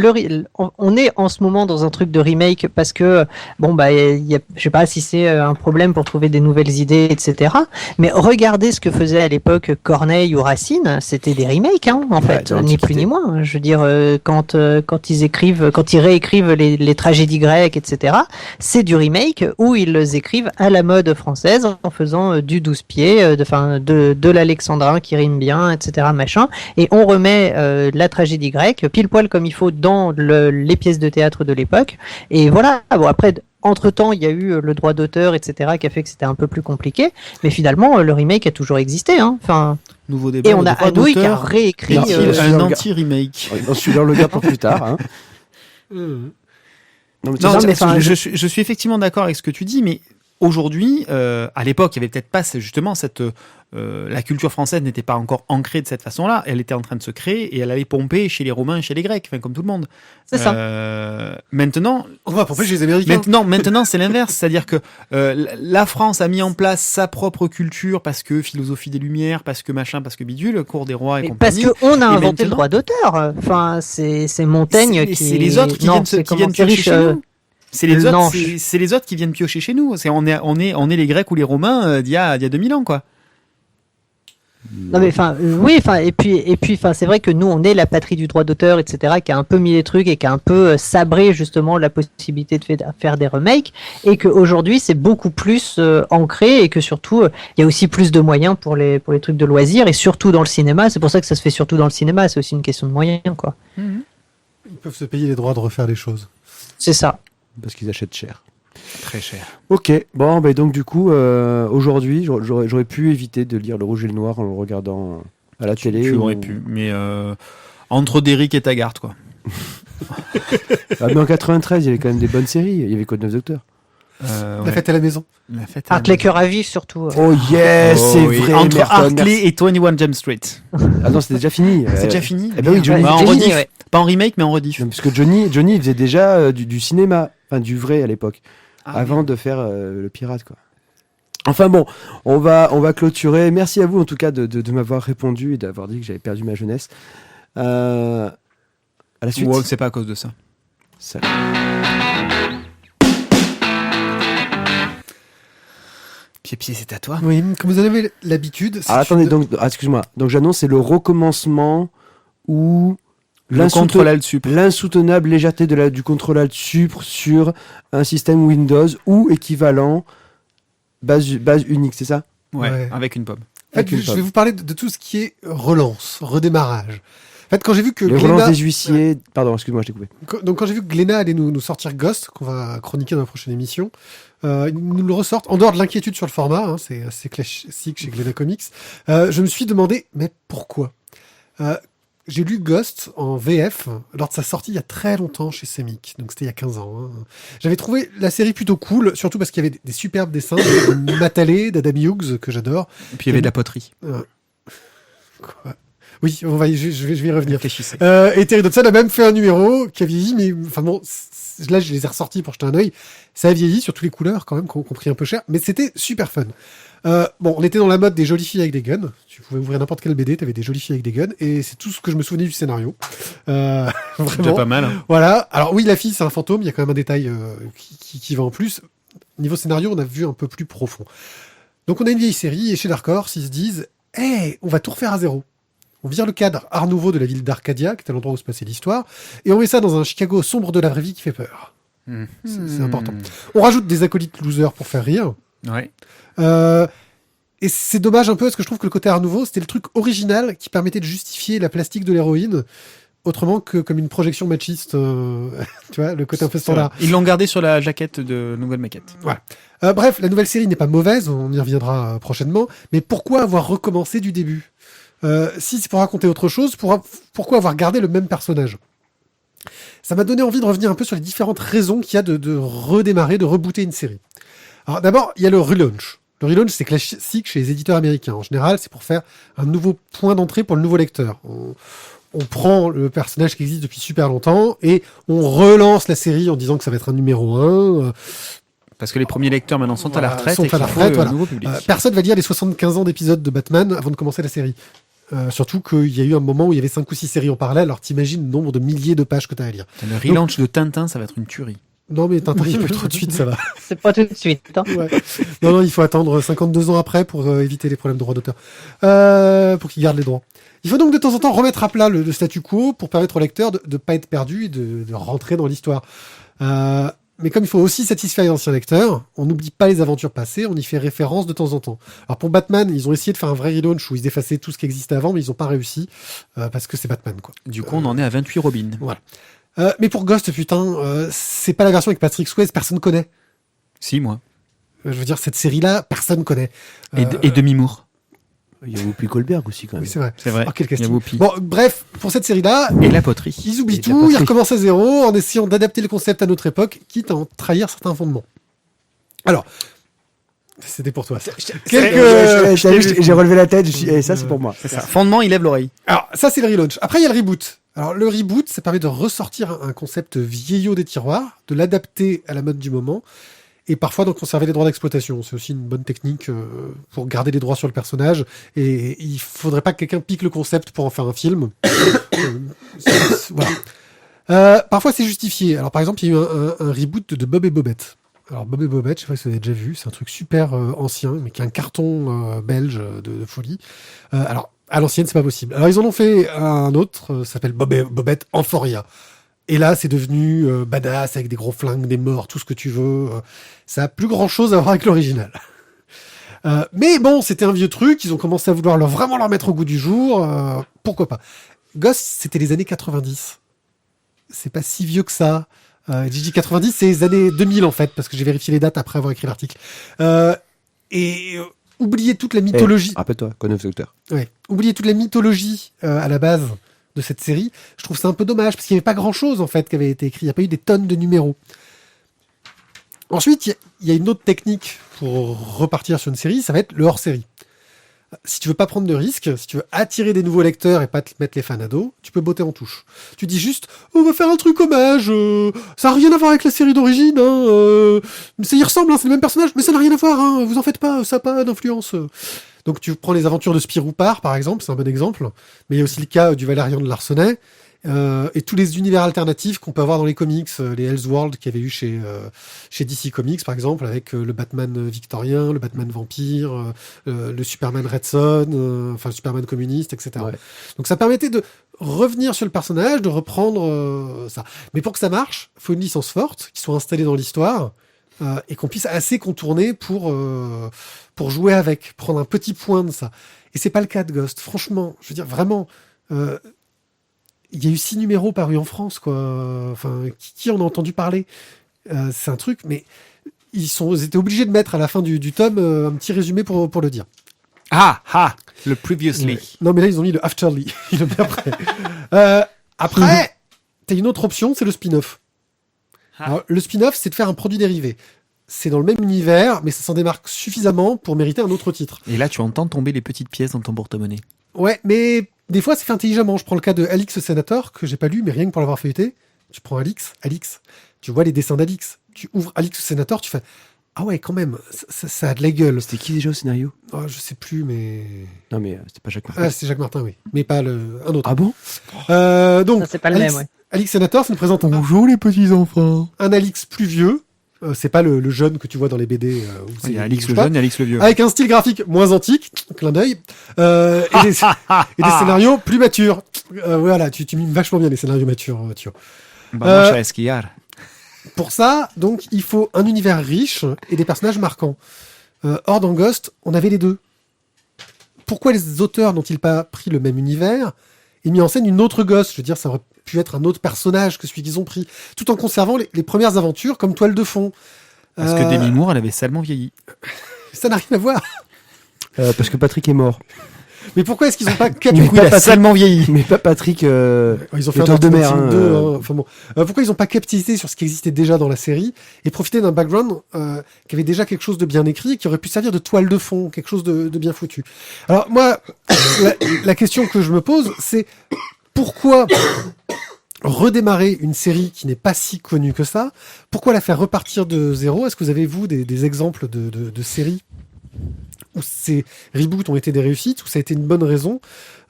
[SPEAKER 4] on est en ce moment dans un truc de remake parce que bon bah je sais pas si c'est un problème pour trouver des nouvelles idées, etc. Mais regardez ce que faisait à l'époque Corneille ou Racine, c'était des remakes, hein, en fait,
[SPEAKER 1] de
[SPEAKER 4] ni plus
[SPEAKER 1] l'Antiquité.
[SPEAKER 4] ni moins. Je veux dire, quand ils réécrivent les tragédies grecques, etc. C'est du remake où ils les écrivent à la mode française en faisant du 12 pieds, de l'alexandrin qui rime bien, etc. machin, et on remet la tragédie grecque pile poil comme il faut dans les pièces de théâtre de l'époque. Et voilà. Bon, après, entre-temps, il y a eu le droit d'auteur, etc., qui a fait que c'était un peu plus compliqué. Mais finalement, le remake a toujours existé. Hein. Enfin,
[SPEAKER 5] Nouveau débat.
[SPEAKER 4] et on
[SPEAKER 5] le
[SPEAKER 4] a
[SPEAKER 5] droit
[SPEAKER 4] Anouilh qui a
[SPEAKER 5] d'auteur
[SPEAKER 4] réécrit.
[SPEAKER 5] est-il
[SPEAKER 1] euh,
[SPEAKER 5] un anti-remake.
[SPEAKER 1] On suit le gars pour plus tard. Hein. Non, mais
[SPEAKER 5] Non,
[SPEAKER 4] mais enfin,
[SPEAKER 5] je suis effectivement d'accord avec ce que tu dis, mais aujourd'hui, à l'époque, il n'y avait peut-être pas justement la culture française n'était pas encore ancrée de cette façon-là. Elle était en train de se créer et elle allait pomper chez les Romains et chez les Grecs, enfin, comme tout le monde.
[SPEAKER 4] C'est ça.
[SPEAKER 5] Maintenant,
[SPEAKER 3] On va pomper chez les Américains.
[SPEAKER 5] maintenant c'est l'inverse, c'est-à-dire que la France a mis en place sa propre culture parce que philosophie des Lumières, parce que machin, parce que bidule, cour des rois et
[SPEAKER 4] mais
[SPEAKER 5] compagnie.
[SPEAKER 4] parce qu'on a inventé
[SPEAKER 5] maintenant-
[SPEAKER 4] le droit d'auteur. Enfin, c'est Montaigne qui.
[SPEAKER 5] C'est les autres qui
[SPEAKER 4] Non,
[SPEAKER 5] viennent,
[SPEAKER 4] c'est
[SPEAKER 5] qui viennent
[SPEAKER 4] comment
[SPEAKER 5] piocher chez nous. C'est les autres,
[SPEAKER 4] non,
[SPEAKER 5] c'est les autres qui viennent piocher chez nous. On est les Grecs ou les Romains d'il y a 2000 ans, quoi.
[SPEAKER 4] Non mais enfin oui, enfin et puis enfin c'est vrai que nous on est la patrie du droit d'auteur, etc., qui a un peu mis les trucs et qui a un peu sabré justement la possibilité de faire des remakes, et qu'aujourd'hui c'est beaucoup plus ancré, et que surtout il y a aussi plus de moyens pour les trucs de loisirs, et surtout dans le cinéma. C'est pour ça que ça se fait surtout dans le cinéma. C'est aussi une question de moyens, quoi.
[SPEAKER 3] Ils peuvent se payer les droits de refaire les choses.
[SPEAKER 4] C'est ça.
[SPEAKER 1] Parce qu'ils achètent cher.
[SPEAKER 5] Très cher.
[SPEAKER 1] Ok, bon, bah, donc du coup, aujourd'hui, j'aurais pu éviter de lire Le Rouge et le Noir en le regardant à la télé.
[SPEAKER 5] Tu aurais pu, mais entre Derrick et Taggart, quoi.
[SPEAKER 1] Ah, mais en 93, il y avait quand même des bonnes séries. Il y avait Code 9 Docteurs.
[SPEAKER 3] La fête à la maison.
[SPEAKER 5] La fête à la
[SPEAKER 4] Hartley Cœur à vif surtout.
[SPEAKER 1] Oh yes,
[SPEAKER 5] Oh
[SPEAKER 1] c'est
[SPEAKER 5] oui.
[SPEAKER 1] vrai.
[SPEAKER 5] Entre
[SPEAKER 1] Merton,
[SPEAKER 5] Hartley
[SPEAKER 1] merci.
[SPEAKER 5] et 21 Jump Street.
[SPEAKER 1] Ah non, c'était déjà fini.
[SPEAKER 5] C'est déjà fini.
[SPEAKER 1] Eh ben oui, Johnny.
[SPEAKER 5] Bah, en
[SPEAKER 4] Johnny,
[SPEAKER 5] rediff.
[SPEAKER 4] ouais.
[SPEAKER 5] Pas en remake, mais en rediff.
[SPEAKER 1] Non, parce que Johnny il faisait déjà du cinéma, enfin du vrai à l'époque, avant de faire le pirate, quoi. Enfin bon, on va clôturer. Merci à vous en tout cas de m'avoir répondu et d'avoir dit que j'avais perdu ma jeunesse. À la suite.
[SPEAKER 5] Ouais, c'est pas à cause de ça.
[SPEAKER 1] Salut.
[SPEAKER 5] Pied, c'est à toi.
[SPEAKER 3] Oui, comme vous en avez l'habitude.
[SPEAKER 1] Ah, attendez, donc, excuse-moi. Donc j'annonce, c'est le recommencement ou
[SPEAKER 5] Le contrôle alt sup.
[SPEAKER 1] l'insoutenable légèreté du contrôle alt sup sur un système Windows ou équivalent base unique, c'est ça?
[SPEAKER 3] Ouais.
[SPEAKER 5] Avec une pomme.
[SPEAKER 3] En fait,
[SPEAKER 1] Avec une
[SPEAKER 3] je vais vous parler de tout ce qui est relance, redémarrage. En fait, quand j'ai vu que
[SPEAKER 1] Les
[SPEAKER 3] Glénat,
[SPEAKER 1] relances des huissiers. Pardon, excuse-moi, je t'ai coupé.
[SPEAKER 3] quand j'ai vu que Glénat allait nous sortir Ghost, qu'on va chroniquer dans la prochaine émission, ils nous le ressortent. En dehors de l'inquiétude sur le format, hein, c'est assez classique chez Glénat Comics, je me suis demandé, mais pourquoi j'ai lu Ghost en VF lors de sa sortie il y a très longtemps chez Semic, donc c'était il y a 15 ans. Hein. J'avais trouvé la série plutôt cool, surtout parce qu'il y avait des superbes dessins de Matalé, d'Adam Hughes, que j'adore.
[SPEAKER 5] Et puis il y avait de la poterie.
[SPEAKER 3] Quoi oui, je vais y revenir.
[SPEAKER 5] Réfléchissez.
[SPEAKER 3] Et Terry Dodson a même fait un numéro qui a vieilli, mais enfin bon, là je les ai ressortis pour jeter un œil. Ça a vieilli, surtout les couleurs quand même, qu'on pris un peu cher, mais c'était super fun. Bon, on était dans la mode des jolies filles avec des guns. Tu pouvais ouvrir n'importe quelle BD, t'avais des jolies filles avec des guns, et c'est tout ce que je me souvenais du scénario.
[SPEAKER 5] C'est déjà
[SPEAKER 3] Vraiment.
[SPEAKER 5] pas mal. Hein.
[SPEAKER 3] Voilà. Alors oui, la fille c'est un fantôme, il y a quand même un détail qui va en plus. Niveau scénario, on a vu un peu plus profond. Donc on a une vieille série, et chez Dark Horse, ils se disent, hey, on va tout refaire à zéro. On vire le cadre Art Nouveau de la ville d'Arcadia, qui est l'endroit où se passait l'histoire, et on met ça dans un Chicago sombre de la vraie vie qui fait peur. C'est important. On rajoute des acolytes losers pour faire rire.
[SPEAKER 5] Ouais.
[SPEAKER 3] Et c'est dommage un peu, parce que je trouve que le côté Art Nouveau, c'était le truc original qui permettait de justifier la plastique de l'héroïne, autrement que comme une projection machiste, tu vois, le côté un peu standard.
[SPEAKER 5] Ils l'ont gardé sur la jaquette de nouvelle maquette.
[SPEAKER 3] Bref, la nouvelle série n'est pas mauvaise, on y reviendra prochainement, mais pourquoi avoir recommencé du début si c'est pour raconter autre chose, pourquoi avoir gardé le même personnage? Ça m'a donné envie de revenir un peu sur les différentes raisons qu'il y a de redémarrer, de rebooter une série. Alors d'abord, il y a le relaunch. Le relaunch, c'est classique chez les éditeurs américains. En général, c'est pour faire un nouveau point d'entrée pour le nouveau lecteur. On prend le personnage qui existe depuis super longtemps et on relance la série en disant que ça va être un numéro 1.
[SPEAKER 5] Parce que les premiers lecteurs maintenant sont à la retraite
[SPEAKER 3] sont
[SPEAKER 5] et
[SPEAKER 3] à la
[SPEAKER 5] qu'il faut
[SPEAKER 3] retraite,
[SPEAKER 5] un
[SPEAKER 3] voilà.
[SPEAKER 5] nouveau public.
[SPEAKER 3] Personne va lire les 75 ans d'épisodes de Batman avant de commencer la série. Surtout qu'il y a eu un moment où il y avait 5 ou 6 séries en parallèle, alors t'imagines le nombre de milliers de pages que t'as à lire.
[SPEAKER 5] Le relaunch de Tintin, ça va être une tuerie.
[SPEAKER 3] Non mais Tintin, il peut tout de suite, ça va.
[SPEAKER 4] C'est pas tout de suite. Hein.
[SPEAKER 3] Ouais. Non, il faut attendre 52 ans après pour éviter les problèmes de droits d'auteur. Pour qu'ils gardent les droits. Il faut donc de temps en temps remettre à plat le statu quo pour permettre au lecteur de ne pas être perdu et de rentrer dans l'histoire. Mais comme il faut aussi satisfaire les anciens lecteurs, on n'oublie pas les aventures passées, on y fait référence de temps en temps. Alors pour Batman, ils ont essayé de faire un vrai relaunch où ils effaçaient tout ce qui existait avant, mais ils n'ont pas réussi parce que c'est Batman, quoi.
[SPEAKER 5] Du coup, on en est à 28 Robin.
[SPEAKER 3] Voilà. Mais pour Ghost, putain, c'est pas la version avec Patrick Swayze, personne connaît.
[SPEAKER 5] Si, moi.
[SPEAKER 3] Je veux dire, cette série-là, personne connaît.
[SPEAKER 5] Et Demi-Moore.
[SPEAKER 1] Il y a Whoopi Goldberg aussi, quand même.
[SPEAKER 3] Oui, c'est vrai.
[SPEAKER 5] C'est vrai.
[SPEAKER 3] Oh, quel
[SPEAKER 5] Il y a
[SPEAKER 3] casting.
[SPEAKER 5] Whoopi.
[SPEAKER 3] Bon, bref, pour cette série-là,
[SPEAKER 5] Et la poterie.
[SPEAKER 3] ils oublient
[SPEAKER 1] Et
[SPEAKER 3] tout,
[SPEAKER 1] la
[SPEAKER 3] ils
[SPEAKER 1] poterie.
[SPEAKER 3] recommencent à zéro en essayant d'adapter le concept à notre époque, quitte à en trahir certains fondements. Alors, c'était pour toi.
[SPEAKER 1] J'ai relevé la tête, et ça, c'est pour moi.
[SPEAKER 5] C'est ça. Fondement, il lève l'oreille.
[SPEAKER 3] Alors, ça, c'est le relaunch. Après, il y a le reboot. Alors, le reboot, ça permet de ressortir un concept vieillot des tiroirs, de l'adapter à la mode du moment, et parfois d'en conserver les droits d'exploitation. C'est aussi une bonne technique pour garder les droits sur le personnage, et il faudrait pas que quelqu'un pique le concept pour en faire un film. Voilà. Parfois, c'est justifié. Alors, par exemple, il y a eu un reboot de Bob et Bobette. Alors, Bob et Bobette, je sais pas si vous avez déjà vu, c'est un truc super ancien, mais qui est un carton belge de folie. Alors, à l'ancienne, c'est pas possible. Alors, ils en ont fait un autre, ça s'appelle Bob et Bobette Euphoria. Et là, c'est devenu badass, avec des gros flingues, des morts, tout ce que tu veux. Ça a plus grand-chose à voir avec l'original. Mais bon, c'était un vieux truc, ils ont commencé à vouloir vraiment leur mettre au goût du jour. Pourquoi pas. Ghost, c'était les années 90. C'est pas si vieux que ça. J'ai dit 90, c'est les années 2000 en fait, parce que j'ai vérifié les dates après avoir écrit l'article. Oubliez toute la mythologie.
[SPEAKER 1] Rappelle-toi, Con of Doctor.
[SPEAKER 3] Ouais. Oubliez toute la mythologie à la base de cette série. Je trouve ça un peu dommage, parce qu'il n'y avait pas grand-chose en fait qui avait été écrit. Il n'y a pas eu des tonnes de numéros. Ensuite, il y a une autre technique pour repartir sur une série, ça va être le hors-série. Si tu veux pas prendre de risques, si tu veux attirer des nouveaux lecteurs et pas te mettre les fans à dos, tu peux botter en touche. Tu dis juste, on va faire un truc hommage, ça n'a rien à voir avec la série d'origine, ça y ressemble, c'est le même personnage, mais ça n'a rien à voir, vous en faites pas, ça n'a pas d'influence. Donc tu prends les aventures de Spirou par exemple, c'est un bon exemple, mais il y a aussi le cas du Valérian de Larsenet, et tous les univers alternatifs qu'on peut avoir dans les comics, les Elseworlds qu'il y avait eu chez DC Comics par exemple, avec le Batman victorien, le Batman vampire, le Superman Red Son, enfin le Superman communiste, etc.
[SPEAKER 1] Ouais.
[SPEAKER 3] Donc ça permettait de revenir sur le personnage, de reprendre ça. Mais pour que ça marche, il faut une licence forte, qui soit installée dans l'histoire, et qu'on puisse assez contourner pour jouer avec, prendre un petit point de ça. Et c'est pas le cas de Ghost. Franchement, je veux dire vraiment... il y a eu 6 numéros parus en France, quoi. Enfin, qui en a entendu parler? C'est un truc, mais ils étaient obligés de mettre à la fin du tome un petit résumé pour le dire.
[SPEAKER 5] Le previously.
[SPEAKER 3] Ouais. Non, mais là, ils ont mis le afterly. Ils l'ont mis après. Après, t'as une autre option, c'est le spin-off. Alors, le spin-off, c'est de faire un produit dérivé. C'est dans le même univers, mais ça s'en démarque suffisamment pour mériter un autre titre.
[SPEAKER 5] Et là, tu entends tomber les petites pièces dans ton porte-monnaie.
[SPEAKER 3] Ouais, mais des fois, c'est fait intelligemment. Je prends le cas de Alix Senator, que j'ai pas lu, mais rien que pour l'avoir feuilleté. Tu prends Alix, tu vois les dessins d'Alix. Tu ouvres Alix Senator, tu fais ah ouais, quand même, ça a de la gueule.
[SPEAKER 1] C'était qui déjà au scénario?
[SPEAKER 3] Oh, je sais plus, mais.
[SPEAKER 1] Non, mais c'était pas Jacques Martin.
[SPEAKER 3] Ah, c'est Jacques Martin, oui. Mais pas un autre.
[SPEAKER 1] Ah bon?
[SPEAKER 3] Donc,
[SPEAKER 4] Ça, c'est pas le même, ouais.
[SPEAKER 3] Alix Senator, ça nous présente
[SPEAKER 1] Bonjour les petits enfants.
[SPEAKER 3] un Alix plus vieux. C'est pas le jeune que tu vois dans les BD. Où
[SPEAKER 5] Il y a
[SPEAKER 3] il
[SPEAKER 5] Alix
[SPEAKER 3] bouge
[SPEAKER 5] le
[SPEAKER 3] pas.
[SPEAKER 5] jeune et Alix le vieux.
[SPEAKER 3] Avec un style graphique moins antique, clin d'œil, et des scénarios plus matures. Voilà, tu mimes vachement bien les scénarios matures, Thio.
[SPEAKER 5] Vamos a esquiar.
[SPEAKER 3] Pour ça, donc, il faut un univers riche et des personnages marquants. Or, dans Ghost, on avait les deux. Pourquoi les auteurs n'ont-ils pas pris le même univers et mis en scène une autre Ghost? Je veux dire, ça aurait pu être un autre personnage que celui qu'ils ont pris, tout en conservant les premières aventures comme toile de fond.
[SPEAKER 5] Parce que Demi Moore, elle avait salement vieilli.
[SPEAKER 3] Ça n'a rien à voir.
[SPEAKER 1] Parce que Patrick est mort.
[SPEAKER 3] Mais pourquoi est-ce qu'ils n'ont pas capté
[SPEAKER 1] Du coup, il a
[SPEAKER 5] salement vieilli.
[SPEAKER 1] Mais pas Patrick.
[SPEAKER 3] Ils ont fait un
[SPEAKER 1] Étoile de mer.
[SPEAKER 3] Ultimate Team 2, hein. Enfin bon. Pourquoi ils n'ont pas capitalisé sur ce qui existait déjà dans la série et profité d'un background qui avait déjà quelque chose de bien écrit et qui aurait pu servir de toile de fond, quelque chose de bien foutu. Alors moi, la question que je me pose, c'est pourquoi redémarrer une série qui n'est pas si connue que ça, pourquoi la faire repartir de zéro? Est-ce que vous avez, vous, des exemples de séries où ces reboots ont été des réussites, où ça a été une bonne raison?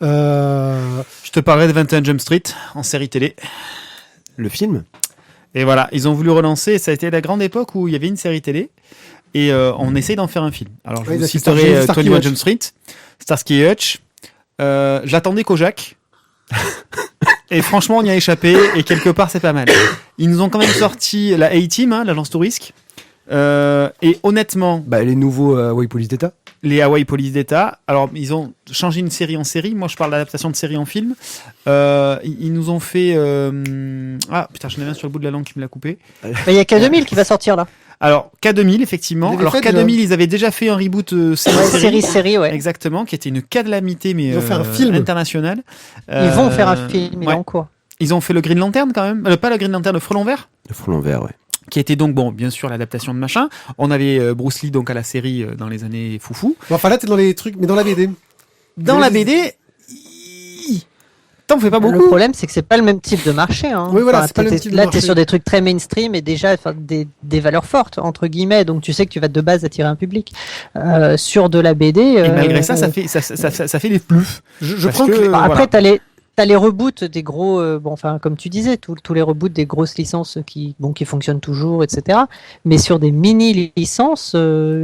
[SPEAKER 5] Je te parlais de 21 Jump Street en série télé.
[SPEAKER 1] Le film.
[SPEAKER 5] Et voilà, ils ont voulu relancer. Ça a été la grande époque où il y avait une série télé et on essaye d'en faire un film. Alors je vous citerai 21 Jump Street, Starsky et Hutch. J'attendais Kojak. Et franchement, on y a échappé et quelque part, c'est pas mal. Ils nous ont quand même sorti la A-Team, l'agence Touriste. Et honnêtement,
[SPEAKER 1] les nouveaux Hawaii Police d'État.
[SPEAKER 5] Les Hawaii Police d'État. Alors, ils ont changé une série en série. Moi, je parle d'adaptation de série en film. Ils nous ont fait... Ah, putain, j'en ai un sur le bout de la langue qui me l'a coupé.
[SPEAKER 4] Il y a K2000 qui va sortir, là.
[SPEAKER 5] Alors, K2000, effectivement. Alors, K2000, ils avaient déjà fait un reboot
[SPEAKER 4] série, ouais.
[SPEAKER 5] Exactement, qui était une calamité, mais
[SPEAKER 3] ils ont fait un film
[SPEAKER 5] international.
[SPEAKER 4] Ils vont faire un film, il est en cours.
[SPEAKER 5] Ils ont fait le Green Lantern, quand même. Pas le Green Lantern, le Frelon Vert.
[SPEAKER 1] Le Frelon Vert, ouais.
[SPEAKER 5] Qui était donc, bon, bien sûr, l'adaptation de machin. On avait Bruce Lee, donc, à la série dans les années foufou.
[SPEAKER 3] Bon, enfin, là, t'es dans les trucs, mais dans la BD.
[SPEAKER 5] Dans la BD... T'en fais pas beaucoup.
[SPEAKER 4] Le problème, c'est que c'est pas le même type de marché. Hein.
[SPEAKER 3] Oui, voilà, c'est pas le même type de
[SPEAKER 4] là,
[SPEAKER 3] marché.
[SPEAKER 4] t'es sur des trucs très mainstream et déjà des valeurs fortes, entre guillemets. Donc, tu sais que tu vas de base attirer un public. Sur de la BD.
[SPEAKER 5] Et malgré ça, ça fait des plus.
[SPEAKER 3] Je prends que.
[SPEAKER 4] Après, t'as les reboots des gros, comme tu disais, tous les reboots des grosses licences qui fonctionnent toujours, etc. Mais sur des mini licences,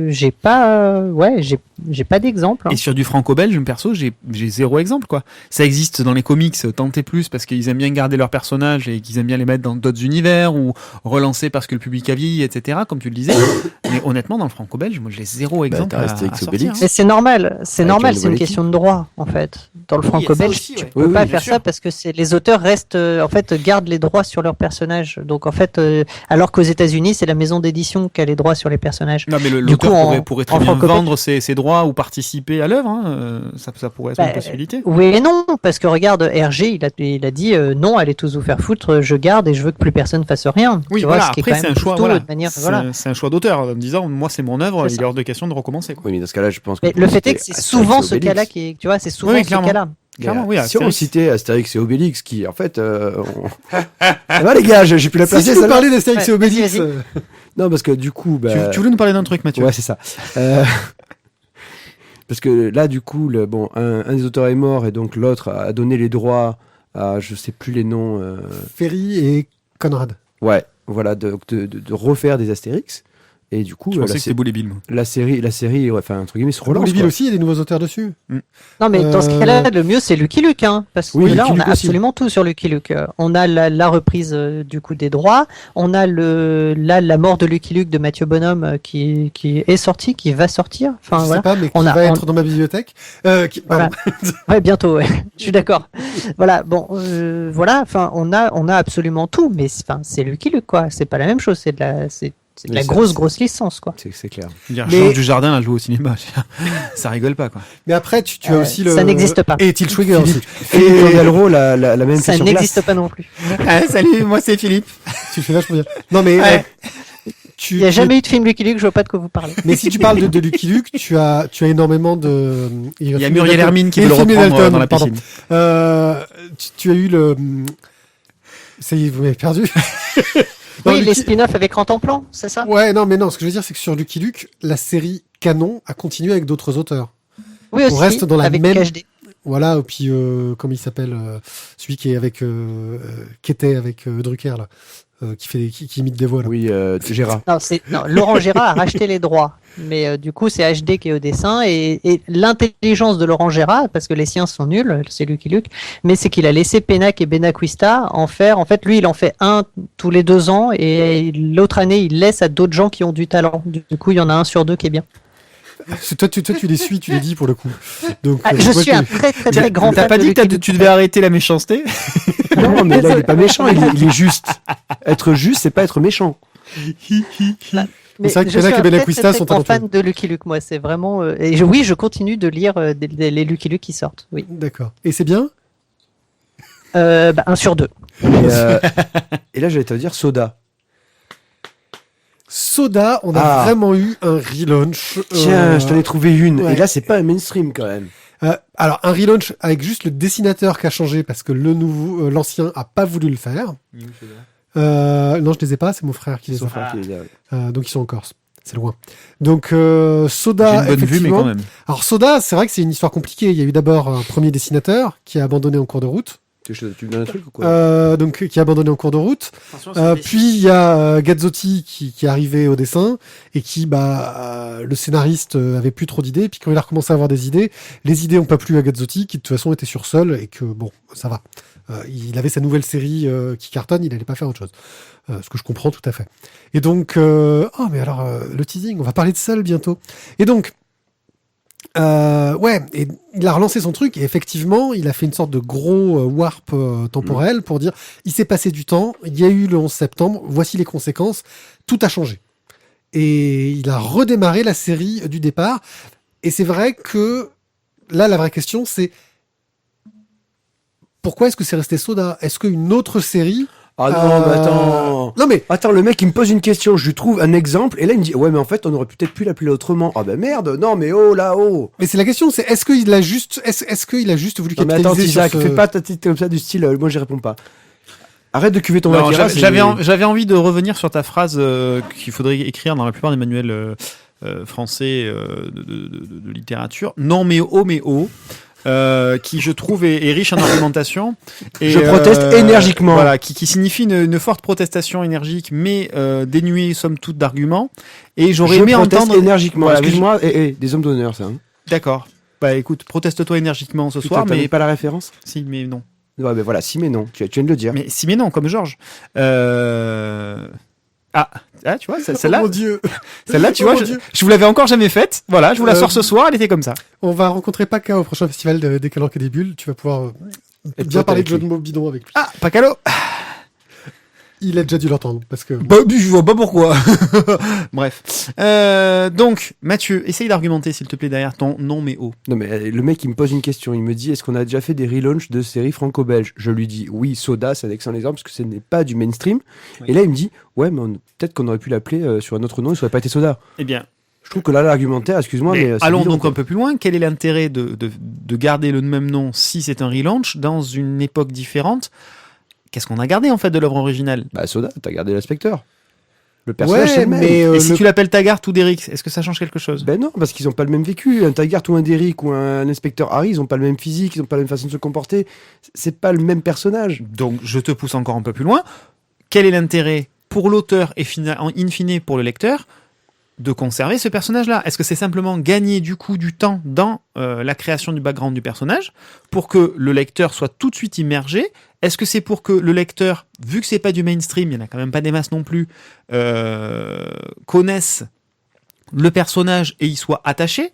[SPEAKER 4] j'ai pas d'exemple.
[SPEAKER 5] Et sur du franco-belge, perso, j'ai zéro exemple, quoi. Ça existe dans les comics, tant et plus, parce qu'ils aiment bien garder leurs personnages et qu'ils aiment bien les mettre dans d'autres univers ou relancer parce que le public a vieilli, etc. Comme tu le disais. Mais honnêtement, dans le franco-belge, moi, j'ai zéro exemple à sortir.
[SPEAKER 4] Mais c'est normal, c'est une question de droit, en fait. Dans le franco-belge, tu peux pas faire ça parce que les auteurs restent, gardent les droits sur leurs personnages. Donc, en fait, alors qu'aux États-Unis, c'est la maison d'édition qui a les droits sur les personnages.
[SPEAKER 5] Non, mais l'auteur pourrait très bien vendre ses droits ou participer à l'œuvre. Ça pourrait être une possibilité.
[SPEAKER 4] Oui et non, parce que regarde, RG, il a dit non, allez tous vous faire foutre, je garde et je veux que plus personne fasse rien.
[SPEAKER 5] Oui,
[SPEAKER 4] tu
[SPEAKER 5] voilà.
[SPEAKER 4] Vois,
[SPEAKER 5] après, c'est un choix. Voilà.
[SPEAKER 4] C'est
[SPEAKER 5] un choix d'auteur, en me disant, moi, c'est mon œuvre, il est hors de question de recommencer. Quoi.
[SPEAKER 1] Oui, mais dans ce cas-là, je pense que.
[SPEAKER 4] Mais le fait est que c'est souvent ce cas-là qui est, tu vois, c'est souvent ce cas-là.
[SPEAKER 5] Clairement, oui,
[SPEAKER 1] si on citait Astérix et Obélix, qui en fait, ça va les gars, j'ai pu la placer.
[SPEAKER 3] Si tu veux parler d'Astérix et Obélix,
[SPEAKER 1] non parce que du coup,
[SPEAKER 5] tu voulais nous parler d'un truc, Mathieu?
[SPEAKER 1] Ouais, c'est ça. Parce que là, du coup, un des auteurs est mort et donc l'autre a donné les droits à, je sais plus les noms.
[SPEAKER 3] Ferry et Conrad.
[SPEAKER 1] Ouais, voilà, de refaire des Astérix. Et du coup,
[SPEAKER 5] je pensais que c'était Boule et Bill.
[SPEAKER 1] La série, entre guillemets, se relance.
[SPEAKER 3] Boule et Bill aussi, il y a des nouveaux auteurs dessus.
[SPEAKER 4] Non, mais dans ce cas-là, le mieux, c'est Lucky Luke, hein, parce que là, on a absolument tout sur Lucky Luke. On a la reprise du coup des droits, on a la mort de Lucky Luke de Mathieu Bonhomme qui est sorti, qui va sortir. Enfin,
[SPEAKER 3] je
[SPEAKER 4] voilà.
[SPEAKER 3] sais pas, mais qui va être dans ma bibliothèque.
[SPEAKER 4] Voilà. Ouais, bientôt. Ouais. Je suis d'accord. Voilà. Bon, voilà. Enfin, on a absolument tout, mais c'est Lucky Luke, quoi. C'est pas la même chose. C'est de la grosse licence, quoi.
[SPEAKER 1] C'est clair.
[SPEAKER 5] Georges Dujardin a joué au cinéma. Ça rigole pas, quoi.
[SPEAKER 3] Mais après, tu as aussi
[SPEAKER 4] ça n'existe pas.
[SPEAKER 3] Et Til Schweiger aussi.
[SPEAKER 1] Et Galro, la même
[SPEAKER 4] ça n'existe pas non plus.
[SPEAKER 5] Salut, moi c'est Philippe.
[SPEAKER 3] Tu le fais vachement bien. Non, mais.
[SPEAKER 4] Il n'y a jamais eu de film Lucky Luke, je vois pas de quoi vous parlez.
[SPEAKER 3] Mais si tu parles de Lucky Luke, tu as énormément de.
[SPEAKER 5] Il y a Muriel Hermine qui veut le reprendre dans la piscine.
[SPEAKER 3] Tu as eu le. Ça y est, vous m'avez perdu.
[SPEAKER 4] Oui, les spin-offs avec Rantanplan, c'est ça?
[SPEAKER 3] Ouais, non, mais non, ce que je veux dire, c'est que sur Lucky Luke, la série canon a continué avec d'autres auteurs.
[SPEAKER 4] Oui, aussi.
[SPEAKER 3] On reste dans la
[SPEAKER 4] avec
[SPEAKER 3] même.
[SPEAKER 4] KHD.
[SPEAKER 3] Voilà, et puis, comment il s'appelle, celui qui est avec, qui était avec Drucker, là. Qui imite des voix, là.
[SPEAKER 1] Oui, Gérard.
[SPEAKER 4] Non, Laurent Gérard a racheté les droits. Mais du coup, c'est HD qui est au dessin. Et l'intelligence de Laurent Gérard, parce que les siens sont nuls, c'est Lucky Luke, mais c'est qu'il a laissé Pénac et Benacquista en faire. En fait, lui, il en fait un tous les 2 ans. Et l'autre année, il laisse à d'autres gens qui ont du talent. Du coup, il y en a 1 sur 2 qui est bien.
[SPEAKER 3] Toi, tu les suis, tu les dis pour le coup. Donc,
[SPEAKER 4] je suis un très grand fan.
[SPEAKER 5] T'as pas dit que tu devais arrêter la méchanceté?
[SPEAKER 1] Non, mais là, il est pas méchant, il est juste. Être juste, c'est pas être méchant.
[SPEAKER 4] Mais
[SPEAKER 3] c'est vrai que Pénac et Benacquista sont
[SPEAKER 4] talentueux. Fan de Lucky Luke, moi, c'est vraiment. Oui, je continue de lire les Lucky Luke qui sortent. Oui.
[SPEAKER 3] D'accord. Et c'est bien?
[SPEAKER 4] 1 sur 2.
[SPEAKER 1] Et là, j'allais te dire Soda.
[SPEAKER 3] On a vraiment eu un relaunch.
[SPEAKER 1] Tiens, je t'en ai trouvé une.
[SPEAKER 3] Ouais.
[SPEAKER 1] Et là, c'est pas un mainstream quand même.
[SPEAKER 3] Alors, un relaunch avec juste le dessinateur qui a changé parce que l'ancien a pas voulu le faire. Non, je les ai pas, c'est mon frère qui les a. Donc, ils sont en Corse. C'est loin. Donc, Soda,
[SPEAKER 5] J'ai une bonne vue, mais quand même.
[SPEAKER 3] Alors, Soda, c'est vrai que c'est une histoire compliquée. Il y a eu d'abord un premier dessinateur qui a abandonné en cours de route.
[SPEAKER 1] Tu me donnes un truc ou quoi?
[SPEAKER 3] Donc, qui a abandonné en cours de route. Puis, il y a Gazzotti qui est arrivé au dessin et qui, le scénariste avait plus trop d'idées. Puis, quand il a recommencé à avoir des idées, les idées n'ont pas plu à Gazzotti, qui de toute façon était sur sol et que, bon, ça va. Il avait sa nouvelle série qui cartonne, il n'allait pas faire autre chose. Ce que je comprends tout à fait. Et donc, le teasing, on va parler de Seul bientôt. Et donc, et il a relancé son truc et effectivement, il a fait une sorte de gros warp temporel pour dire, il s'est passé du temps, il y a eu le 11 septembre, voici les conséquences, tout a changé. Et il a redémarré la série du départ. Et c'est vrai que là, la vraie question, c'est pourquoi est-ce que c'est resté Soda? Est-ce qu'une autre série...
[SPEAKER 1] Ah non, mais attends.
[SPEAKER 3] Non mais
[SPEAKER 1] Attends, le mec il me pose une question, je lui trouve un exemple et là il me dit ouais mais en fait on aurait peut-être pu l'appeler autrement. Ah bah merde, non mais oh là-haut.
[SPEAKER 3] mais c'est la question, c'est est-ce qu'il a juste voulu
[SPEAKER 1] Non mais
[SPEAKER 3] capitaliser
[SPEAKER 1] attends
[SPEAKER 3] sur
[SPEAKER 1] Isaac,
[SPEAKER 3] ce...
[SPEAKER 1] fais pas ta tête comme ça du style moi j'y réponds pas. Arrête de cuver ton
[SPEAKER 5] Non,
[SPEAKER 1] Akira,
[SPEAKER 5] j'avais envie de revenir sur ta phrase qu'il faudrait écrire dans la plupart des manuels français de littérature. Non mais oh. Qui je trouve est riche en argumentation. Et,
[SPEAKER 1] je proteste énergiquement.
[SPEAKER 5] Voilà, qui signifie une forte protestation énergique, mais dénuée somme toute d'arguments. Et j'aurais aimé entendre
[SPEAKER 1] énergiquement.
[SPEAKER 5] Voilà,
[SPEAKER 1] Excuse-moi, des hommes d'honneur ça. Hein.
[SPEAKER 5] D'accord. Bah écoute, proteste-toi énergiquement ce soir, mais
[SPEAKER 1] pas la référence.
[SPEAKER 5] si, mais non.
[SPEAKER 1] Ouais, mais voilà, si mais non. Tu viens de le dire.
[SPEAKER 5] Mais si, mais non, comme Georges. Ah, tu vois, celle-là,
[SPEAKER 3] Oh mon Dieu.
[SPEAKER 5] celle-là, tu
[SPEAKER 3] Oh
[SPEAKER 5] vois,
[SPEAKER 3] mon Dieu.
[SPEAKER 5] je vous l'avais encore jamais faite. Voilà, je vous la sors ce soir, elle était comme ça.
[SPEAKER 3] On va rencontrer Paka au prochain festival des Calanques et des Bulles. Tu vas pouvoir
[SPEAKER 1] Et
[SPEAKER 3] bien
[SPEAKER 1] pote
[SPEAKER 3] parler
[SPEAKER 1] avec
[SPEAKER 3] de jeux de
[SPEAKER 1] lui.
[SPEAKER 3] mots bidons avec lui.
[SPEAKER 5] Ah, Pacalo.
[SPEAKER 3] Il a déjà dû l'entendre parce que...
[SPEAKER 5] Bah, je vois pas pourquoi. Bref. Donc, Mathieu, essaye d'argumenter, s'il te plaît, derrière ton non mais oh.
[SPEAKER 1] Non mais le mec il me pose une question, il me dit est-ce qu'on a déjà fait des relaunchs de séries franco-belges? Je lui dis oui, Soda c'est un excellent exemple parce que ce n'est pas du mainstream.
[SPEAKER 5] Oui.
[SPEAKER 1] Et là il me dit ouais mais peut-être qu'on aurait pu l'appeler sur un autre nom et ça aurait pas été Soda.
[SPEAKER 5] Eh bien,
[SPEAKER 1] Je trouve que là l'argumentaire, excuse-moi mais c'est
[SPEAKER 5] allons
[SPEAKER 1] bidon,
[SPEAKER 5] donc
[SPEAKER 1] quoi.
[SPEAKER 5] un peu plus loin. Quel est l'intérêt de garder le même nom si c'est un relaunch dans une époque différente? Qu'est-ce qu'on a gardé en fait de l'œuvre originale?
[SPEAKER 1] Bah Soda, t'as gardé l'inspecteur. Le personnage c'est le même.
[SPEAKER 5] Et si tu l'appelles Taggart ou Derrick, est-ce que ça change quelque chose?
[SPEAKER 1] Ben non, parce qu'ils ont pas le même vécu. Un Taggart ou un Derrick ou un inspecteur Harry, ils ont pas le même physique, ils ont pas la même façon de se comporter. C'est pas le même personnage.
[SPEAKER 5] Donc, je te pousse encore un peu plus loin. Quel est l'intérêt pour l'auteur et in fine pour le lecteur de conserver ce personnage-là? Est-ce que c'est simplement gagner du coup du temps dans la création du background du personnage pour que le lecteur soit tout de suite immergé? Est-ce que c'est pour que le lecteur, vu que c'est pas du mainstream, il n'y en a quand même pas des masses non plus, connaisse le personnage et y soit attaché?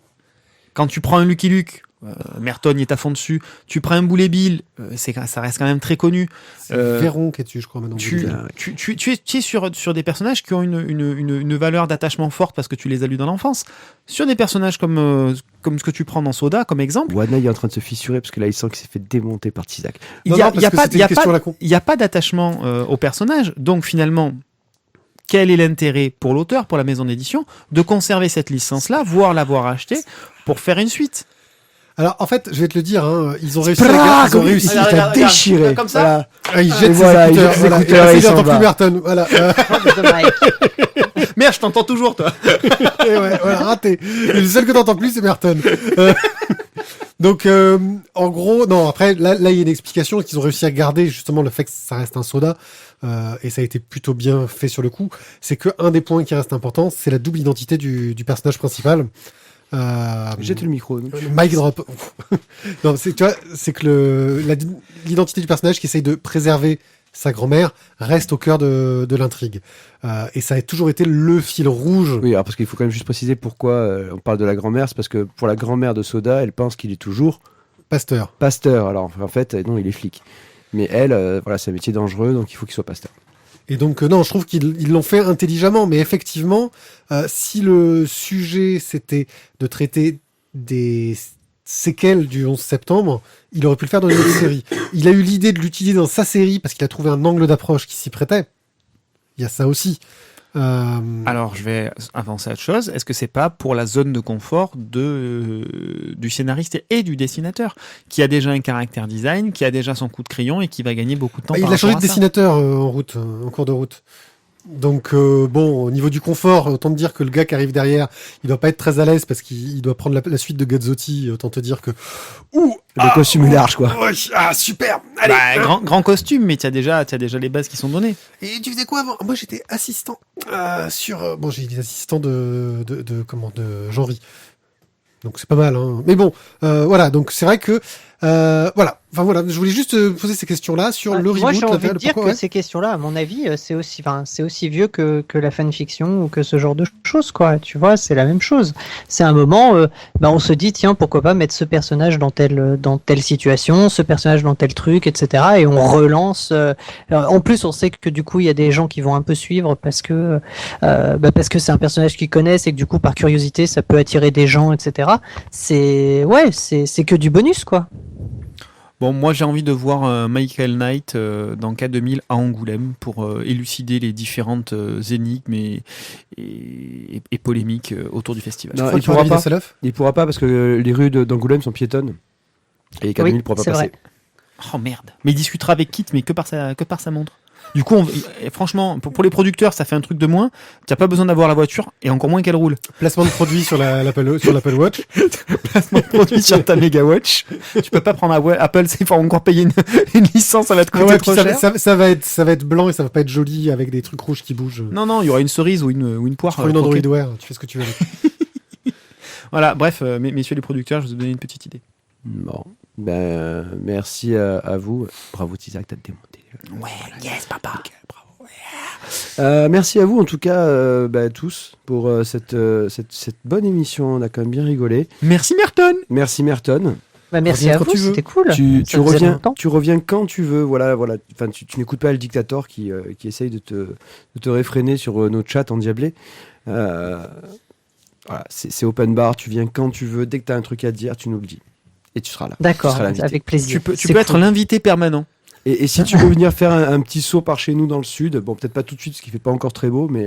[SPEAKER 5] Quand tu prends un Lucky Luke, Merton y est à fond dessus. Tu prends un Boulet Bill, ça reste quand même très connu.
[SPEAKER 3] C'est Véron qui est dessus, je crois, maintenant.
[SPEAKER 5] Tu es sur des personnages qui ont une valeur d'attachement forte parce que tu les as lus dans l'enfance. Sur des personnages comme ce que tu prends dans Soda, comme exemple.
[SPEAKER 1] Wana il est en train de se fissurer parce que là il sent qu'il s'est fait démonter par Tizak.
[SPEAKER 5] Il n'y a pas d'attachement au personnage. Donc finalement, quel est l'intérêt pour l'auteur, pour la maison d'édition, de conserver cette licence-là, voire l'avoir achetée pour faire une suite?
[SPEAKER 3] Alors, en fait, je vais te le dire, hein, ils ont réussi à
[SPEAKER 1] Il t'a déchiré.
[SPEAKER 5] Comme ça.
[SPEAKER 1] Voilà.
[SPEAKER 3] il jette ses
[SPEAKER 1] voilà, il
[SPEAKER 3] écouteurs.
[SPEAKER 1] jette ses
[SPEAKER 3] Voilà.
[SPEAKER 1] écouteurs
[SPEAKER 3] Et
[SPEAKER 1] et
[SPEAKER 3] il
[SPEAKER 1] il
[SPEAKER 3] n'entend
[SPEAKER 1] s'en
[SPEAKER 3] plus
[SPEAKER 1] va.
[SPEAKER 3] Merton. Voilà.
[SPEAKER 5] Merde, je t'entends toujours, toi.
[SPEAKER 3] Et ouais, voilà, raté. Et le seul que t'entends plus, c'est Merton. Donc, en gros, non, après, là, il y a une explication qu'ils ont réussi à garder, justement, le fait que ça reste un Soda, et ça a été plutôt bien fait sur le coup. C'est que un des points qui reste important, c'est la double identité du personnage principal.
[SPEAKER 1] Jette le micro.
[SPEAKER 3] Mic drop. Non, tu vois, c'est que l'identité du personnage qui essaye de préserver sa grand-mère reste au cœur de l'intrigue. Et ça a toujours été le fil rouge.
[SPEAKER 1] Oui, alors parce qu'il faut quand même juste préciser pourquoi on parle de la grand-mère. C'est parce que pour la grand-mère de Soda, elle pense qu'il est toujours
[SPEAKER 3] Pasteur.
[SPEAKER 1] pasteur. Alors en fait, non, il est flic. Mais elle, voilà, c'est un métier dangereux, donc il faut qu'il soit pasteur.
[SPEAKER 3] Et donc, non, je trouve qu'ils l'ont fait intelligemment. Mais effectivement, si le sujet, c'était de traiter des séquelles du 11 septembre, il aurait pu le faire dans une autre série. Il a eu l'idée de l'utiliser dans sa série parce qu'il a trouvé un angle d'approche qui s'y prêtait. Il y a ça aussi.
[SPEAKER 5] Alors, je vais avancer à autre chose. Est-ce que c'est pas pour la zone de confort du scénariste et du dessinateur, qui a déjà un caractère design, qui a déjà son coup de crayon et qui va gagner beaucoup de temps
[SPEAKER 3] Il
[SPEAKER 5] par
[SPEAKER 3] a changé de
[SPEAKER 5] rapport à ça.
[SPEAKER 3] dessinateur en cours de route. Donc bon, au niveau du confort, autant te dire que le gars qui arrive derrière, il doit pas être très à l'aise parce qu'il doit prendre la suite de Gazzotti. Autant te dire que
[SPEAKER 1] Le costume est large, quoi.
[SPEAKER 3] ouais, super. Allez.
[SPEAKER 5] Grand costume, mais tu as déjà les bases qui sont données.
[SPEAKER 3] Et tu faisais quoi avant? Moi, j'étais assistant sur. Bon, j'ai des assistants de Jean-Ry. Donc c'est pas mal, hein. Mais bon, voilà. Donc c'est vrai que voilà. Enfin voilà, je voulais juste poser ces questions-là sur le reboot.
[SPEAKER 4] Moi, j'ai envie
[SPEAKER 3] l'intérêt,
[SPEAKER 4] de dire
[SPEAKER 3] pourquoi,
[SPEAKER 4] que ces questions-là, à mon avis, c'est aussi vieux que la fanfiction ou que ce genre de choses, quoi. Tu vois, c'est la même chose. C'est un moment, on se dit, tiens, pourquoi pas mettre ce personnage dans telle situation, ce personnage dans tel truc, etc. Et on relance. En plus, on sait que du coup, il y a des gens qui vont un peu suivre parce que c'est un personnage qu'ils connaissent et que du coup, par curiosité, ça peut attirer des gens, etc. C'est que du bonus, quoi.
[SPEAKER 5] Bon, moi j'ai envie de voir Michael Knight dans K2000 à Angoulême pour élucider les différentes énigmes et polémiques autour du festival.
[SPEAKER 1] Non,
[SPEAKER 3] Fois
[SPEAKER 1] il
[SPEAKER 3] que tu auras
[SPEAKER 1] pourra
[SPEAKER 3] David
[SPEAKER 1] pas.
[SPEAKER 3] Hasselhoff.
[SPEAKER 1] Il pourra pas parce que les rues d'Angoulême sont piétonnes. Et K2000 ne pourra pas
[SPEAKER 4] c'est
[SPEAKER 1] passer.
[SPEAKER 4] vrai.
[SPEAKER 5] Oh merde. Mais il discutera avec Kit, mais que par sa montre. Du coup, franchement, pour les producteurs, ça fait un truc de moins. Tu n'as pas besoin d'avoir la voiture et encore moins qu'elle roule.
[SPEAKER 3] Placement de produit sur l'Apple Watch.
[SPEAKER 5] Placement de produit sur ta Mega Watch. Tu peux pas prendre Apple, il faut encore payer une licence, ça va te coûter
[SPEAKER 3] Ouais,
[SPEAKER 5] trop
[SPEAKER 3] puis
[SPEAKER 5] cher.
[SPEAKER 3] ça va être blanc et ça va pas être joli avec des trucs rouges qui bougent.
[SPEAKER 5] Non, il y aura une cerise ou une poire.
[SPEAKER 3] Tu prends une Android
[SPEAKER 5] croquée.
[SPEAKER 3] Wear, tu fais ce que tu veux avec.
[SPEAKER 5] Voilà, bref, messieurs les producteurs, je vous ai donné une petite idée.
[SPEAKER 1] Bon. Merci à vous. Bravo, Tizak, t'as démonté.
[SPEAKER 5] Ouais, yes, papa.
[SPEAKER 1] Merci à vous, en tout cas, tous, pour cette bonne émission. On a quand même bien rigolé.
[SPEAKER 5] Merci Merton.
[SPEAKER 1] Merci, Merton.
[SPEAKER 4] Merci
[SPEAKER 3] Reviens
[SPEAKER 4] à
[SPEAKER 3] quand
[SPEAKER 4] vous,
[SPEAKER 3] tu veux.
[SPEAKER 4] c'était cool.
[SPEAKER 1] Tu
[SPEAKER 4] Ça faisait longtemps.
[SPEAKER 1] reviens quand tu veux. Voilà. Enfin, tu n'écoutes pas le dictateur qui essaye de te réfréner sur nos chats endiablés. Voilà, c'est open bar. Tu viens quand tu veux. Dès que tu as un truc à dire, tu nous le dis. Et tu seras là.
[SPEAKER 4] D'accord,
[SPEAKER 1] Tu seras l'invité.
[SPEAKER 4] avec plaisir.
[SPEAKER 5] Tu peux être l'invité permanent.
[SPEAKER 1] Et si tu veux venir faire un petit saut par chez nous dans le sud, bon, peut-être pas tout de suite, parce qu'il fait pas encore très beau, mais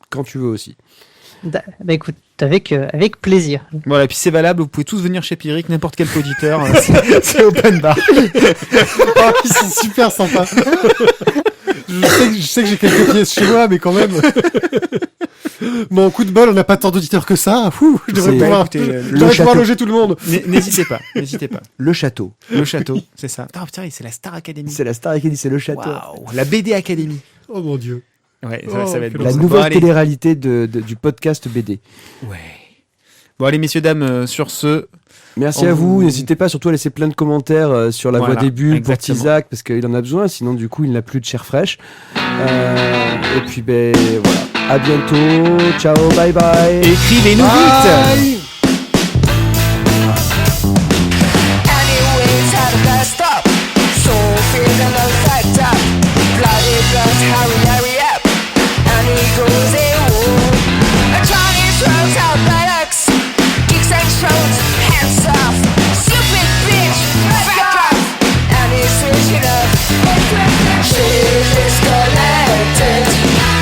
[SPEAKER 1] quand tu veux aussi.
[SPEAKER 4] Écoute, avec plaisir.
[SPEAKER 5] Voilà, et puis c'est valable, vous pouvez tous venir chez Pyric, n'importe quel auditeur, c'est open bar.
[SPEAKER 3] Oh, ils sont super sympas. Je sais que j'ai quelques pièces chez moi, mais quand même. Bon, coup de bol, on n'a pas tant d'auditeurs que ça. Fou, je devrais
[SPEAKER 1] C'est-
[SPEAKER 3] pouvoir,
[SPEAKER 5] écoutez,
[SPEAKER 3] je
[SPEAKER 5] le
[SPEAKER 3] devrais pouvoir
[SPEAKER 1] château.
[SPEAKER 3] loger tout le monde.
[SPEAKER 5] N'hésitez pas.
[SPEAKER 1] Le château.
[SPEAKER 5] Le château, c'est ça. Ah putain, c'est la Star Academy.
[SPEAKER 1] C'est la Star Academy, c'est le château.
[SPEAKER 5] Waouh, la BD Academy.
[SPEAKER 3] Oh mon dieu.
[SPEAKER 5] Ouais,
[SPEAKER 3] Oh,
[SPEAKER 5] ça va être
[SPEAKER 3] quelle
[SPEAKER 5] bon.
[SPEAKER 1] La
[SPEAKER 5] Bon,
[SPEAKER 1] nouvelle
[SPEAKER 5] allez.
[SPEAKER 1] télé-réalité du podcast BD.
[SPEAKER 5] Ouais. Bon, allez, messieurs, dames, sur ce,
[SPEAKER 1] Merci
[SPEAKER 5] On
[SPEAKER 1] à vous.
[SPEAKER 5] vous-
[SPEAKER 1] N'hésitez pas surtout à laisser plein de commentaires sur la
[SPEAKER 5] Voilà,
[SPEAKER 1] voix des bulles pour
[SPEAKER 5] exactement.
[SPEAKER 1] Tizak, parce qu'il en a besoin, sinon du coup il n'a plus de chair fraîche. Et puis voilà. À bientôt. Ciao, bye bye.
[SPEAKER 5] écrivez-nous vite.
[SPEAKER 6] Anyways, how did that stop? So feeling all fact up. Bloody blood, hurry up. And he goes, hey, whoa. A Chinese throws out buttocks. Kicks and throws, hands off. Stupid bitch, back off. And he's switching up. She's disconnected.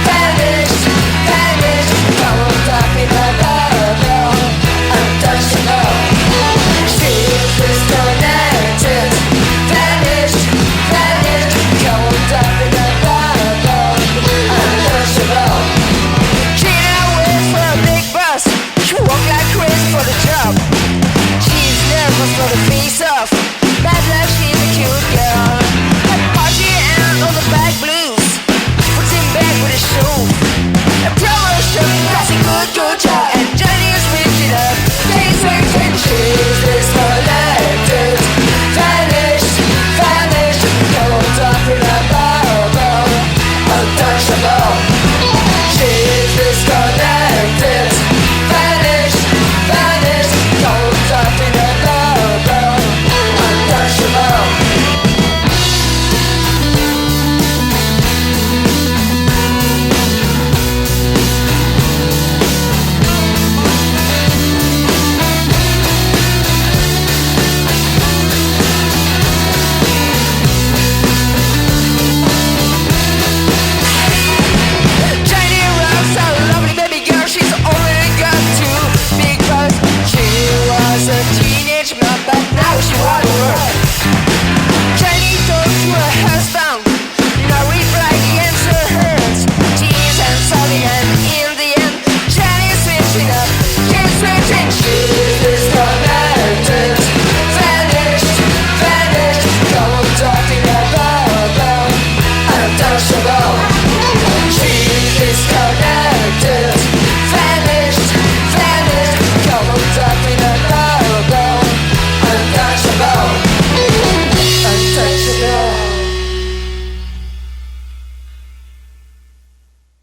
[SPEAKER 6] Vanished, vanished. Bubbled up in the bubble. catching up. Can't switch and shoot.